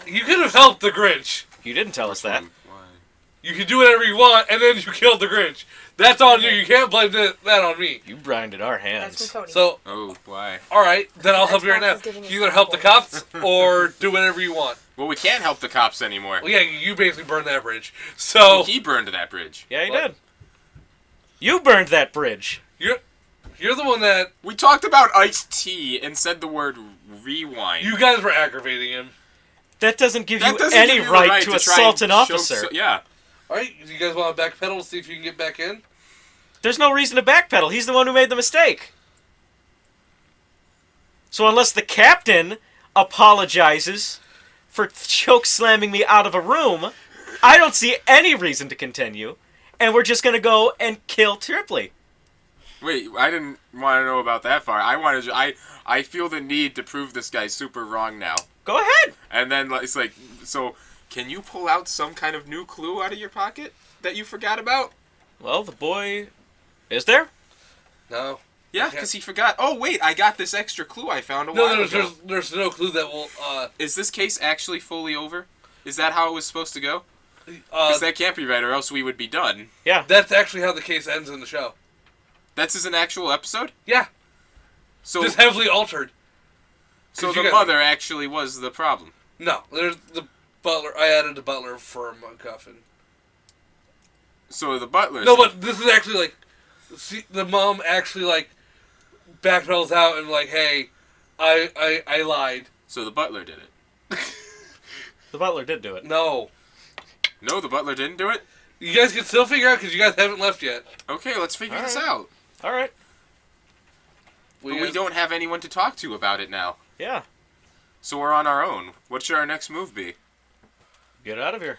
Speaker 1: You could have helped the Grinch.
Speaker 3: You didn't tell us that.
Speaker 2: Why?
Speaker 1: You can do whatever you want, and then you killed the Grinch. That's on you. You can't blame that on me.
Speaker 3: You grinded our hands.
Speaker 5: That's from Cody.
Speaker 1: So,
Speaker 2: Oh, why?
Speaker 1: alright, then I'll help you right now. You either help the cops, or do whatever you want.
Speaker 2: Well, we can't help the cops anymore.
Speaker 1: Well, yeah, you basically burned that bridge. So,
Speaker 2: He burned that bridge.
Speaker 3: Yeah, he did. You burned that bridge.
Speaker 1: you're the one that...
Speaker 2: We talked about iced tea and said the word rewind.
Speaker 1: You guys were aggravating him.
Speaker 3: That doesn't give you
Speaker 2: doesn't
Speaker 3: any
Speaker 2: give you the
Speaker 3: right to
Speaker 2: try
Speaker 3: assault
Speaker 2: and
Speaker 3: an
Speaker 2: show
Speaker 3: officer.
Speaker 2: Yeah.
Speaker 1: Alright, you guys want to backpedal to see if you can get back in?
Speaker 3: There's no reason to backpedal. He's the one who made the mistake. So unless the captain apologizes for choke slamming me out of a room, I don't see any reason to continue, and we're just gonna go and kill Tripley.
Speaker 2: Wait, I didn't want to know about that far. I feel the need to prove this guy's super wrong now.
Speaker 3: Go ahead.
Speaker 2: And then it's like, so can you pull out some kind of new clue out of your pocket that you forgot about?
Speaker 3: Well, the boy... Is there?
Speaker 1: No.
Speaker 2: Yeah, because he forgot. Oh, wait, I got this extra clue I found a while ago.
Speaker 1: There's no clue that will...
Speaker 2: Is this case actually fully over? Is that how it was supposed to go? Because that can't be right, or else we would be done.
Speaker 3: Yeah.
Speaker 1: That's actually how the case ends in the show.
Speaker 2: That's an actual episode?
Speaker 1: Yeah.
Speaker 2: So
Speaker 1: just heavily altered.
Speaker 2: So the mother actually was the problem?
Speaker 1: No, there's the butler. I added the butler for MacGuffin.
Speaker 2: So the butler...
Speaker 1: No, but this is actually like... See, the mom actually, like, backpedals out and, like, hey, I lied.
Speaker 2: So the butler did it.
Speaker 3: The butler did do it.
Speaker 1: No.
Speaker 2: No, the butler didn't do it?
Speaker 1: You guys can still figure out because you guys haven't left yet.
Speaker 2: Okay, let's figure this out.
Speaker 3: All right.
Speaker 2: But we don't have anyone to talk to about it now.
Speaker 3: Yeah.
Speaker 2: So we're on our own. What should our next move be?
Speaker 3: Get out of here.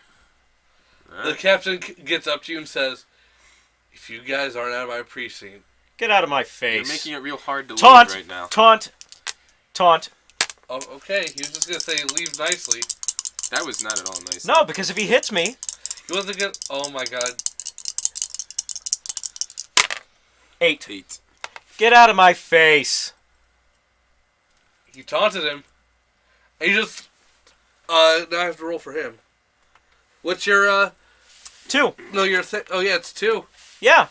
Speaker 1: The captain gets up to you and says, if you guys aren't out of my precinct...
Speaker 3: Get out of my face.
Speaker 2: You're making it real hard to leave right now.
Speaker 3: Taunt! Taunt!
Speaker 1: Oh, okay, he was just going to say leave nicely.
Speaker 2: That was not at all nice.
Speaker 3: No, because if he hits me...
Speaker 1: He wasn't going to... Oh, my God.
Speaker 3: 8. Get out of my face.
Speaker 1: You taunted him. And you just... now I have to roll for him. What's your,
Speaker 3: 2.
Speaker 1: No, your... Oh, yeah, it's 2.
Speaker 3: Yeah.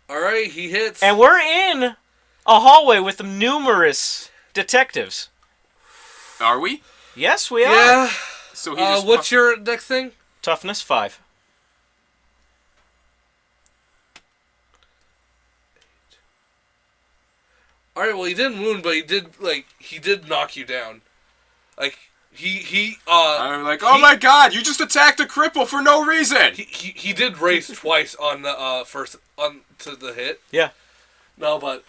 Speaker 1: Alright, he hits.
Speaker 3: And we're in a hallway with numerous detectives.
Speaker 2: Are we?
Speaker 3: Yes, we are.
Speaker 1: Yeah.
Speaker 2: So he just
Speaker 1: what's your next thing?
Speaker 3: Toughness 5.
Speaker 1: All right, well, he didn't wound, but he did knock you down. Like,
Speaker 2: I'm like, oh my god, you just attacked a cripple for no reason!
Speaker 1: He did race twice on the, to the hit.
Speaker 3: Yeah.
Speaker 1: No, but,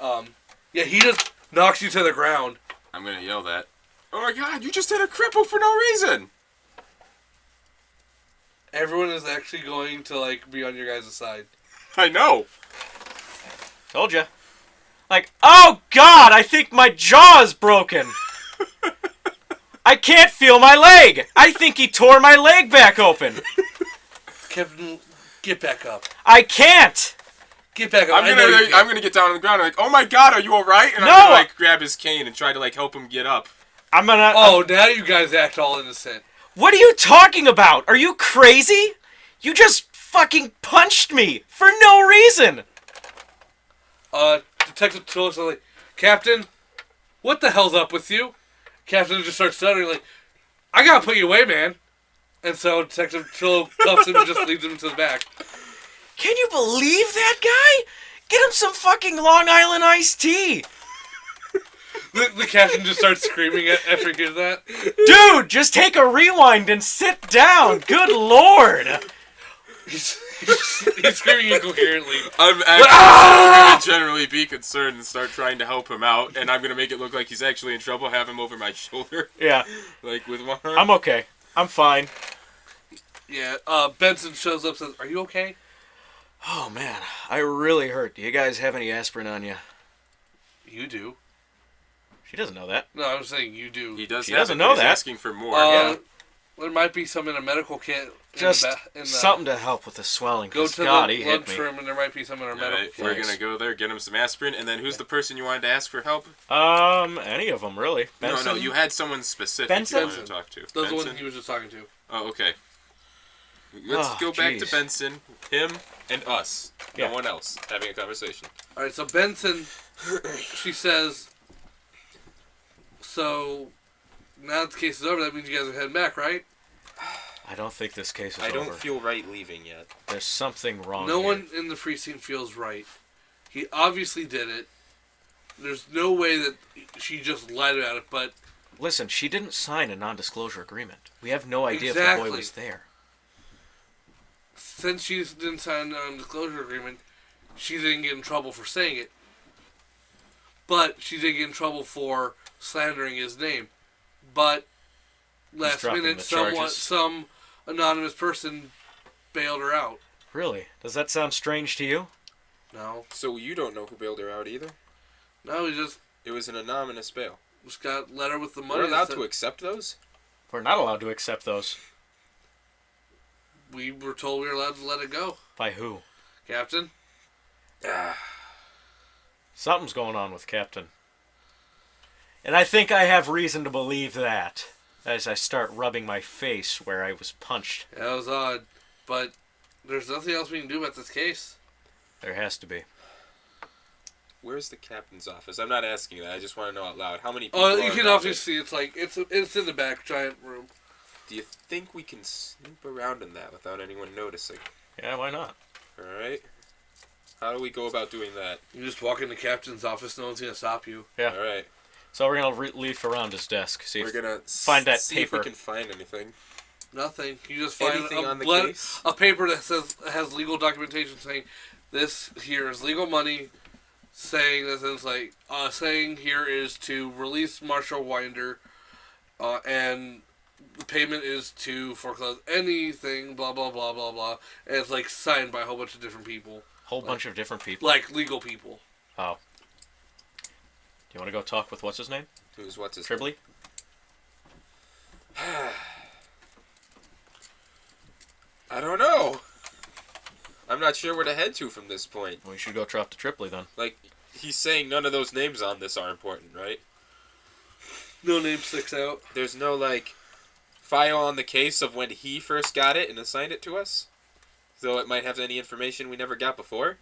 Speaker 1: yeah, he just knocks you to the ground.
Speaker 2: I'm gonna yell that. Oh my god, you just hit a cripple for no reason!
Speaker 1: Everyone is actually going to, like, be on your guys' side.
Speaker 2: I know!
Speaker 3: Told ya. Like, oh god, I think my jaw is broken! I can't feel my leg! I think he tore my leg back open!
Speaker 1: Captain, get back up.
Speaker 3: I can't!
Speaker 1: Get back up.
Speaker 2: I'm gonna get down on the ground and like, oh my god, are you alright? And
Speaker 3: no!
Speaker 2: I'm gonna like grab his cane and try to like help him get up.
Speaker 1: Now you guys act all innocent.
Speaker 3: What are you talking about? Are you crazy? You just fucking punched me for no reason!
Speaker 1: Detective Tillis is like, Captain, what the hell's up with you? Captain just starts stuttering like, I gotta put you away, man. And so Detective Tillis cuffs him and just leads him to the back.
Speaker 3: Can you believe that guy? Get him some fucking Long Island iced tea!
Speaker 1: The captain just starts screaming after he hears that.
Speaker 3: Dude, just take a rewind and sit down! Good lord!
Speaker 1: He's screaming incoherently.
Speaker 2: I'm actually going to generally be concerned and start trying to help him out, and I'm going to make it look like he's actually in trouble, have him over my shoulder.
Speaker 3: Yeah.
Speaker 2: Like, with one arm.
Speaker 3: I'm okay. I'm fine.
Speaker 1: Yeah, Benson shows up and says, are you okay?
Speaker 3: Oh, man. I really hurt. Do you guys have any aspirin on you?
Speaker 1: You do.
Speaker 3: She doesn't know that.
Speaker 1: No, I was saying you do.
Speaker 2: He does.
Speaker 3: She doesn't know that.
Speaker 2: He's asking for more.
Speaker 1: Yeah. There might be some in a medical kit.
Speaker 3: Just something to help with the swelling.
Speaker 1: Go to
Speaker 3: God,
Speaker 1: the lunchroom and there might be some in our medical kit.
Speaker 2: We're going to go there, get him some aspirin, and then who's the person you wanted to ask for help?
Speaker 3: Any of them, really. Benson?
Speaker 2: No, you had someone specific
Speaker 3: Benson?
Speaker 2: you wanted to talk to.
Speaker 1: That's the one he was just talking to.
Speaker 2: Oh, okay. Let's go back to Benson, him, and us.
Speaker 3: Yeah.
Speaker 2: No one else having a conversation.
Speaker 1: Alright, so Benson, she says, so now that the case is over, that means you guys are heading back, right?
Speaker 3: I don't think this case is over.
Speaker 2: I don't feel right leaving yet.
Speaker 3: There's something wrong
Speaker 1: No
Speaker 3: here.
Speaker 1: one in the precinct feels right. He obviously did it. There's no way that she just lied about it, but...
Speaker 3: Listen, she didn't sign a non-disclosure agreement. We have no idea if the boy was there.
Speaker 1: Since she didn't sign a non-disclosure agreement, she didn't get in trouble for saying it. But she did get in trouble for slandering his name. But last minute, some anonymous person bailed her out.
Speaker 3: Really? Does that sound strange to you?
Speaker 1: No.
Speaker 2: So you don't know who bailed her out either?
Speaker 1: No, it
Speaker 2: was an anonymous bail.
Speaker 1: Just got a letter with the money.
Speaker 2: We're allowed to accept those?
Speaker 3: We're not allowed to accept those.
Speaker 1: We were told we were allowed to let it go.
Speaker 3: By who?
Speaker 1: Captain?
Speaker 3: Something's going on with Captain. And I think I have reason to believe that, as I start rubbing my face where I was punched.
Speaker 1: Yeah, that was odd. But there's nothing else we can do about this case.
Speaker 3: There has to be.
Speaker 2: Where's the captain's office? I'm not asking that. I just want to know out loud. How many people
Speaker 1: you can obviously see it's in the back giant room.
Speaker 2: Do you think we can snoop around in that without anyone noticing?
Speaker 3: Yeah, why not?
Speaker 2: Alright. How do we go about doing that?
Speaker 1: You just walk in the captain's office, no one's going to stop you.
Speaker 3: Yeah.
Speaker 2: Alright.
Speaker 3: So we're going to leaf around his desk.
Speaker 2: We're going to
Speaker 3: find that
Speaker 2: see
Speaker 3: paper.
Speaker 2: if we can find anything.
Speaker 1: Nothing. You just find
Speaker 2: anything on the case?
Speaker 1: A paper that has legal documentation saying this here is legal money, saying this is like saying here is to release Marshall Winder, and the payment is to foreclose anything, blah blah blah blah blah, and it's like signed by a whole bunch of different people.
Speaker 3: Bunch of different people.
Speaker 1: Like legal people.
Speaker 3: Oh. Do you want to go talk with what's his name?
Speaker 2: What's his
Speaker 3: Tribbley?
Speaker 2: I don't know. I'm not sure where to head to from this point.
Speaker 3: We should go talk to Tripoli then.
Speaker 2: Like, he's saying none of those names on this are important, right?
Speaker 1: No name sticks out.
Speaker 2: There's no, like, file on the case of when he first got it and assigned it to us? Though it might have any information we never got before?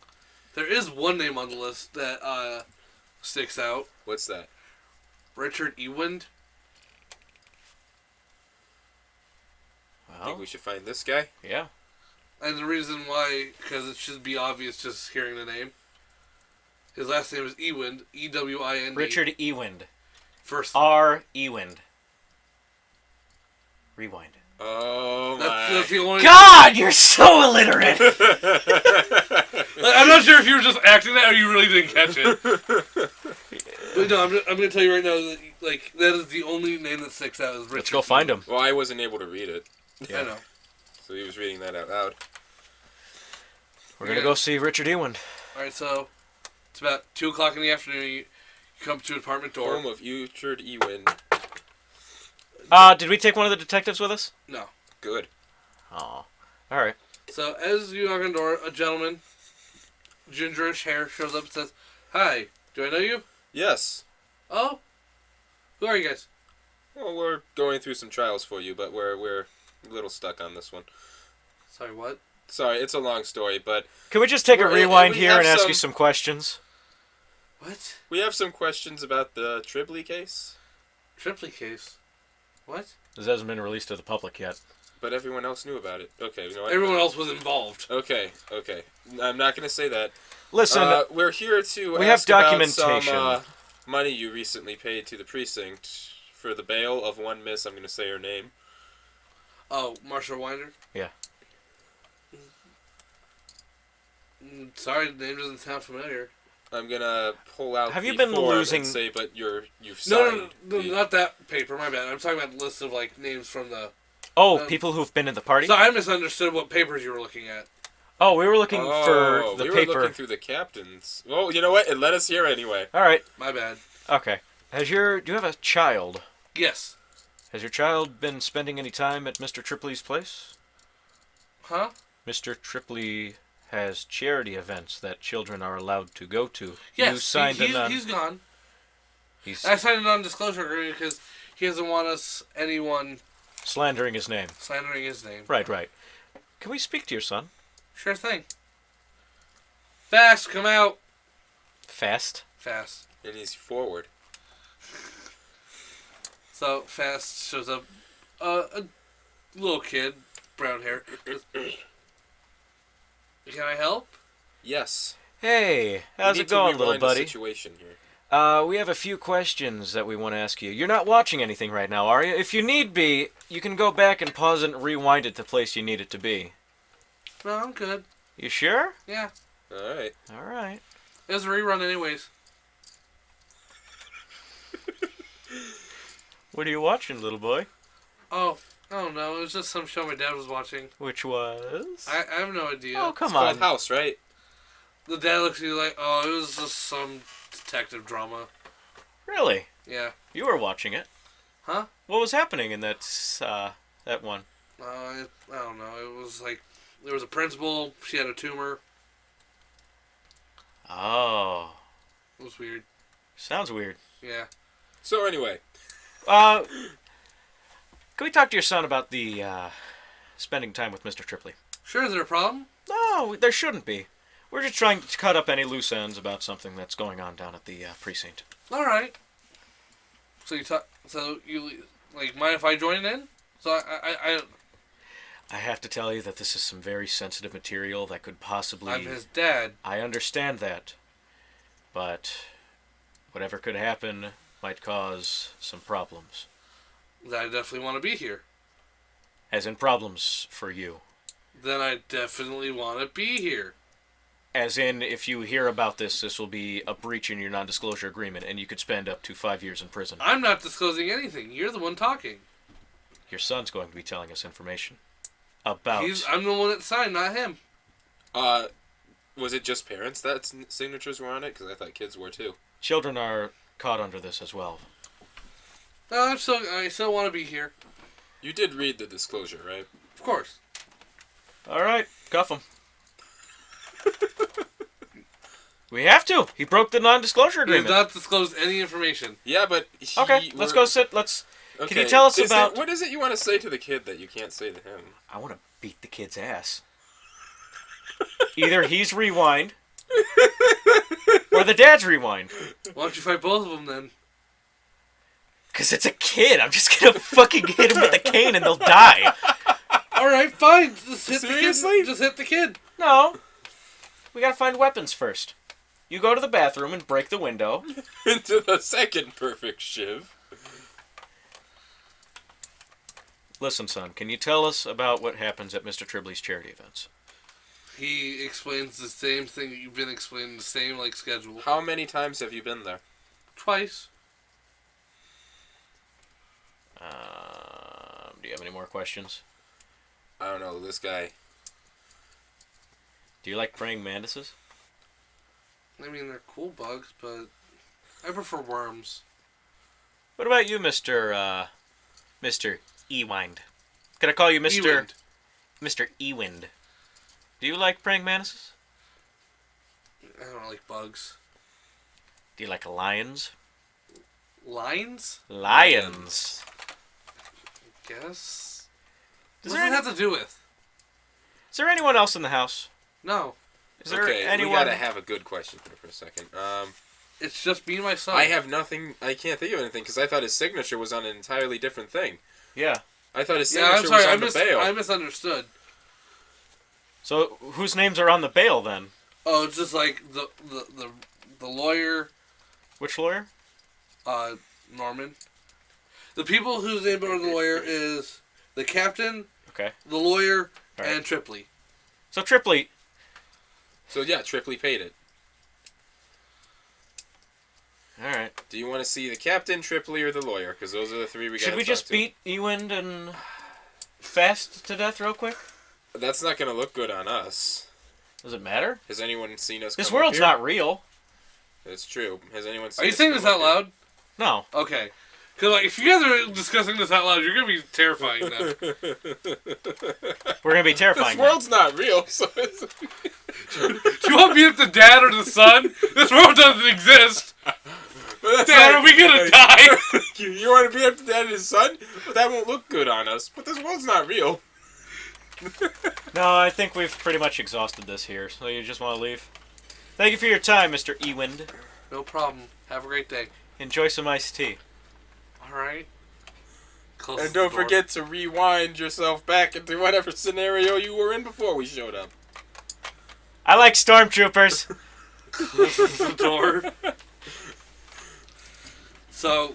Speaker 1: There is one name on the list that sticks out.
Speaker 2: What's that?
Speaker 1: Richard Ewand.
Speaker 2: I think we should find this guy.
Speaker 3: Yeah.
Speaker 1: And the reason why, because it should be obvious just hearing the name. His last name is Ewind, E-W-I-N-D.
Speaker 3: Richard Ewind.
Speaker 1: First.
Speaker 3: R. Ewind. Rewind.
Speaker 2: Oh my.
Speaker 1: That's the only...
Speaker 3: God, you're so illiterate!
Speaker 1: I'm not sure if you were just acting that or you really didn't catch it. But no, I'm going to tell you right now that, that is the only name that sticks out is Richard.
Speaker 3: Let's go find him.
Speaker 2: Well, I wasn't able to read it.
Speaker 1: Yeah. I know.
Speaker 2: So he was reading that out loud.
Speaker 3: We're going to go see Richard Ewind.
Speaker 1: Alright, so it's about 2 o'clock in the afternoon. You come to an apartment door.
Speaker 2: Home of Richard Ewind.
Speaker 3: Did we take one of the detectives with us?
Speaker 1: No.
Speaker 2: Good.
Speaker 3: Oh. Alright.
Speaker 1: So, as you knock on the door, a gentleman, gingerish hair, shows up and says, "Hi, do I know you?"
Speaker 2: Yes.
Speaker 1: "Oh? Who are you guys?"
Speaker 2: Well, we're going through some trials for you, but we're a little stuck on this one.
Speaker 1: Sorry, what?
Speaker 2: Sorry, it's a long story, but...
Speaker 3: Can we just take a rewind here and ask you some questions?
Speaker 1: What?
Speaker 2: We have some questions about the Tripley case.
Speaker 1: Tripley case? What?
Speaker 3: This hasn't been released to the public yet.
Speaker 2: But everyone else knew about it. Okay, you know what?
Speaker 1: Everyone else was involved.
Speaker 2: Okay. I'm not going to say that.
Speaker 3: Listen,
Speaker 2: we're here to
Speaker 3: we
Speaker 2: ask
Speaker 3: have documentation.
Speaker 2: about some money you recently paid to the precinct for the bail of one miss. I'm going to say her name.
Speaker 1: Oh, Marsha Winder?
Speaker 3: Yeah.
Speaker 1: Sorry, the name doesn't sound familiar.
Speaker 2: I'm going to pull out
Speaker 3: Have you been losing...
Speaker 2: and say, but you've signed...
Speaker 1: No, not that paper, my bad. I'm talking about the list of, names from the...
Speaker 3: Oh, people who've been in the party?
Speaker 1: So I misunderstood what papers you were looking at.
Speaker 3: Oh, we were looking for the paper.
Speaker 2: We were looking through the captains. Well, you know what? It let us here anyway.
Speaker 3: All right.
Speaker 1: My bad.
Speaker 3: Okay. Do you have a child?
Speaker 1: Yes.
Speaker 3: Has your child been spending any time at Mr. Tripley's place?
Speaker 1: Huh?
Speaker 3: Mr. Tripley has charity events that children are allowed to go to.
Speaker 1: Yes,
Speaker 3: you signed
Speaker 1: he's gone. I signed a non-disclosure agreement because he doesn't want anyone...
Speaker 3: Slandering his name. Right. Can we speak to your son?
Speaker 1: Sure thing. Fast, come out.
Speaker 3: Fast?
Speaker 1: Fast.
Speaker 2: And he's forward.
Speaker 1: So, Fast shows up. A little kid, brown hair. Can I help?
Speaker 2: Yes.
Speaker 3: Hey, how's it going, little buddy?
Speaker 2: The situation here.
Speaker 3: We have a few questions that we want to ask you. You're not watching anything right now, are you? If you need be, you can go back and pause it and rewind it to the place you need it to be.
Speaker 1: No, I'm good.
Speaker 3: You sure?
Speaker 1: Yeah.
Speaker 2: All right.
Speaker 1: It was a rerun anyways.
Speaker 3: What are you watching, little boy?
Speaker 1: Oh, I don't know. It was just some show my dad was watching.
Speaker 3: Which was?
Speaker 1: I have no idea.
Speaker 3: Oh, come
Speaker 2: it's
Speaker 3: on.
Speaker 2: Called House, right?
Speaker 1: The dad looks at you like, oh, it was just some detective drama.
Speaker 3: Really?
Speaker 1: Yeah.
Speaker 3: You were watching it.
Speaker 1: Huh?
Speaker 3: What was happening in that one?
Speaker 1: I don't know. It was there was a principal. She had a tumor.
Speaker 3: Oh.
Speaker 1: It was weird.
Speaker 3: Sounds weird.
Speaker 1: Yeah.
Speaker 2: So anyway.
Speaker 3: Can we talk to your son about the spending time with Mr. Tripley?
Speaker 1: Sure, is there a problem?
Speaker 3: No, there shouldn't be. We're just trying to cut up any loose ends about something that's going on down at the precinct.
Speaker 1: All right. So you mind if I join in? So
Speaker 3: I have to tell you that this is some very sensitive material that could possibly...
Speaker 1: I'm his dad.
Speaker 3: I understand that. But whatever could happen might cause some problems.
Speaker 1: I definitely want to be here.
Speaker 3: As in problems for you.
Speaker 1: Then I definitely want to be here.
Speaker 3: As in, if you hear about this, this will be a breach in your non-disclosure agreement, and you could spend up to 5 years in prison.
Speaker 1: I'm not disclosing anything. You're the one talking.
Speaker 3: Your son's going to be telling us information about...
Speaker 1: I'm the one that signed, not him.
Speaker 2: Was it just parents that signatures were on it? Because I thought kids were too.
Speaker 3: Children are caught under this as well.
Speaker 1: No, I still want to be here.
Speaker 2: You did read the disclosure, right?
Speaker 1: Of course.
Speaker 3: All right, cuff him. We have to. He broke the non-disclosure agreement.
Speaker 1: He has not disclosed any information.
Speaker 2: Yeah, but
Speaker 3: okay, let's go sit.
Speaker 2: Okay.
Speaker 3: Can you tell us about...
Speaker 2: What is it you want to say to the kid that you can't say to him?
Speaker 3: I want to beat the kid's ass. Either he's rewind, or the dad's rewind.
Speaker 1: Why don't you fight both of them then?
Speaker 3: Because it's a kid. I'm just going to fucking hit him with a cane and they'll die.
Speaker 1: Alright, fine. Just hit
Speaker 2: Seriously?
Speaker 1: the kid. Just hit the kid.
Speaker 3: No. We got to find weapons first. You go to the bathroom and break the window.
Speaker 2: Into the second perfect shiv.
Speaker 3: Listen, son, can you tell us about what happens at Mr. Tribley's charity events?
Speaker 1: He explains the same thing that you've been explaining, the same, schedule.
Speaker 2: How many times have you been there?
Speaker 1: Twice.
Speaker 3: Do you have any more questions?
Speaker 2: I don't know, this guy.
Speaker 3: Do you like praying mantises?
Speaker 1: I mean, they're cool bugs, but I prefer worms.
Speaker 3: What about you, Mr. Ewind? Could I call you Mr.
Speaker 1: Ewind.
Speaker 3: Mr. Ewind? Do you like praying mantises?
Speaker 1: I don't like bugs.
Speaker 3: Do you like lions?
Speaker 1: Lions?
Speaker 3: Lions.
Speaker 1: Guess.
Speaker 3: Does
Speaker 1: What does it have to do with?
Speaker 3: Is there anyone else in the house?
Speaker 1: No.
Speaker 3: Is there anyone?
Speaker 2: We gotta have a good question here for a second.
Speaker 1: It's just me and my son.
Speaker 2: I have nothing. I can't think of anything because I thought his signature was on an entirely different thing.
Speaker 3: Yeah.
Speaker 2: I thought his
Speaker 1: Yeah,
Speaker 2: signature
Speaker 1: I'm sorry.
Speaker 2: was on the bail.
Speaker 1: I misunderstood.
Speaker 3: So whose names are on the bail then?
Speaker 1: Oh, it's just like the lawyer.
Speaker 3: Which lawyer?
Speaker 1: Norman. The people whose name are the lawyer is the captain,
Speaker 3: Okay.
Speaker 1: the lawyer,
Speaker 3: All right.
Speaker 1: and Tripley.
Speaker 3: So Tripley.
Speaker 2: So yeah, Tripley paid it.
Speaker 3: All right.
Speaker 2: Do you want to see the captain, Tripley, or the lawyer? Because those are the three we got.
Speaker 3: Should we just beat Ewind and Fast to death real quick?
Speaker 2: That's not going to look good on us.
Speaker 3: Does it matter?
Speaker 2: Has anyone seen us?
Speaker 3: This
Speaker 2: come
Speaker 3: world's
Speaker 2: up here?
Speaker 3: not real.
Speaker 2: It's true. Has anyone seen
Speaker 1: Are you
Speaker 2: us
Speaker 1: saying
Speaker 2: come
Speaker 1: this out
Speaker 2: up here?
Speaker 1: loud?
Speaker 3: No.
Speaker 1: Okay. Because if you guys are discussing this out loud, you're going to be terrifying now.
Speaker 3: We're gonna be terrifying.
Speaker 2: This world's not real. So it's...
Speaker 1: Do you want me the dad or the son? This world doesn't exist. Dad, are we going to die?
Speaker 2: You want to beat up the dad and his son? But that won't look good on us. But this world's not real.
Speaker 3: No, I think we've pretty much exhausted this here. So you just want to leave? Thank you for your time, Mr. Ewind.
Speaker 1: No problem. Have a great day.
Speaker 3: Enjoy some iced tea.
Speaker 1: Alright.
Speaker 2: And don't forget to rewind yourself back into whatever scenario you were in before we showed up.
Speaker 3: I like stormtroopers.
Speaker 1: Close the door. So,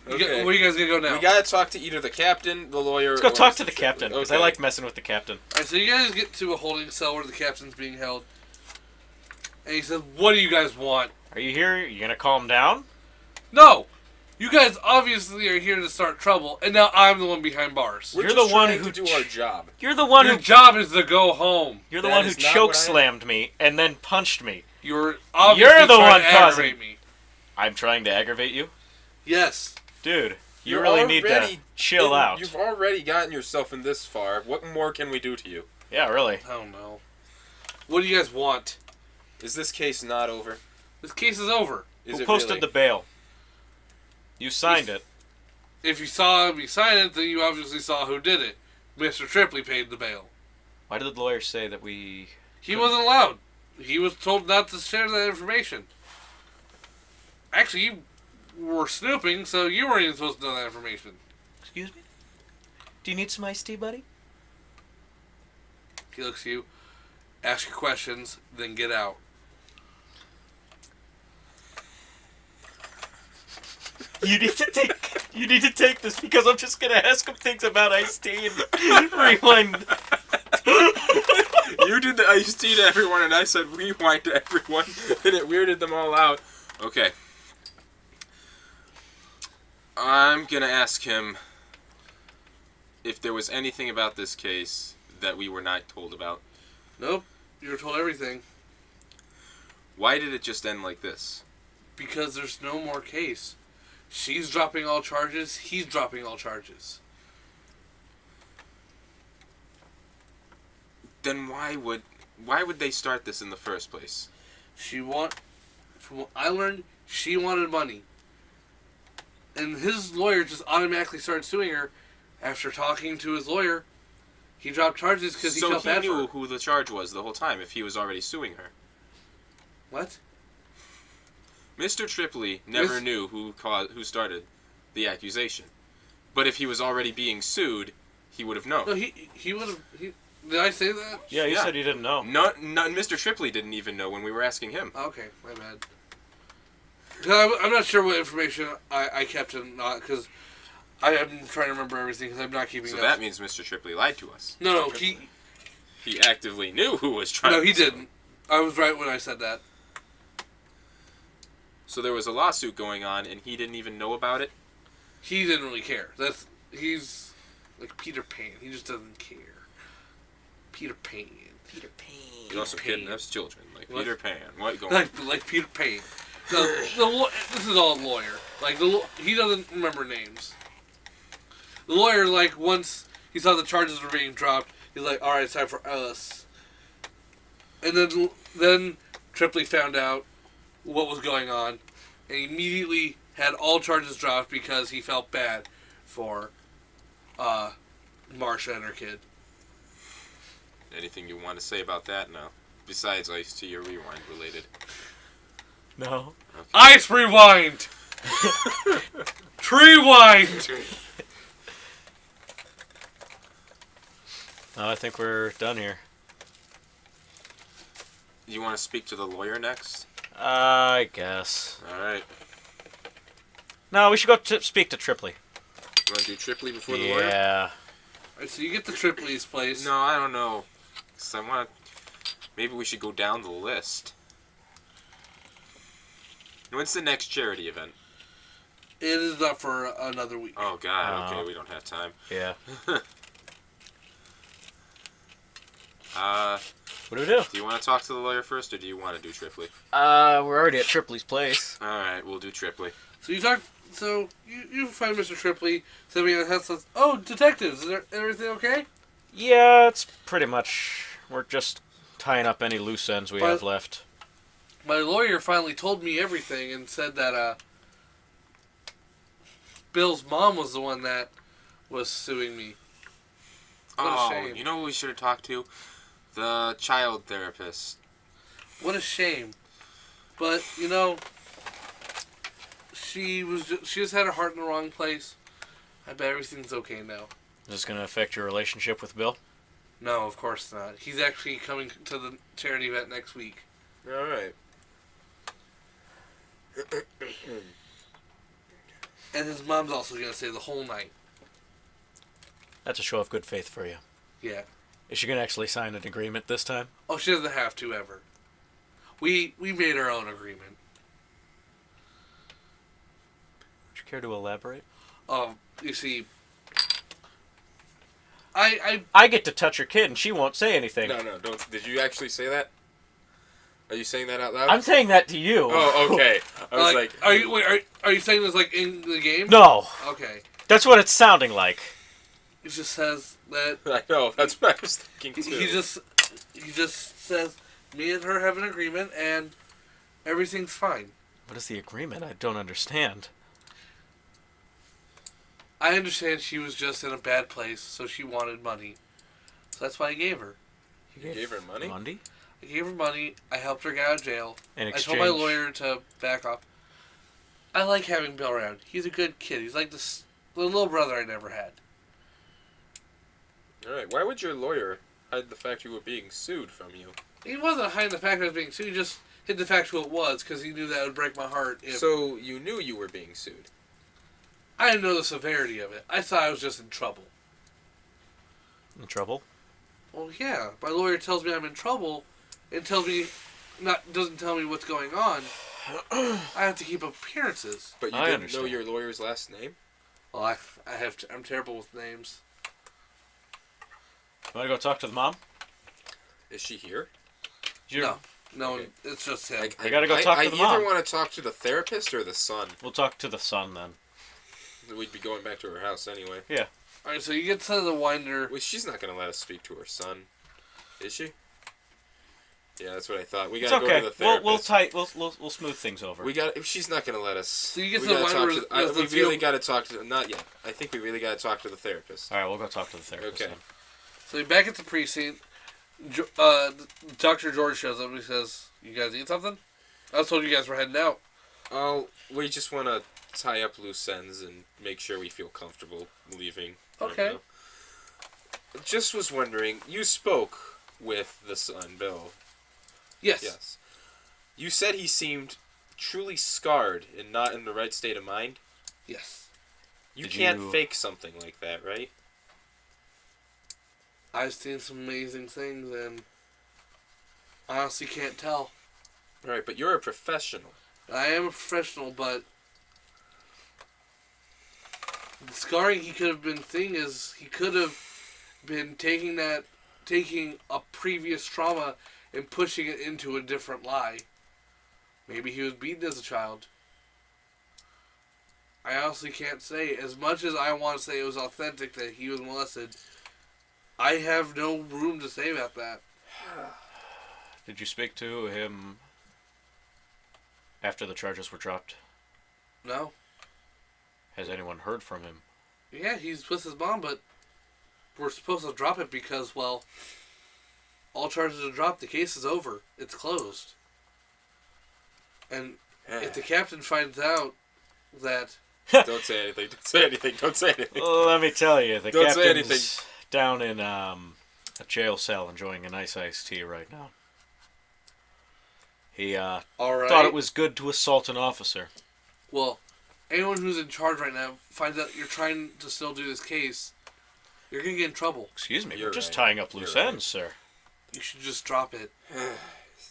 Speaker 2: Okay.
Speaker 1: where are you guys going to go now?
Speaker 2: We gotta talk to either the captain, the lawyer,
Speaker 3: Let's go
Speaker 2: or
Speaker 3: talk to
Speaker 2: Mr.
Speaker 3: the captain,
Speaker 2: Tripley.
Speaker 3: because I like messing with the captain.
Speaker 1: Alright, so you guys get to a holding cell where the captain's being held. And he says, what do you guys want?
Speaker 3: Are you here? You gonna calm down?
Speaker 1: No! You guys obviously are here to start trouble, and now I'm the one behind bars.
Speaker 2: We're
Speaker 3: You're
Speaker 2: just
Speaker 3: the one
Speaker 2: trying
Speaker 3: who
Speaker 2: to do our job.
Speaker 3: You're the one
Speaker 1: Your
Speaker 3: who
Speaker 1: job is to go home.
Speaker 3: You're the
Speaker 2: That
Speaker 3: one who
Speaker 2: is not
Speaker 3: choke
Speaker 2: what I am.
Speaker 3: slammed me and then punched me.
Speaker 1: You're obviously
Speaker 3: You're the
Speaker 1: trying
Speaker 3: one
Speaker 1: to
Speaker 3: causing-
Speaker 1: aggravate me.
Speaker 3: I'm trying to aggravate you,
Speaker 1: Yes.
Speaker 3: dude. You
Speaker 2: You're
Speaker 3: really need to
Speaker 2: already
Speaker 3: chill out.
Speaker 2: You've already gotten yourself in this far. What more can we do to you?
Speaker 3: Yeah, really.
Speaker 1: I don't know. What do you guys want?
Speaker 2: Is this case not over?
Speaker 1: This case is over.
Speaker 2: Is
Speaker 3: Who
Speaker 2: it
Speaker 3: posted
Speaker 2: really?
Speaker 3: the bail? You signed it.
Speaker 1: If you saw me sign it, then you obviously saw who did it. Mr. Tripley paid the bail.
Speaker 3: Why did the lawyer say that we...
Speaker 1: He wasn't allowed. He was told not to share that information. Actually, you were snooping, so you weren't even supposed to know that information.
Speaker 3: Excuse me? Do you need some iced tea, buddy?
Speaker 1: He looks at you, ask your questions, then get out.
Speaker 3: You need to take this because I'm just gonna ask him things about iced tea and rewind.
Speaker 2: You did the iced tea to everyone, and I said rewind to everyone, and it weirded them all out. Okay. I'm gonna ask him if there was anything about this case that we were not told about.
Speaker 1: Nope, you were told everything.
Speaker 2: Why did it just end like this?
Speaker 1: Because there's no more case. She's dropping all charges, he's dropping all charges.
Speaker 2: Then why would they start this in the first place?
Speaker 1: From what I learned, she wanted money. And his lawyer just automatically started suing her after talking to his lawyer. He dropped charges because he felt bad for
Speaker 2: So he knew
Speaker 1: her.
Speaker 2: who the charge was the whole time if he was already suing her.
Speaker 1: What?
Speaker 2: Mr. Tripley never knew who started the accusation. But if he was already being sued, he would have known.
Speaker 1: No, he would have. Did I say that?
Speaker 3: Yeah, you said you didn't know.
Speaker 2: No, Mr. Tripley didn't even know when we were asking him.
Speaker 1: Okay, my bad. I'm not sure what information I kept in, because I'm trying to remember everything because I'm not keeping up.
Speaker 2: So that means Mr. Tripley lied to us.
Speaker 1: No,
Speaker 2: he actively knew who was trying.
Speaker 1: No, he didn't. I was right when I said that.
Speaker 2: So there was a lawsuit going on, and he didn't even know about it?
Speaker 1: He didn't really care. He's like Peter Pan. He just doesn't care. Peter Pan.
Speaker 4: Peter Pan.
Speaker 2: He also kidnaps children, like
Speaker 1: What?
Speaker 2: Peter Pan. What going on?
Speaker 1: Like Peter Pan. This is all a lawyer. Like, he doesn't remember names. The lawyer, like, once he saw the charges were being dropped, he's like, alright, it's time for us. And then Tripley found out what was going on, and he immediately had all charges dropped because he felt bad for Marsha and her kid.
Speaker 2: Anything you want to say about that? No. Besides Ice-T or Rewind related.
Speaker 3: No.
Speaker 2: Okay.
Speaker 1: Ice Rewind! Treewind!
Speaker 3: I think we're done here.
Speaker 2: You want to speak to the lawyer next?
Speaker 3: I guess.
Speaker 2: Alright.
Speaker 3: No, we should go speak to Tripley.
Speaker 2: You want to do Tripley before the lawyer?
Speaker 3: Yeah.
Speaker 1: Alright, so you get to Tripley's place.
Speaker 2: No, I don't know. 'Cause I want... Maybe we should go down the list. When's the next charity event?
Speaker 1: It is up for another week.
Speaker 2: Oh, God. Okay, we don't have time.
Speaker 3: Yeah.
Speaker 2: What
Speaker 3: do we do?
Speaker 2: Do you want to talk to the lawyer first, or do you want to do Tripley?
Speaker 3: We're already at Tripley's place.
Speaker 2: Alright, we'll do Tripley.
Speaker 1: So you find Mr. Tripley, send me a head says, oh, detectives, is everything okay?
Speaker 3: Yeah, it's pretty much... We're just tying up any loose ends we have left.
Speaker 1: My lawyer finally told me everything and said that Bill's mom was the one that was suing me. What a shame.
Speaker 2: You know who we should have talked to? The child therapist.
Speaker 1: What a shame. But, she just had her heart in the wrong place. I bet everything's okay now.
Speaker 3: Is this going to affect your relationship with Bill?
Speaker 1: No, of course not. He's actually coming to the charity event next week.
Speaker 2: Alright.
Speaker 1: And his mom's also going to stay the whole night.
Speaker 3: That's a show of good faith for you.
Speaker 1: Yeah.
Speaker 3: Is she going to actually sign an agreement this time?
Speaker 1: Oh, she doesn't have to ever. We made our own agreement.
Speaker 3: Would you care to elaborate?
Speaker 1: You see, I
Speaker 3: get to touch her kid and she won't say anything.
Speaker 2: No, don't. Did you actually say that? Are you saying that out loud?
Speaker 3: I'm saying that to you.
Speaker 2: Oh, okay. I was like...
Speaker 1: Are you saying this, like, in the game?
Speaker 3: No.
Speaker 1: Okay.
Speaker 3: That's what it's sounding like.
Speaker 1: He just says that...
Speaker 2: I know, that's what I was thinking, too.
Speaker 1: He just says, me and her have an agreement, and everything's fine.
Speaker 3: What is the agreement? I don't understand.
Speaker 1: I understand she was just in a bad place, so she wanted money. So that's why I gave her.
Speaker 2: You gave her money?
Speaker 3: Money?
Speaker 1: I gave her money. I helped her get out of jail.
Speaker 3: In
Speaker 1: I
Speaker 3: exchange.
Speaker 1: told my lawyer to back off. I like having Bill around. He's a good kid. He's like the little brother I never had.
Speaker 2: Alright, why would your lawyer hide the fact you were being sued from you?
Speaker 1: He wasn't hiding the fact that I was being sued. He just hid the fact who it was because he knew that would break my heart.
Speaker 2: So you knew you were being sued?
Speaker 1: I didn't know the severity of it. I thought I was just in trouble.
Speaker 3: In trouble?
Speaker 1: Well, yeah. My lawyer tells me I'm in trouble and doesn't tell me what's going on. I have to keep appearances.
Speaker 2: But you didn't know your lawyer's last name?
Speaker 1: Well, I'm terrible with names.
Speaker 3: You want to go talk to the mom?
Speaker 2: Is she here?
Speaker 1: No,
Speaker 2: okay.
Speaker 1: It's just him.
Speaker 3: I gotta go talk to the mom.
Speaker 2: I either want to talk to the therapist or the son.
Speaker 3: We'll talk to the son then.
Speaker 2: We'd be going back to her house anyway.
Speaker 3: Yeah.
Speaker 1: Alright, so you get to the winder.
Speaker 2: Well, she's not going to let us speak to her son. Is she? Yeah, that's what I thought. We got to go to the therapist.
Speaker 3: We'll smooth things over.
Speaker 2: She's not going to let us. So
Speaker 1: you get to the winder.
Speaker 2: We really got to talk to... Not yet. I think we really got to talk to the therapist.
Speaker 3: Alright, we'll go talk to the therapist.
Speaker 2: Okay.
Speaker 3: Then.
Speaker 1: So you're back at the precinct. Dr. George shows up and he says, you guys eat something? I was told you guys were heading out.
Speaker 2: Oh, we just want to tie up loose ends and make sure we feel comfortable leaving.
Speaker 1: Okay.
Speaker 2: just was wondering, you spoke with the son, Bill.
Speaker 1: Yes.
Speaker 2: Yes. You said he seemed truly scarred and not in the right state of mind?
Speaker 1: Yes.
Speaker 2: You can't fake something like that, right?
Speaker 1: I've seen some amazing things, and I honestly can't tell.
Speaker 2: Right, but you're a professional.
Speaker 1: I am a professional, but the scarring he could have been seeing is he could have been taking a previous trauma and pushing it into a different lie. Maybe he was beaten as a child. I honestly can't say. As much as I want to say it was authentic that he was molested, I have no room to say about that.
Speaker 3: Did you speak to him after the charges were dropped?
Speaker 1: No.
Speaker 3: Has anyone heard from him?
Speaker 1: Yeah, he's with his mom, but we're supposed to drop it because, well, all charges are dropped. The case is over. It's closed. And if the captain finds out that...
Speaker 2: Don't say anything. Don't say anything. Don't say anything.
Speaker 3: Let me tell you, the
Speaker 2: Don't say
Speaker 3: captain's
Speaker 2: anything.
Speaker 3: down in a jail cell enjoying a nice iced tea right now. He thought it was good to assault an officer.
Speaker 1: Well, anyone who's in charge right now finds out you're trying to still do this case, you're going to get in trouble.
Speaker 3: Excuse me,
Speaker 2: You're
Speaker 3: we're just
Speaker 2: right.
Speaker 3: tying up loose
Speaker 2: You're
Speaker 3: ends, sir.
Speaker 1: You should just drop it.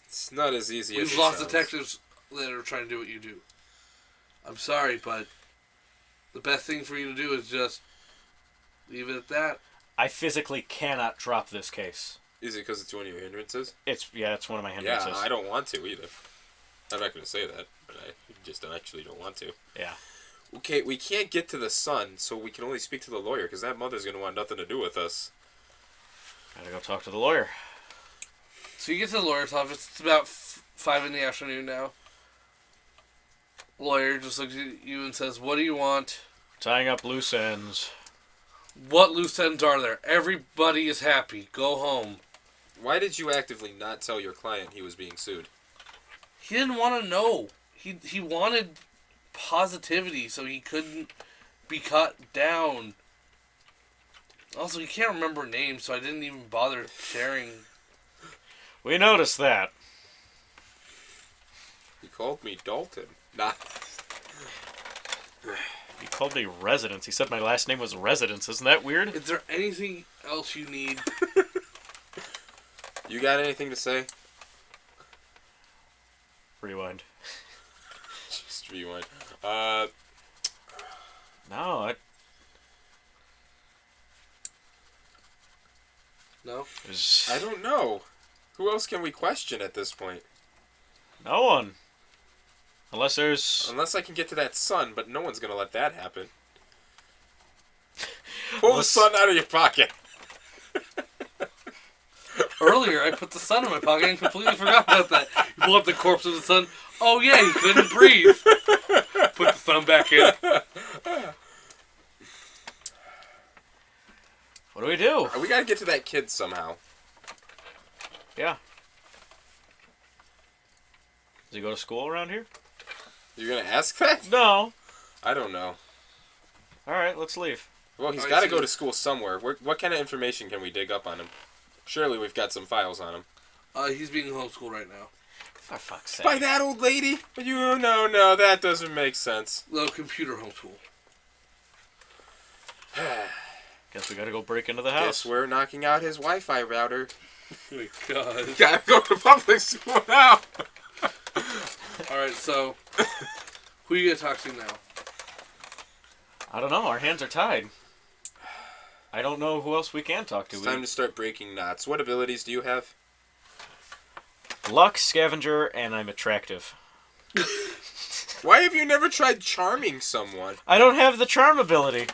Speaker 2: It's not as easy as
Speaker 1: We've
Speaker 2: it
Speaker 1: lost
Speaker 2: sounds.
Speaker 1: detectives that are trying to do what you do. I'm sorry, but the best thing for you to do is just leave it at that.
Speaker 3: I physically cannot drop this case.
Speaker 2: Is it because it's one of your hindrances?
Speaker 3: It's one of my
Speaker 2: Yeah,
Speaker 3: hindrances.
Speaker 2: I don't want to either. I'm not going to say that, but I just actually don't want to.
Speaker 3: Yeah.
Speaker 2: Okay, we can't get to the son, so we can only speak to the lawyer, because that mother's going to want nothing to do with us.
Speaker 3: Gotta go talk to the lawyer.
Speaker 1: So you get to the lawyer's office. It's about 5 in the afternoon now. Lawyer just looks at you and says, "What do you want?"
Speaker 3: Tying up loose ends.
Speaker 1: What loose ends are there? Everybody is happy. Go home.
Speaker 2: Why did you actively not tell your client he was being sued?
Speaker 1: He didn't want to know. He wanted positivity so he couldn't be cut down. Also, he can't remember names, so I didn't even bother sharing.
Speaker 3: We noticed that.
Speaker 2: He called me Dalton. Nah.
Speaker 3: He called me Residence. He said my last name was Residence. Isn't that weird?
Speaker 1: Is there anything else you need?
Speaker 2: You got anything to say?
Speaker 3: Rewind.
Speaker 2: Just rewind.
Speaker 3: No,
Speaker 1: No?
Speaker 2: I don't know. Who else can we question at this point?
Speaker 3: no one. Unless
Speaker 2: I can get to that sun, but no one's gonna let that happen. Pull the sun out of your pocket.
Speaker 1: Earlier, I put the sun in my pocket and completely forgot about that. You pull up the corpse of the sun. Oh, yeah, he couldn't breathe. Put the sun back in.
Speaker 3: What do we do?
Speaker 2: We gotta get to that kid somehow.
Speaker 3: Yeah. Does he go to school around here?
Speaker 2: You're gonna ask that?
Speaker 3: No.
Speaker 2: I don't know.
Speaker 3: Alright, let's leave.
Speaker 2: Well, he's got to go to school somewhere. What kind of information can we dig up on him? Surely we've got some files on him.
Speaker 1: He's being homeschooled right now.
Speaker 3: For fuck's sake.
Speaker 2: By that old lady? No, that doesn't make sense.
Speaker 1: The computer homeschool.
Speaker 3: Guess we gotta go break into the house.
Speaker 2: Guess we're knocking out his Wi-Fi router.
Speaker 1: Oh my God.
Speaker 2: Gotta go to public school now.
Speaker 1: Alright, so, who are you going to talk to now?
Speaker 3: I don't know. Our hands are tied. I don't know who else we can talk to.
Speaker 2: It's time to start breaking knots. What abilities do you have?
Speaker 3: Luck, scavenger, and I'm attractive.
Speaker 2: Why have you never tried charming someone?
Speaker 3: I don't have the charm ability.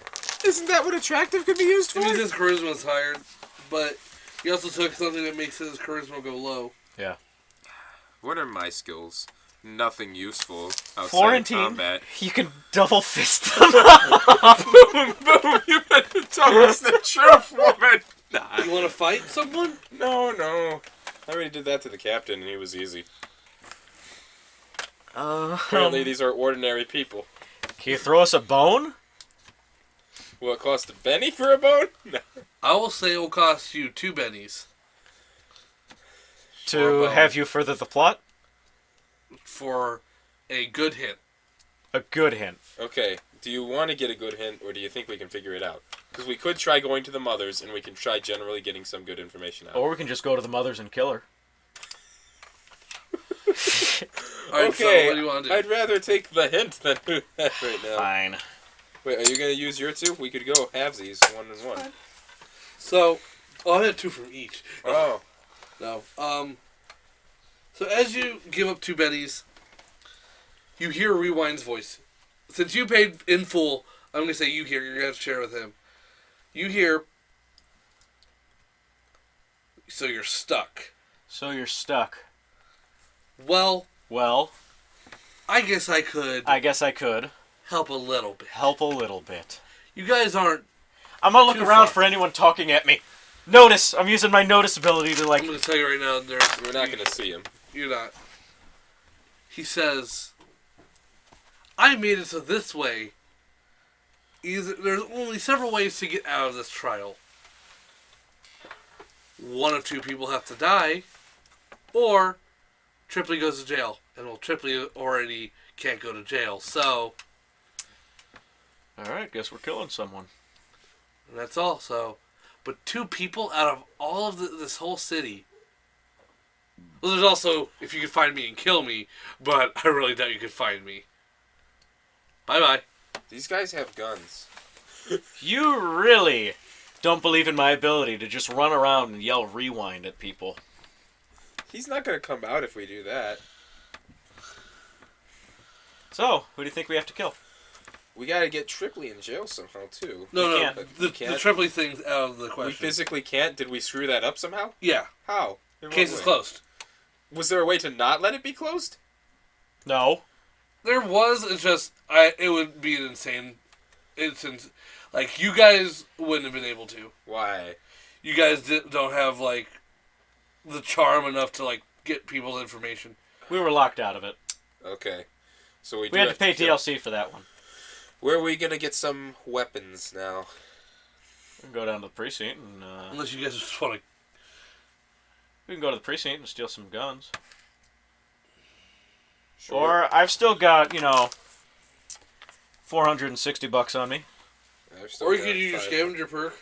Speaker 2: Isn't that what attractive could be used for?
Speaker 1: It means his charisma is higher, but he also took something that makes his charisma go low.
Speaker 3: Yeah.
Speaker 2: What are my skills? Nothing useful outside of
Speaker 3: Florentine,
Speaker 2: combat.
Speaker 3: you can double fist them.
Speaker 2: Boom, boom, you better tell us the truth, woman. Nah.
Speaker 1: You want to fight someone?
Speaker 2: No. I already did that to the captain, and he was easy. Apparently these are ordinary people.
Speaker 3: Can you throw us a bone?
Speaker 2: Will it cost a penny for a bone? No.
Speaker 1: I will say it will cost you 2 bennies.
Speaker 3: To have you further the plot?
Speaker 1: For a good hint.
Speaker 3: A good hint.
Speaker 2: Okay. Do you want to get a good hint, or do you think we can figure it out? Because we could try going to the mothers, and we can try generally getting some good information out.
Speaker 3: Or we can just go to the mothers and kill her.
Speaker 1: Alright,
Speaker 2: okay,
Speaker 1: so what do you want to do?
Speaker 2: I'd rather take the hint than do that right now.
Speaker 3: Fine.
Speaker 2: Wait, are you going to use your 2? We could go halvesies, 1 and 1.
Speaker 1: So, I had 2 from each.
Speaker 2: Oh.
Speaker 1: No. So as you give up 2 bennies, you hear Rewind's voice. Since you paid in full, I'm going to say you hear. You're going to have to share with him. You hear. So you're stuck.
Speaker 3: So you're stuck.
Speaker 1: Well,
Speaker 3: I
Speaker 1: guess I could help a little bit.
Speaker 3: Help a little bit.
Speaker 1: You guys aren't.
Speaker 3: I'm going to look around for anyone talking at me. Notice! I'm using my notice ability to, like...
Speaker 1: I'm going to tell you right now,
Speaker 2: we're not going to see him.
Speaker 1: You're not. He says, I made it so this way. There's only several ways to get out of this trial. 1 of 2 people have to die, or Tripley goes to jail. And well, Tripley already can't go to jail, so...
Speaker 3: Alright, guess we're killing someone.
Speaker 1: And that's all, so... But 2 people out of all of this whole city... Well, there's also, if you could find me and kill me, but I really doubt you could find me. Bye-bye.
Speaker 2: These guys have guns.
Speaker 3: You really don't believe in my ability to just run around and yell rewind at people.
Speaker 2: He's not going to come out if we do that.
Speaker 3: So, who do you think we have to kill?
Speaker 2: We got to get Tripley in jail somehow, too.
Speaker 1: No, the Tripley thing's out of the question.
Speaker 2: We physically can't? Did we screw that up somehow?
Speaker 1: Yeah.
Speaker 2: How?
Speaker 1: Case is closed.
Speaker 2: Was there a way to not let it be closed?
Speaker 3: No.
Speaker 1: There was, it's just, it would be an insane instance. Like, you guys wouldn't have been able to.
Speaker 2: Why?
Speaker 1: You guys don't have, like, the charm enough to, like, get people's information.
Speaker 3: We were locked out of it.
Speaker 2: Okay. So we
Speaker 3: had to pay DLC for that one.
Speaker 2: Where are we going to get some weapons now?
Speaker 3: We can go down to the precinct and...
Speaker 1: Unless you guys just want to...
Speaker 3: We can go to the precinct and steal some guns.
Speaker 2: Sure.
Speaker 3: Or I've still got, $460 on me.
Speaker 1: Or you could use your scavenger perk.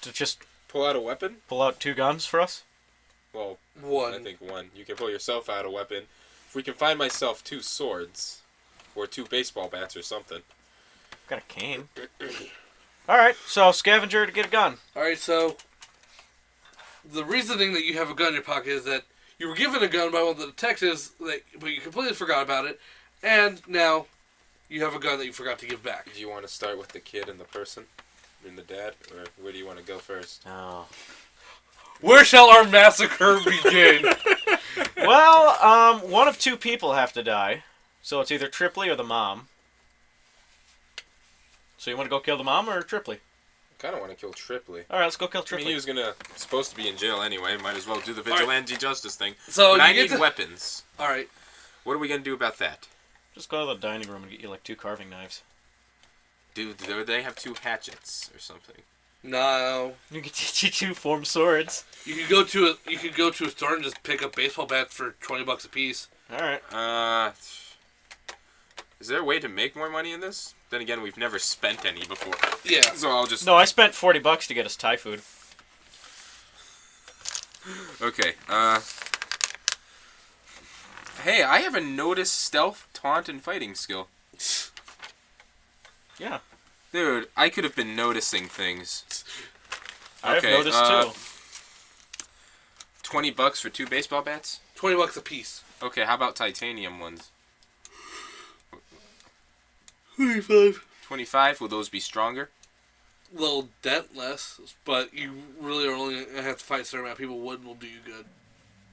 Speaker 3: To just...
Speaker 2: Pull out a weapon?
Speaker 3: Pull out 2 guns for us?
Speaker 2: Well,
Speaker 1: 1.
Speaker 2: I think 1. You can pull yourself out a weapon. If we can find myself 2 swords. Or 2 baseball bats or something.
Speaker 3: Got a cane. Alright, so scavenger to get a gun.
Speaker 1: Alright, so... The reasoning that you have a gun in your pocket is that you were given a gun by one of the detectives, but you completely forgot about it, and now you have a gun that you forgot to give back.
Speaker 2: Do you want to start with the kid and the person? And the dad? Or where do you want to go first?
Speaker 3: Oh.
Speaker 1: Where shall our massacre begin?
Speaker 3: Well, 1 of 2 people have to die. So it's either Tripley or the mom. So you want to go kill the mom or Tripley?
Speaker 2: I kind of want to kill Tripley.
Speaker 3: Alright, let's go kill Tripley.
Speaker 2: I mean, he was supposed to be in jail anyway. Might as well do the vigilante justice thing.
Speaker 1: So
Speaker 2: but I need weapons.
Speaker 1: Alright.
Speaker 2: What are we going to do about that?
Speaker 3: Just go to the dining room and get you like 2 carving knives.
Speaker 2: Dude, do they have 2 hatchets or something?
Speaker 1: No.
Speaker 3: You can teach you 2 form swords.
Speaker 1: You could go to a store and just pick up baseball bats for $20 a piece.
Speaker 3: Alright.
Speaker 2: Is there a way to make more money in this? Then again, we've never spent any before.
Speaker 1: Yeah.
Speaker 2: So I'll just...
Speaker 3: No, I spent $40 to get us Thai food.
Speaker 2: Okay, Hey, I have a notice stealth, taunt, and fighting skill.
Speaker 3: Yeah.
Speaker 2: Dude, I could have been noticing things.
Speaker 3: I've noticed too.
Speaker 2: $20 for 2 baseball bats?
Speaker 1: $20 a piece.
Speaker 2: Okay, how about titanium ones?
Speaker 1: 25.
Speaker 2: 25? Will those be stronger?
Speaker 1: A little dent less, but you really are only going to have to fight a certain amount of people. Wooden will do you good.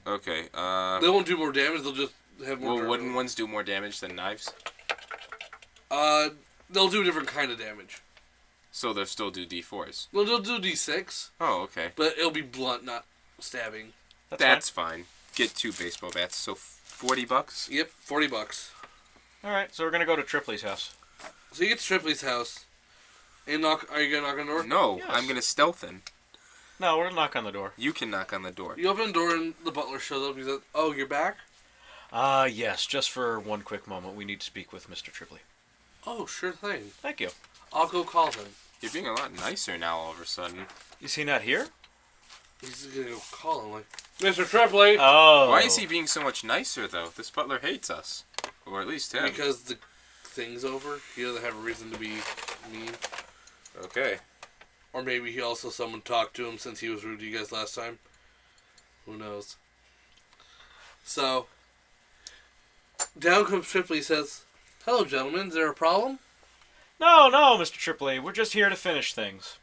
Speaker 2: Okay,
Speaker 1: They won't do more damage, they'll just have more...
Speaker 2: Will wooden ones do more damage than knives?
Speaker 1: They'll do a different kind of damage.
Speaker 2: So they'll still do D4s?
Speaker 1: Well, they'll do D6.
Speaker 2: Oh, okay.
Speaker 1: But it'll be blunt, not stabbing.
Speaker 2: That's fine. Get 2 baseball bats, so $40?
Speaker 1: Yep, $40.
Speaker 3: Alright, so we're going to go to Tripley's house.
Speaker 1: So you get to Tripley's house. Are you gonna knock on the door?
Speaker 2: No,
Speaker 3: Yes.
Speaker 2: I'm gonna stealth in.
Speaker 3: No, we're gonna knock on the door.
Speaker 2: You can knock on the door.
Speaker 1: You open the door and the butler shows up. He says, "Oh, you're back?"
Speaker 3: Yes, just for one quick moment. We need to speak with Mr. Tripley.
Speaker 1: Oh, sure thing.
Speaker 3: Thank you.
Speaker 1: I'll go call him.
Speaker 2: You're being a lot nicer now all of a sudden.
Speaker 3: Is he not here?
Speaker 1: He's gonna go call him, like, Mr. Tripley!
Speaker 3: Oh.
Speaker 2: Why is he being so much nicer, though? This butler hates us. Or at least him.
Speaker 1: Because the thing's over. He doesn't have a reason to be mean.
Speaker 2: Okay.
Speaker 1: Or maybe he also someone talked to him since he was rude to you guys last time. Who knows? So, down comes Tripley, says, "Hello, gentlemen. Is there a problem?"
Speaker 3: No, Mr. Tripley. We're just here to finish things.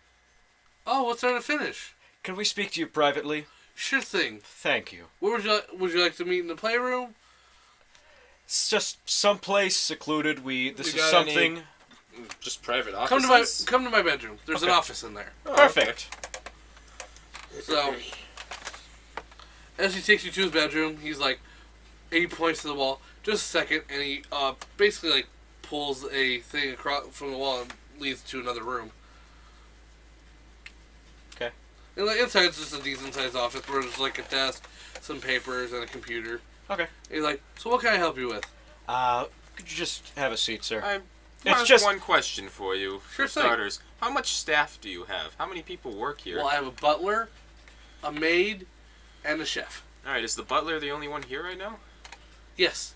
Speaker 1: "Oh, what's there to finish?"
Speaker 3: Can we speak to you privately?
Speaker 1: "Sure thing.
Speaker 3: Thank you.
Speaker 1: Where would you like to meet in the playroom?"
Speaker 3: It's just someplace secluded. This
Speaker 2: We
Speaker 3: is
Speaker 2: got
Speaker 3: something...
Speaker 2: Just private
Speaker 1: Come
Speaker 2: offices?
Speaker 1: to my bedroom. There's an
Speaker 3: Okay.
Speaker 1: office in there.
Speaker 2: Oh,
Speaker 3: Perfect.
Speaker 1: So, as he takes you to his bedroom, he points to the wall. Just a second, and he basically like pulls a thing across from the wall and leads to another room.
Speaker 3: Okay.
Speaker 1: And like inside, it's just a decent sized office where there's like a desk, some papers, and a computer.
Speaker 3: Okay.
Speaker 1: And he's like, "So what can I help you with?"
Speaker 3: Could you just have a seat, sir?
Speaker 2: I
Speaker 3: It's
Speaker 2: have
Speaker 3: just-
Speaker 2: one question for you,
Speaker 1: Sure
Speaker 2: for
Speaker 1: thing.
Speaker 2: starters. How much staff do you have? How many people work here?
Speaker 1: Well, I have a butler, a maid, and a chef.
Speaker 2: Alright, is the butler the only one here right now?
Speaker 1: Yes.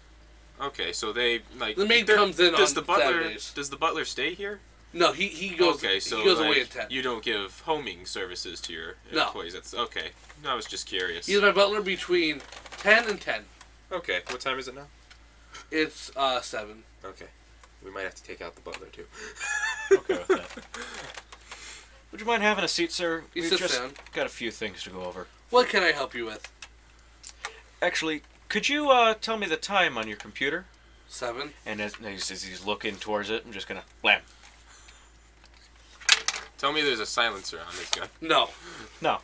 Speaker 2: Okay, so they, like...
Speaker 1: The maid comes in
Speaker 2: does
Speaker 1: on
Speaker 2: the butler,
Speaker 1: Saturdays.
Speaker 2: Does the butler stay here?
Speaker 1: No, he goes.
Speaker 2: Okay, so
Speaker 1: he goes
Speaker 2: like,
Speaker 1: away at 10.
Speaker 2: you don't give homing services to your
Speaker 1: No.
Speaker 2: employees. That's okay. No, I was just curious.
Speaker 1: He's my butler between 10 and 10.
Speaker 2: Okay, what time is it now?
Speaker 1: It's 7.
Speaker 2: Okay. We might have to take out the butler too.
Speaker 3: Okay with that. Would you mind having a seat, sir?
Speaker 1: He
Speaker 3: We've
Speaker 1: sits
Speaker 3: just
Speaker 1: down.
Speaker 3: got a few things to go over.
Speaker 1: What can I help you with?
Speaker 3: Actually, could you tell me the time on your computer?
Speaker 1: 7.
Speaker 3: And as he's looking towards it, I'm just gonna blam.
Speaker 2: Tell me there's a silencer on this gun.
Speaker 1: No.
Speaker 3: No.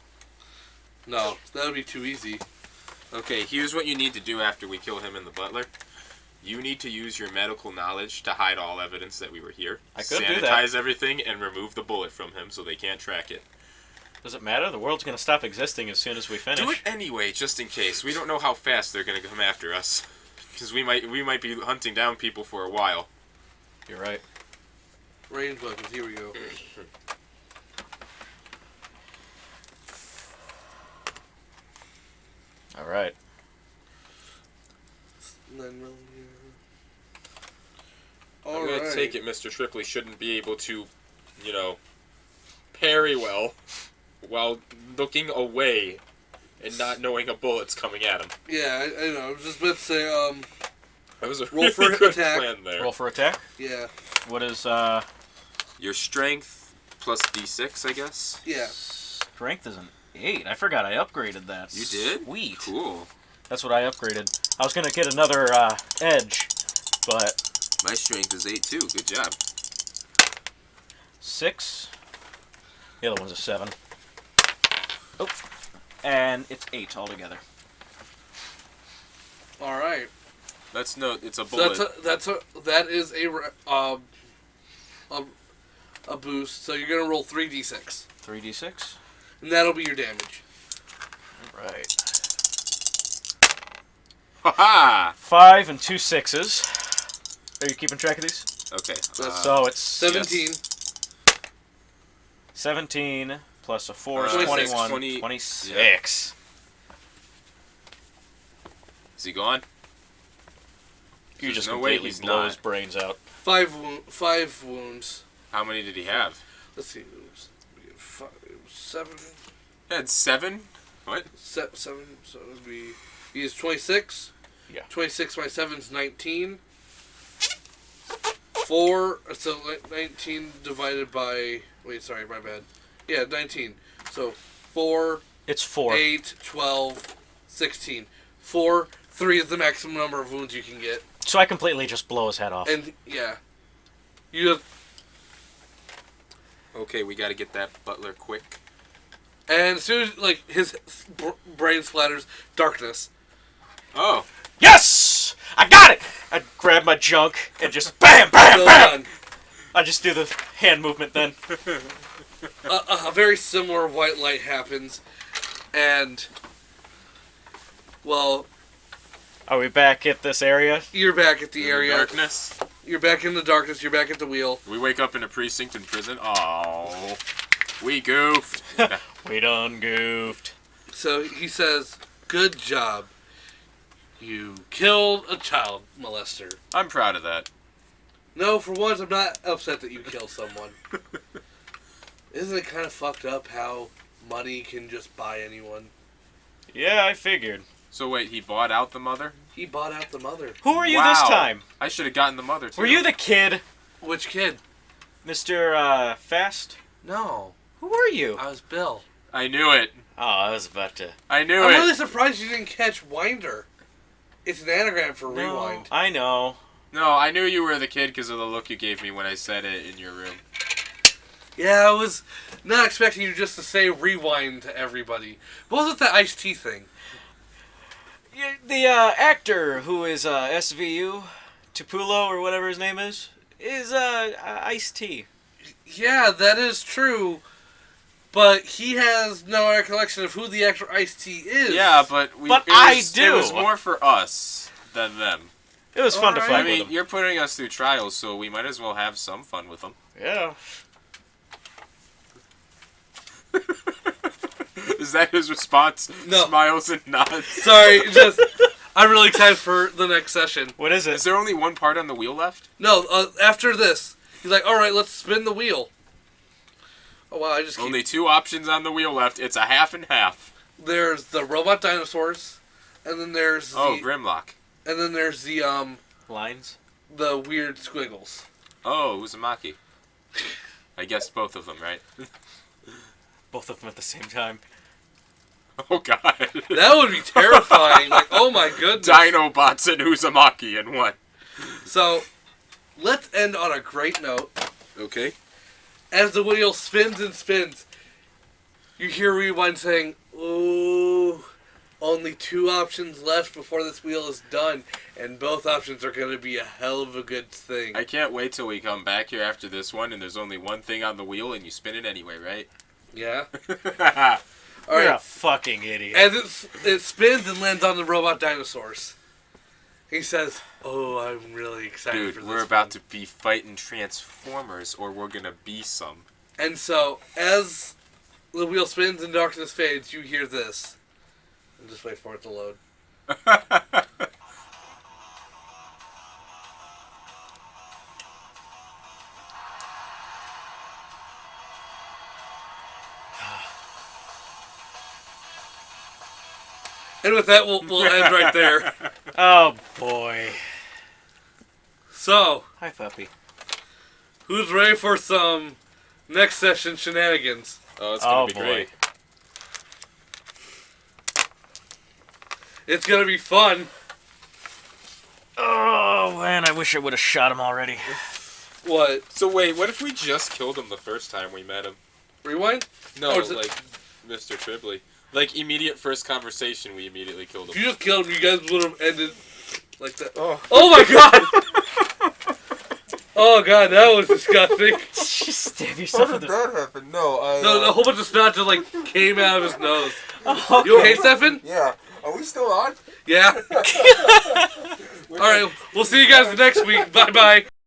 Speaker 1: No. That would be too easy.
Speaker 2: Okay, here's what you need to do after we kill him and the butler. You need to use your medical knowledge to hide all evidence that we were here.
Speaker 3: I could
Speaker 2: Sanitize
Speaker 3: do that.
Speaker 2: everything and remove the bullet from him so they can't track it.
Speaker 3: Does it matter? The world's gonna stop existing as soon as we finish.
Speaker 2: Do it anyway, just in case. We don't know how fast they're gonna come after us, because we might be hunting down people for a while.
Speaker 3: You're right.
Speaker 1: Range weapons. Here we go.
Speaker 3: All right.
Speaker 1: 9mm.
Speaker 2: I'm
Speaker 1: All
Speaker 2: gonna
Speaker 1: right.
Speaker 2: take it Mr. Tripley shouldn't be able to, parry well while looking away and not knowing a bullet's coming at him.
Speaker 1: Yeah, I know. I was just about to say,
Speaker 2: That was a
Speaker 1: Roll
Speaker 2: really
Speaker 1: for
Speaker 2: good
Speaker 1: attack.
Speaker 2: plan there.
Speaker 3: Roll for attack.
Speaker 1: yeah.
Speaker 3: What is
Speaker 2: Your strength plus d6, I guess.
Speaker 1: Yeah.
Speaker 3: strength? Is an 8. I forgot I upgraded that.
Speaker 2: You did?
Speaker 3: Sweet.
Speaker 2: Cool.
Speaker 3: That's what I upgraded. I was gonna get another edge, but
Speaker 2: My strength is 8 too. Good job.
Speaker 3: 6. The other one's a 7. Oh, and it's 8 altogether.
Speaker 1: All right.
Speaker 2: Let's note it's a
Speaker 1: So
Speaker 2: bullet.
Speaker 1: that is a boost. So you're gonna roll 3d6,
Speaker 3: 3d6.
Speaker 1: and that'll be your damage.
Speaker 3: Right.
Speaker 2: Ha ha!
Speaker 3: 5 and 2 6s. Are you keeping track of these?
Speaker 2: Okay.
Speaker 3: So it's
Speaker 1: 17.
Speaker 3: 17 plus a 4 is
Speaker 1: 26.
Speaker 3: 21.
Speaker 2: 20
Speaker 3: 26.
Speaker 2: Is he gone?
Speaker 3: You
Speaker 2: There's
Speaker 3: just
Speaker 2: no way
Speaker 3: completely
Speaker 2: he's
Speaker 3: blow
Speaker 2: not.
Speaker 3: his brains out.
Speaker 1: 5 wounds.
Speaker 2: How many did he have?
Speaker 1: Let's see. It was 7.
Speaker 2: He had 7? What?
Speaker 1: 7. So it would be. He's 26.
Speaker 3: Yeah.
Speaker 1: 26 by 7 is 19. 4. So 19 divided by. Wait, sorry, my bad. Yeah, 19. So 4,
Speaker 3: It's 4.
Speaker 1: 8, 12, 16. 4, 3 is the maximum number of wounds you can get.
Speaker 3: So I completely just blow his head off.
Speaker 1: And yeah, you just,
Speaker 2: Okay, we gotta get that butler quick.
Speaker 1: and as soon as like his brain splatters darkness.
Speaker 2: Oh!
Speaker 3: Yes! I got it! I grab my junk and just bam, bam,
Speaker 1: Well
Speaker 3: bam!
Speaker 1: done.
Speaker 3: I just do the hand movement then.
Speaker 1: A very similar white light happens, and, well...
Speaker 3: Are we back at this area?
Speaker 1: You're back at the area.
Speaker 2: Darkness?
Speaker 1: You're back in the darkness, you're back at the wheel.
Speaker 2: We wake up in a precinct in prison. Oh, we goofed.
Speaker 3: We done goofed.
Speaker 1: So he says, good job. You killed a child molester.
Speaker 2: I'm proud of that.
Speaker 1: No, for once, I'm not upset that you killed someone. Isn't it kind of fucked up how money can just buy anyone?
Speaker 3: Yeah, I figured.
Speaker 2: So wait, he bought out the mother?
Speaker 1: He bought out the mother.
Speaker 3: Who were you this time?
Speaker 2: I should have gotten the mother, too.
Speaker 3: Were you the kid?
Speaker 1: Which kid?
Speaker 3: Mr. Fast?
Speaker 1: No.
Speaker 3: Who were you?
Speaker 1: I was Bill.
Speaker 2: I knew it.
Speaker 3: Oh, I was about to...
Speaker 2: I knew
Speaker 1: I'm
Speaker 2: it.
Speaker 1: really surprised you didn't catch Winder. It's an anagram for rewind.
Speaker 3: I know.
Speaker 2: No, I knew you were the kid because of the look you gave me when I said it in your room.
Speaker 1: Yeah, I was not expecting you just to say rewind to everybody. What was with that iced tea thing?
Speaker 3: The actor who is SVU, Tupulo or whatever his name is Ice-T.
Speaker 1: Yeah, that is true. But he has no recollection of who the actor Ice-T is.
Speaker 2: Yeah, but
Speaker 3: I do.
Speaker 2: It was more for us than them.
Speaker 3: It was fun to
Speaker 1: Alright.
Speaker 3: fight
Speaker 2: I mean,
Speaker 3: with him.
Speaker 2: you're putting us through trials, so we might as well have some fun with them.
Speaker 3: Yeah.
Speaker 2: Is that his response?
Speaker 1: No.
Speaker 2: Smiles and nods.
Speaker 1: Sorry, I'm really excited for the next session.
Speaker 3: What is it?
Speaker 2: Is there only one part on the wheel left?
Speaker 1: No, after this, he's like, alright, let's spin the wheel. Oh wow, I just keep...
Speaker 2: Only two options on the wheel left. It's a half and half.
Speaker 1: There's the robot dinosaurs, and then there's
Speaker 2: Oh, Grimlock.
Speaker 1: and then there's the
Speaker 3: Lines?
Speaker 1: the weird squiggles.
Speaker 2: Oh, Uzumaki. I guess both of them, right?
Speaker 3: Both of them at the same time.
Speaker 2: Oh, God.
Speaker 1: That would be terrifying. Like, oh my goodness.
Speaker 2: Dinobots and Uzumaki in one.
Speaker 1: So, let's end on a great note.
Speaker 2: Okay.
Speaker 1: As the wheel spins and spins, you hear Rewind saying, ooh, only two options left before this wheel is done, and both options are going to be a hell of a good thing.
Speaker 2: I can't wait till we come back here after this one and there's only one thing on the wheel and you spin it anyway, right?
Speaker 1: Yeah?
Speaker 3: You're
Speaker 1: Alright.
Speaker 3: a fucking idiot.
Speaker 1: As it spins and lands on the robot dinosaurs, he says, oh, I'm really excited for
Speaker 2: Dude,
Speaker 1: this
Speaker 2: we're about
Speaker 1: one.
Speaker 2: to be fighting Transformers or we're gonna be some.
Speaker 1: And so, as the wheel spins and darkness fades, you hear this. And just wait for it to load. And with that, we'll end right there.
Speaker 3: Oh, boy.
Speaker 1: So,
Speaker 3: Hi, puppy.
Speaker 1: who's ready for some next session shenanigans?
Speaker 2: Oh, it's gonna be
Speaker 3: boy.
Speaker 2: great.
Speaker 1: It's gonna be fun.
Speaker 3: Oh, man, I wish I would have shot him already.
Speaker 1: What?
Speaker 2: So wait, what if we just killed him the first time we met him?
Speaker 1: Rewind?
Speaker 2: No,
Speaker 1: Or is it-
Speaker 2: like Mr. Tribley. Like immediate first conversation, we immediately killed
Speaker 1: If
Speaker 2: him.
Speaker 1: you just killed him, you guys would have ended like that.
Speaker 2: Oh.
Speaker 1: Oh my god! Oh god, that was disgusting.
Speaker 3: Just stab yourself in the...
Speaker 2: that happen? No,
Speaker 1: No, a whole bunch of snot just like came out of his nose.
Speaker 3: Oh,
Speaker 1: You okay, Stefan?
Speaker 2: Yeah. Are we still on?
Speaker 1: Yeah. Alright, we'll see you guys next week. Bye bye.